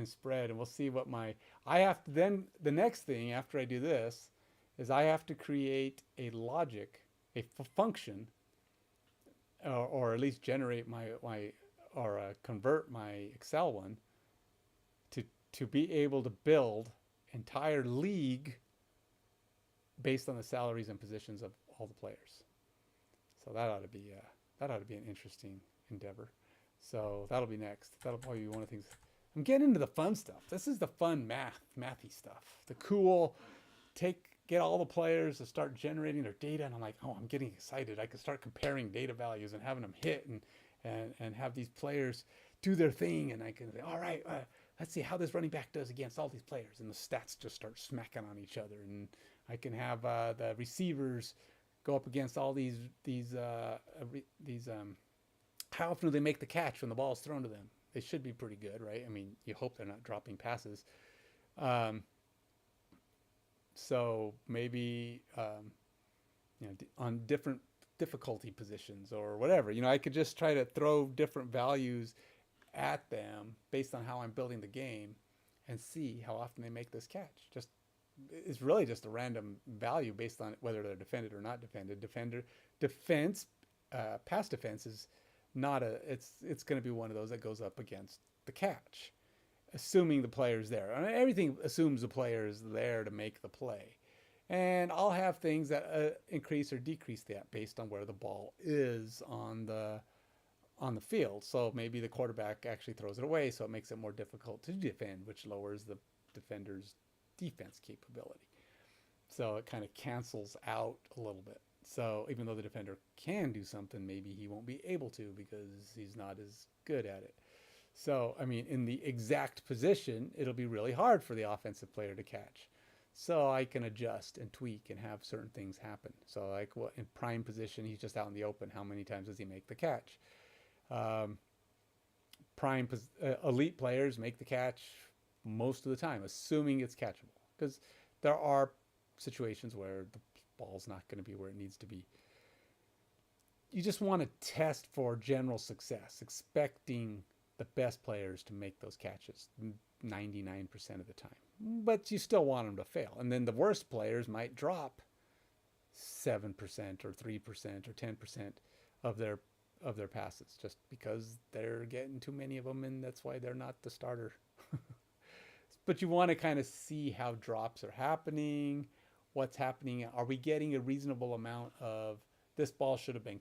spread, and we'll see what my I have to then. The next thing after I do this is I have to create a logic, a function, or at least generate convert my Excel one to be able to build entire league based on the salaries and positions of all the players. So that ought to be an interesting endeavor. So that'll be next. That'll probably be one of the things. I'm getting into the fun stuff. This is the fun mathy stuff. The cool, get all the players to start generating their data, and I'm like, oh, I'm getting excited. I can start comparing data values and having them hit, and have these players do their thing, and I can say, all right, let's see how this running back does against all these players, and the stats just start smacking on each other, and I can have the receivers go up against all these how often do they make the catch when the ball is thrown to them? They should be pretty good, right? I mean, you hope they're not dropping passes. So maybe on different difficulty positions or whatever. I could just try to throw different values at them based on how I'm building the game and see how often they make this catch. It's really just a random value based on whether they're defended or not defended. Pass defense is not it's going to be one of those that goes up against the catch, assuming the player's there. I mean, everything assumes the player is there to make the play. And I'll have things that increase or decrease that based on where the ball is on the field. So maybe the quarterback actually throws it away, so it makes it more difficult to defend, which lowers the defender's defense capability. So it kind of cancels out a little bit. So even though the defender can do something, maybe he won't be able to because he's not as good at it. So, I mean, in the exact position, it'll be really hard for the offensive player to catch. So I can adjust and tweak and have certain things happen. So like in prime position, he's just out in the open. How many times does he make the catch? Elite players make the catch most of the time, assuming it's catchable. Because there are situations where the ball's not going to be where it needs to be. You just want to test for general success, expecting the best players to make those catches 99% of the time. But you still want them to fail. And then the worst players might drop 7% or 3% or 10% of their passes just because they're getting too many of them, and that's why they're not the starter. But you want to kind of see how drops are happening, what's happening. Are we getting a reasonable amount of this ball should have been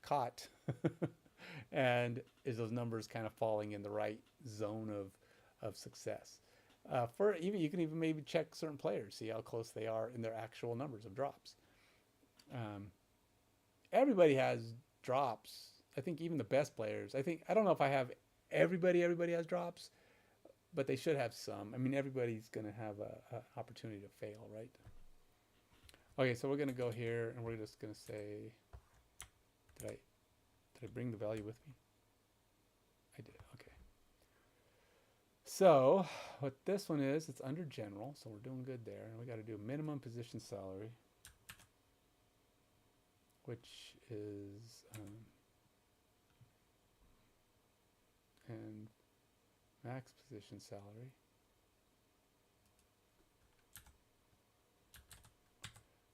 caught? And is those numbers kind of falling in the right zone of success? You can even maybe check certain players, see how close they are in their actual numbers of drops. Everybody has drops. I think even the best players. I don't know if I have everybody has drops, but they should have some. I mean, everybody's going to have an opportunity to fail, right? Okay, so we're going to go here, and we're just going to say, did I bring the value with me? I did, okay. So what this one is, it's under general, so we're doing good there. And we got to do minimum position salary, which is and max position salary.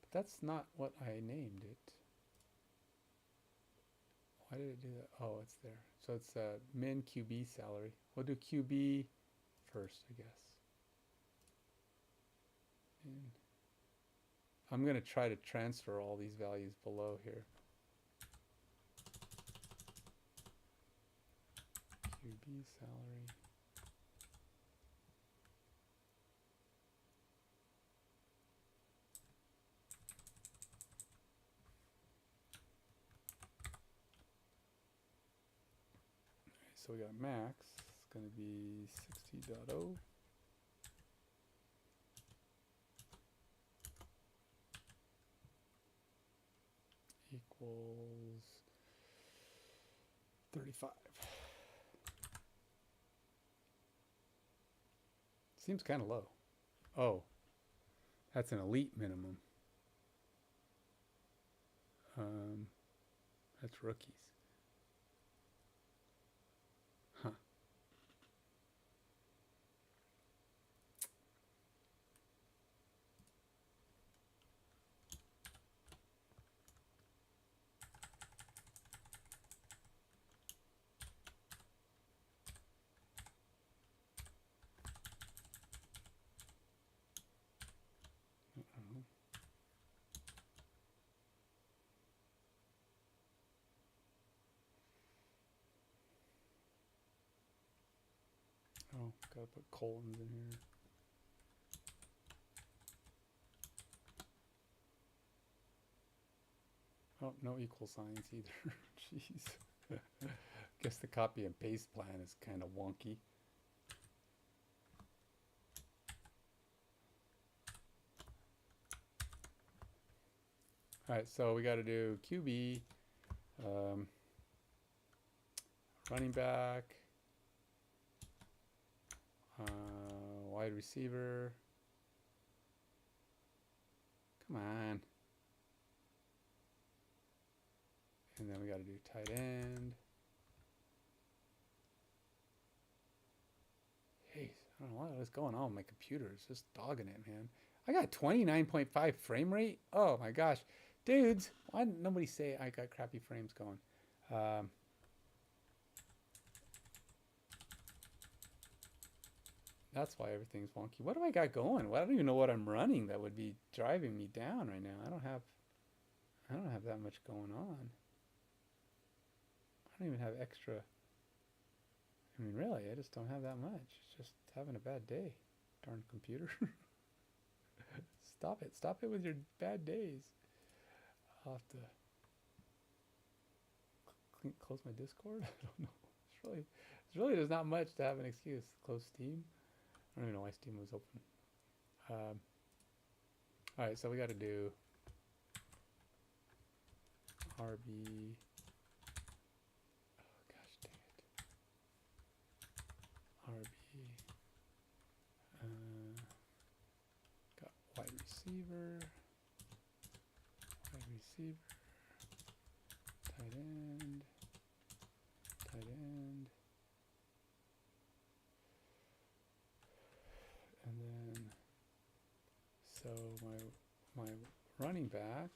But that's not what I named it. Why did it do that? Oh, it's there. So it's min QB salary. We'll do QB first, I guess. And I'm going to try to transfer all these values below here. QB salary. So we got max, it's going to be 60.0. Equals 35. Seems kind of low. Oh, that's an elite minimum. That's rookies. Huh. Oh, gotta put colons in here. Oh, no equal signs either. Jeez. Guess the copy and paste plan is kind of wonky. All right, so we got to do QB, running back, wide receiver. Come on. And then we got to do tight end. Jeez, I don't know what is going on. My computer is just dogging it, man. I got 29.5 frame rate. Oh my gosh. Dudes, why didn't nobody say I got crappy frames going? That's why everything's wonky. What do I got going? Well, I don't even know what I'm running that would be driving me down right now. I don't have that much going on. I don't even have extra. I mean, really, I just don't have that much. It's just having a bad day. Darn computer. Stop it. Stop it with your bad days. I'll have to close my Discord. I don't know. It's really there's not much to have an excuse. Close Steam. I don't even know why Steam was open. All right, so we got to do RB. Oh gosh, dang it. RB. Got wide receiver. Wide receiver. Tight end. Tight end. And then, so my running back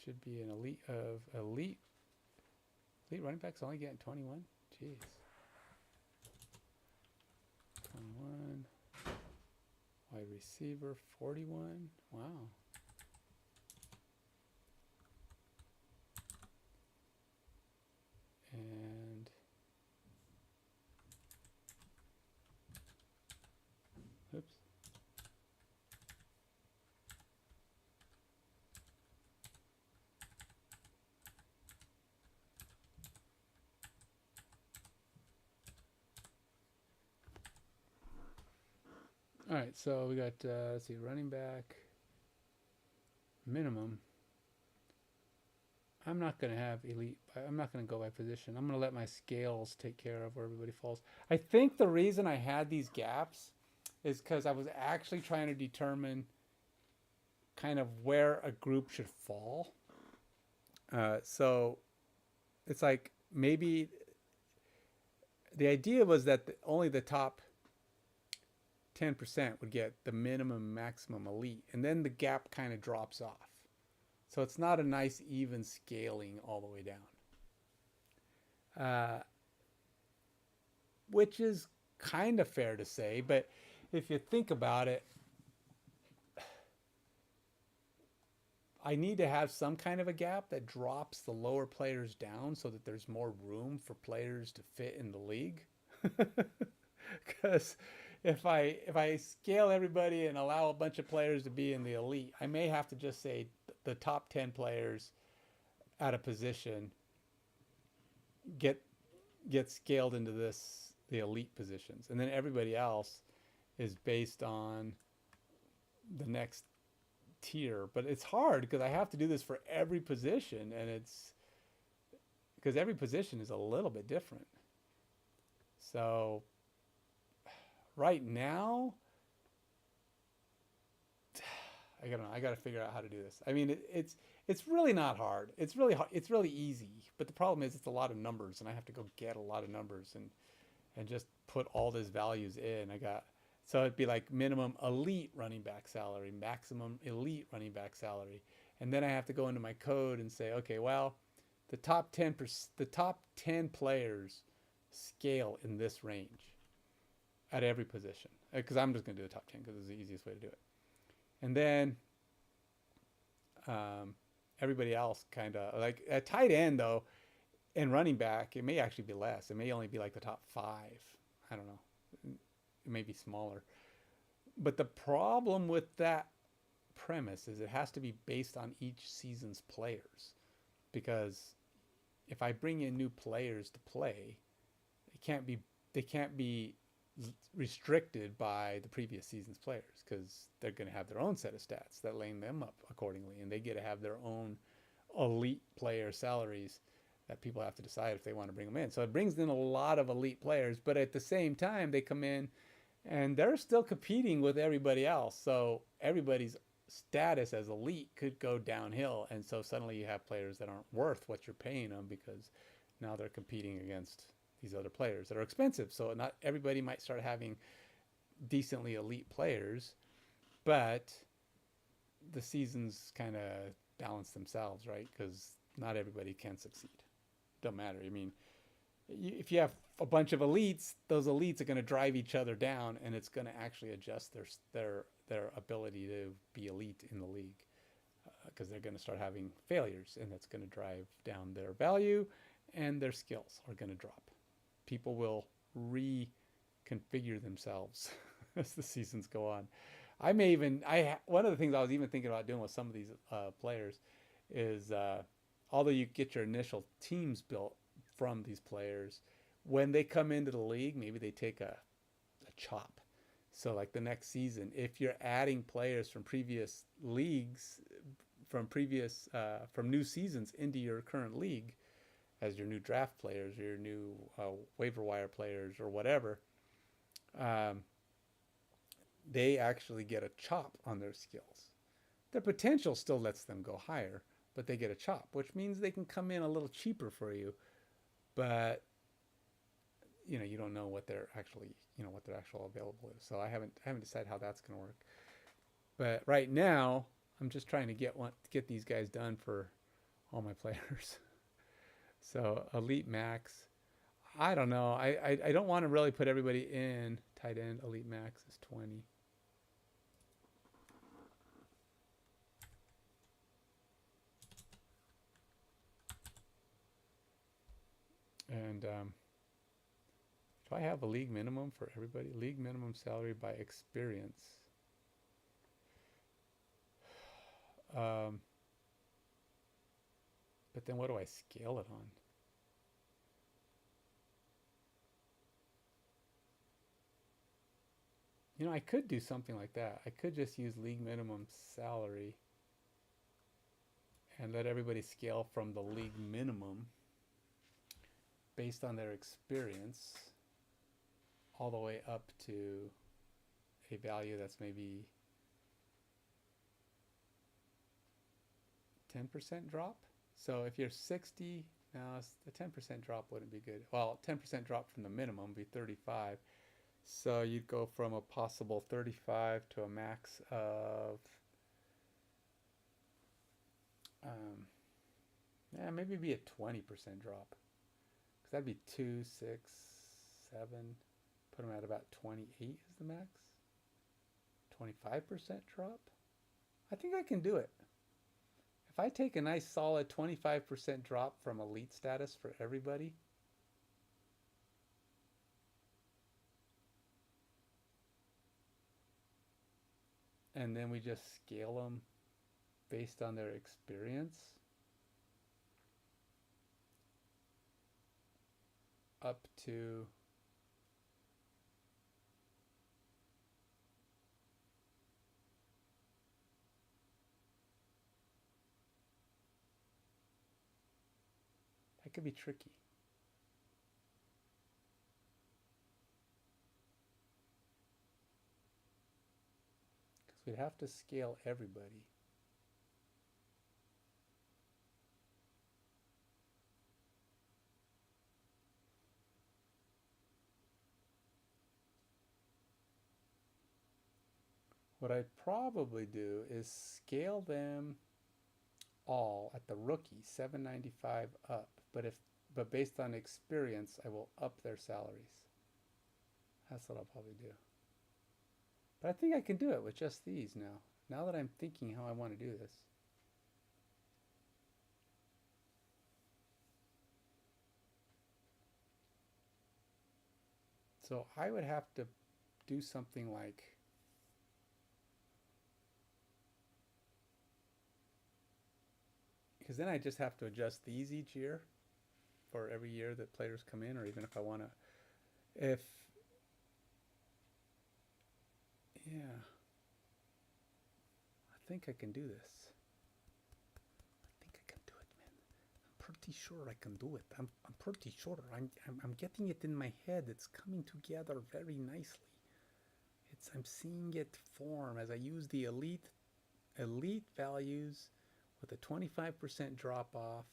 should be an elite running backs only getting 21. Jeez. 21. Wide receiver 41. Wow. And oops. All right, so we got let's see, running back minimum. I'm not going to have elite. I'm not going to go by position. I'm going to let my scales take care of where everybody falls. I think the reason I had these gaps is because I was actually trying to determine kind of where a group should fall. So it's like maybe the idea was that only the top 10% would get the minimum, maximum elite, and then the gap kind of drops off. So it's not a nice even scaling all the way down, which is kind of fair to say. But if you think about it, I need to have some kind of a gap that drops the lower players down so that there's more room for players to fit in the league. Because if I scale everybody and allow a bunch of players to be in the elite, I may have to just say the top 10 players at a position get scaled into the elite positions, and then everybody else is based on the next tier. But it's hard because I have to do this for every position, and it's because every position is a little bit different. So right now, I don't know. I got to figure out how to do this. I mean, it's really not hard. It's really hard. It's really easy. But the problem is it's a lot of numbers, and I have to go get a lot of numbers and just put all these values in. So it'd be like minimum elite running back salary, maximum elite running back salary, and then I have to go into my code and say, okay, well, the top 10 players scale in this range at every position, because I'm just going to do the top 10 because it's the easiest way to do it. And then everybody else kind of like at tight end though, and running back, it may actually be less. It may only be like the top 5. I don't know. It may be smaller. But the problem with that premise is it has to be based on each season's players, because if I bring in new players to play, they can't be restricted by the previous season's players, because they're going to have their own set of stats that lane them up accordingly, and they get to have their own elite player salaries that people have to decide if they want to bring them in. So it brings in a lot of elite players, but at the same time they come in and they're still competing with everybody else. So everybody's status as elite could go downhill, and so suddenly you have players that aren't worth what you're paying them because now they're competing against these other players that are expensive. So not everybody might start having decently elite players, but the seasons kind of balance themselves, right? Because not everybody can succeed. Don't matter. I mean, if you have a bunch of elites, those elites are going to drive each other down, and it's going to actually adjust their ability to be elite in the league, because they're going to start having failures, and that's going to drive down their value, and their skills are going to drop. People will reconfigure themselves as the seasons go on. One of the things I was even thinking about doing with some of these players is, although you get your initial teams built from these players, when they come into the league, maybe they take a chop. So like the next season, if you're adding players from previous leagues, from new seasons into your current league as your new draft players, or your new waiver wire players, or whatever, they actually get a chop on their skills. Their potential still lets them go higher, but they get a chop, which means they can come in a little cheaper for you, but you don't know what their actual available is. So I haven't decided how that's going to work. But right now, I'm just trying to get these guys done for all my players. So elite max, I don't know. I don't want to really put everybody in tight end. Elite max is 20. And do I have a league minimum for everybody? League minimum salary by experience. But then what do I scale it on? I could do something like that. I could just use league minimum salary and let everybody scale from the league minimum based on their experience all the way up to a value that's maybe 10% drop. So if you're 60, now the 10% drop wouldn't be good. Well, 10% drop from the minimum would be 35. So you'd go from a possible 35 to a max of, yeah, maybe be a 20% drop. Because that'd be 2, 6, 7. Put them at about 28 is the max. 25% drop. I think I can do it. If I take a nice solid 25% drop from elite status for everybody, and then we just scale them based on their experience up to that could be tricky. Because we'd have to scale everybody. What I'd probably do is scale them all at the rookie 795 up, but based on experience, I will up their salaries. That's what I'll probably do. But I think I can do it with just these now. Now that I'm thinking how I want to do this. So I would have to do something like, because then I just have to adjust these each year for every year that players come in, or even if I want to, yeah, I think I can do this. I think I can do it, man. I'm pretty sure I can do it. I'm pretty sure. I'm getting it in my head. It's coming together very nicely. I'm seeing it form as I use the elite values with a 25% drop off.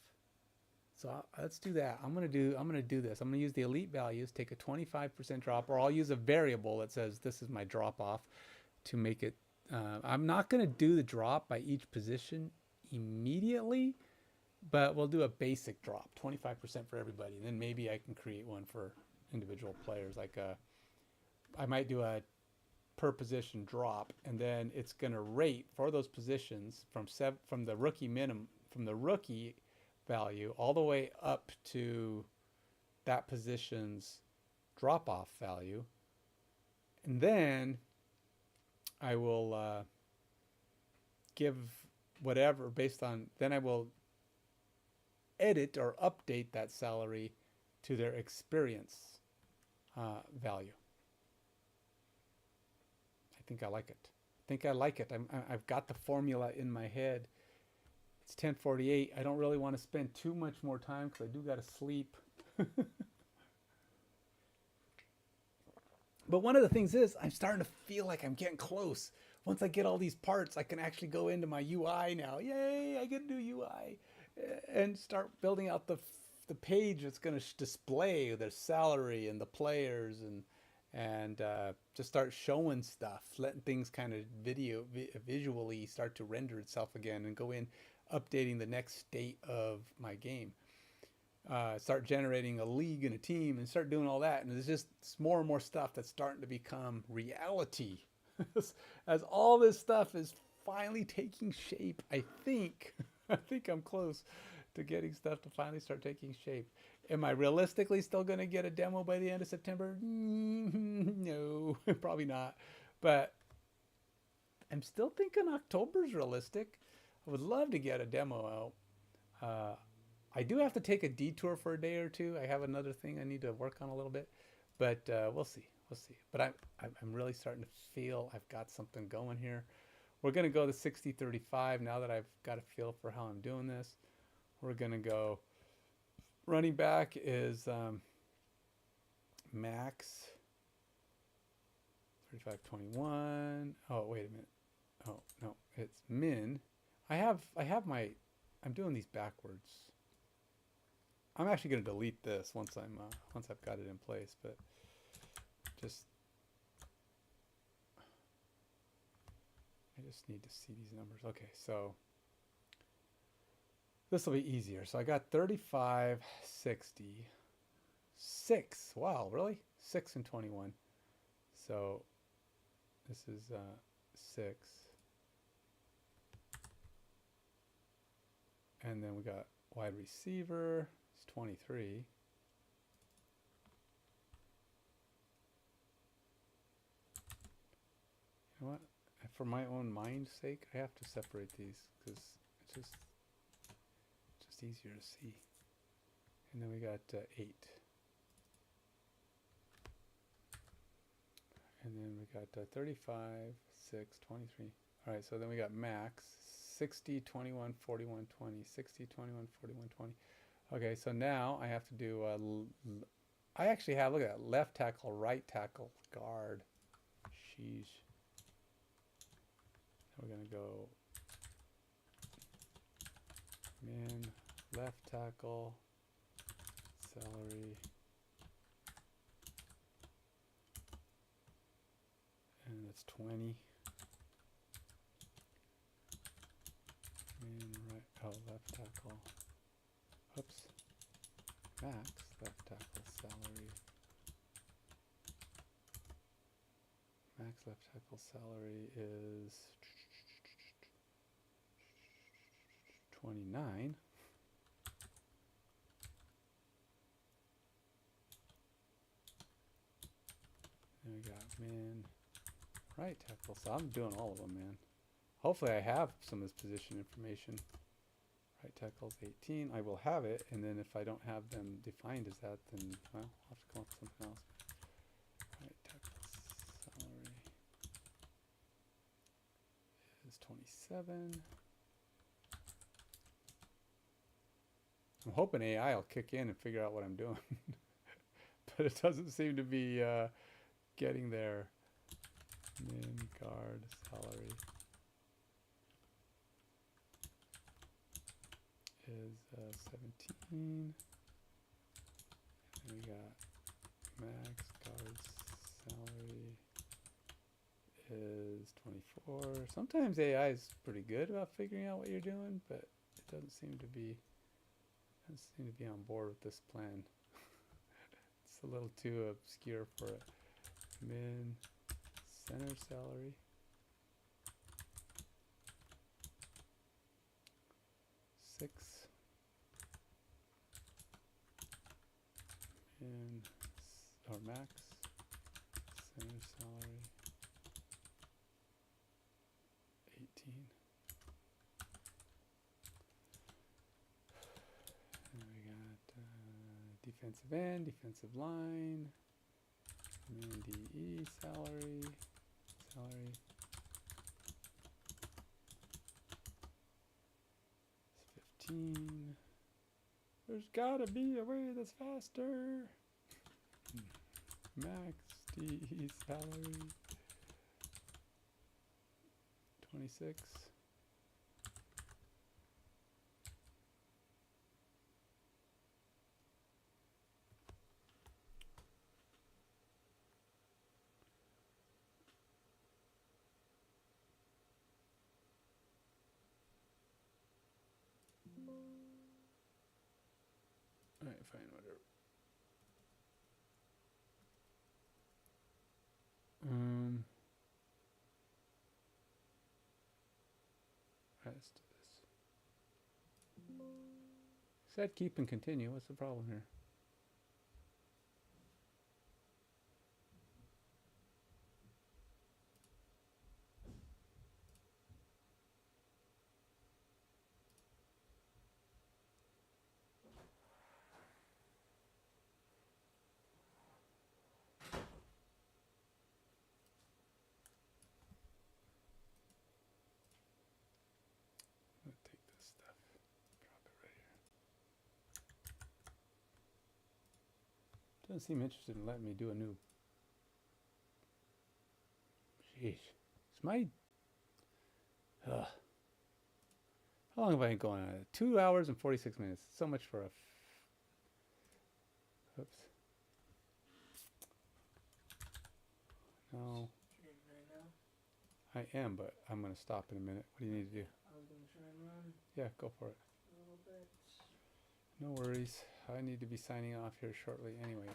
So let's do that. I'm gonna do this. I'm gonna use the elite values, take a 25% drop, or I'll use a variable that says this is my drop off to make it. I'm not gonna do the drop by each position immediately, but we'll do a basic drop, 25% for everybody, and then maybe I can create one for individual players. Like I might do a per position drop, and then it's going to rate for those positions from the rookie minimum, from the rookie value all the way up to that position's drop off value, and then I will give whatever based on, then I will edit or update that salary to their experience value. I think I like it. I've got the formula in my head. It's 10:48. I don't really want to spend too much more time because I do got to sleep. But one of the things is I'm starting to feel like I'm getting close. Once I get all these parts, I can actually go into my UI now. Yay, I get to do UI and start building out the page that's going to display their salary and the players and just start showing stuff, letting things kind of visually start to render itself again, and go in, updating the next state of my game. Start generating a league and a team and start doing all that. And it's more and more stuff that's starting to become reality as all this stuff is finally taking shape. I think I'm close to getting stuff to finally start taking shape. Am I realistically still going to get a demo by the end of September? No, probably not. But I'm still thinking October's realistic. I would love to get a demo out. I do have to take a detour for a day or two. I have another thing I need to work on a little bit, but we'll see. But I'm really starting to feel I've got something going here. We're going to go to 60-35 now that I've got a feel for how I'm doing this. We're going to go running back is max 35-21. Oh, wait a minute. Oh, no, it's min. I have my, I'm doing these backwards. I'm actually going to delete this once I've got it in place, but just I just need to see these numbers. Okay, so this will be easier. So I got 35, 60, 6. Wow, really? 6 and 21. So this is 6. And then we got wide receiver. It's 23. You know what? For my own mind's sake, I have to separate these because it's just easier to see. And then we got 8. And then we got 35, 6, 23. All right, so then we got max 60, 21, 41, 20, 60, 21, 41, 20. Okay, so now I have to do, I actually have, look at that, left tackle, right tackle, guard. Sheesh. We're going to go min, left tackle, salary, and that's 20. Min, right, oh, left tackle. Oops. Max, left tackle, salary. Max left tackle salary is 29. And we got min, right tackle. So I'm doing all of them, man. Hopefully I have some of this position information. Right tackle's 18. I will have it, and then if I don't have them defined as that, then, well, I'll have to come up with something else. Right tackle salary is 27. I'm hoping AI will kick in and figure out what I'm doing. But it doesn't seem to be getting there. Min, guard, salary is 17. And we got max guard salary is 24. Sometimes AI is pretty good about figuring out what you're doing, but it doesn't seem to be on board with this plan. It's a little too obscure for it. Min, center salary. Six. Min, or max, center salary. 18. And we got defensive end, defensive line, min DE salary. 15. There's gotta be a way that's faster. Max DE salary 26. All right, fine, whatever. Let's do this. Set, keep, and continue. What's the problem here? Doesn't seem interested in letting me do a new. Jeez. It's my. How long have I been going on it? 2 hours and 46 minutes. So much for a. Oops. No. I am, but I'm going to stop in a minute. What do you need to do? I was going to try and run Yeah, go for it. a little bit. No worries. I need to be signing off here shortly anyway.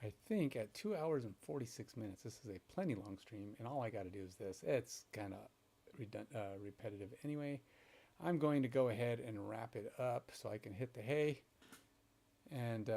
I think at 2 hours and 46 minutes, this is a plenty long stream, and all I got to do is this. It's kind of repetitive anyway. I'm going to go ahead and wrap it up so I can hit the hay and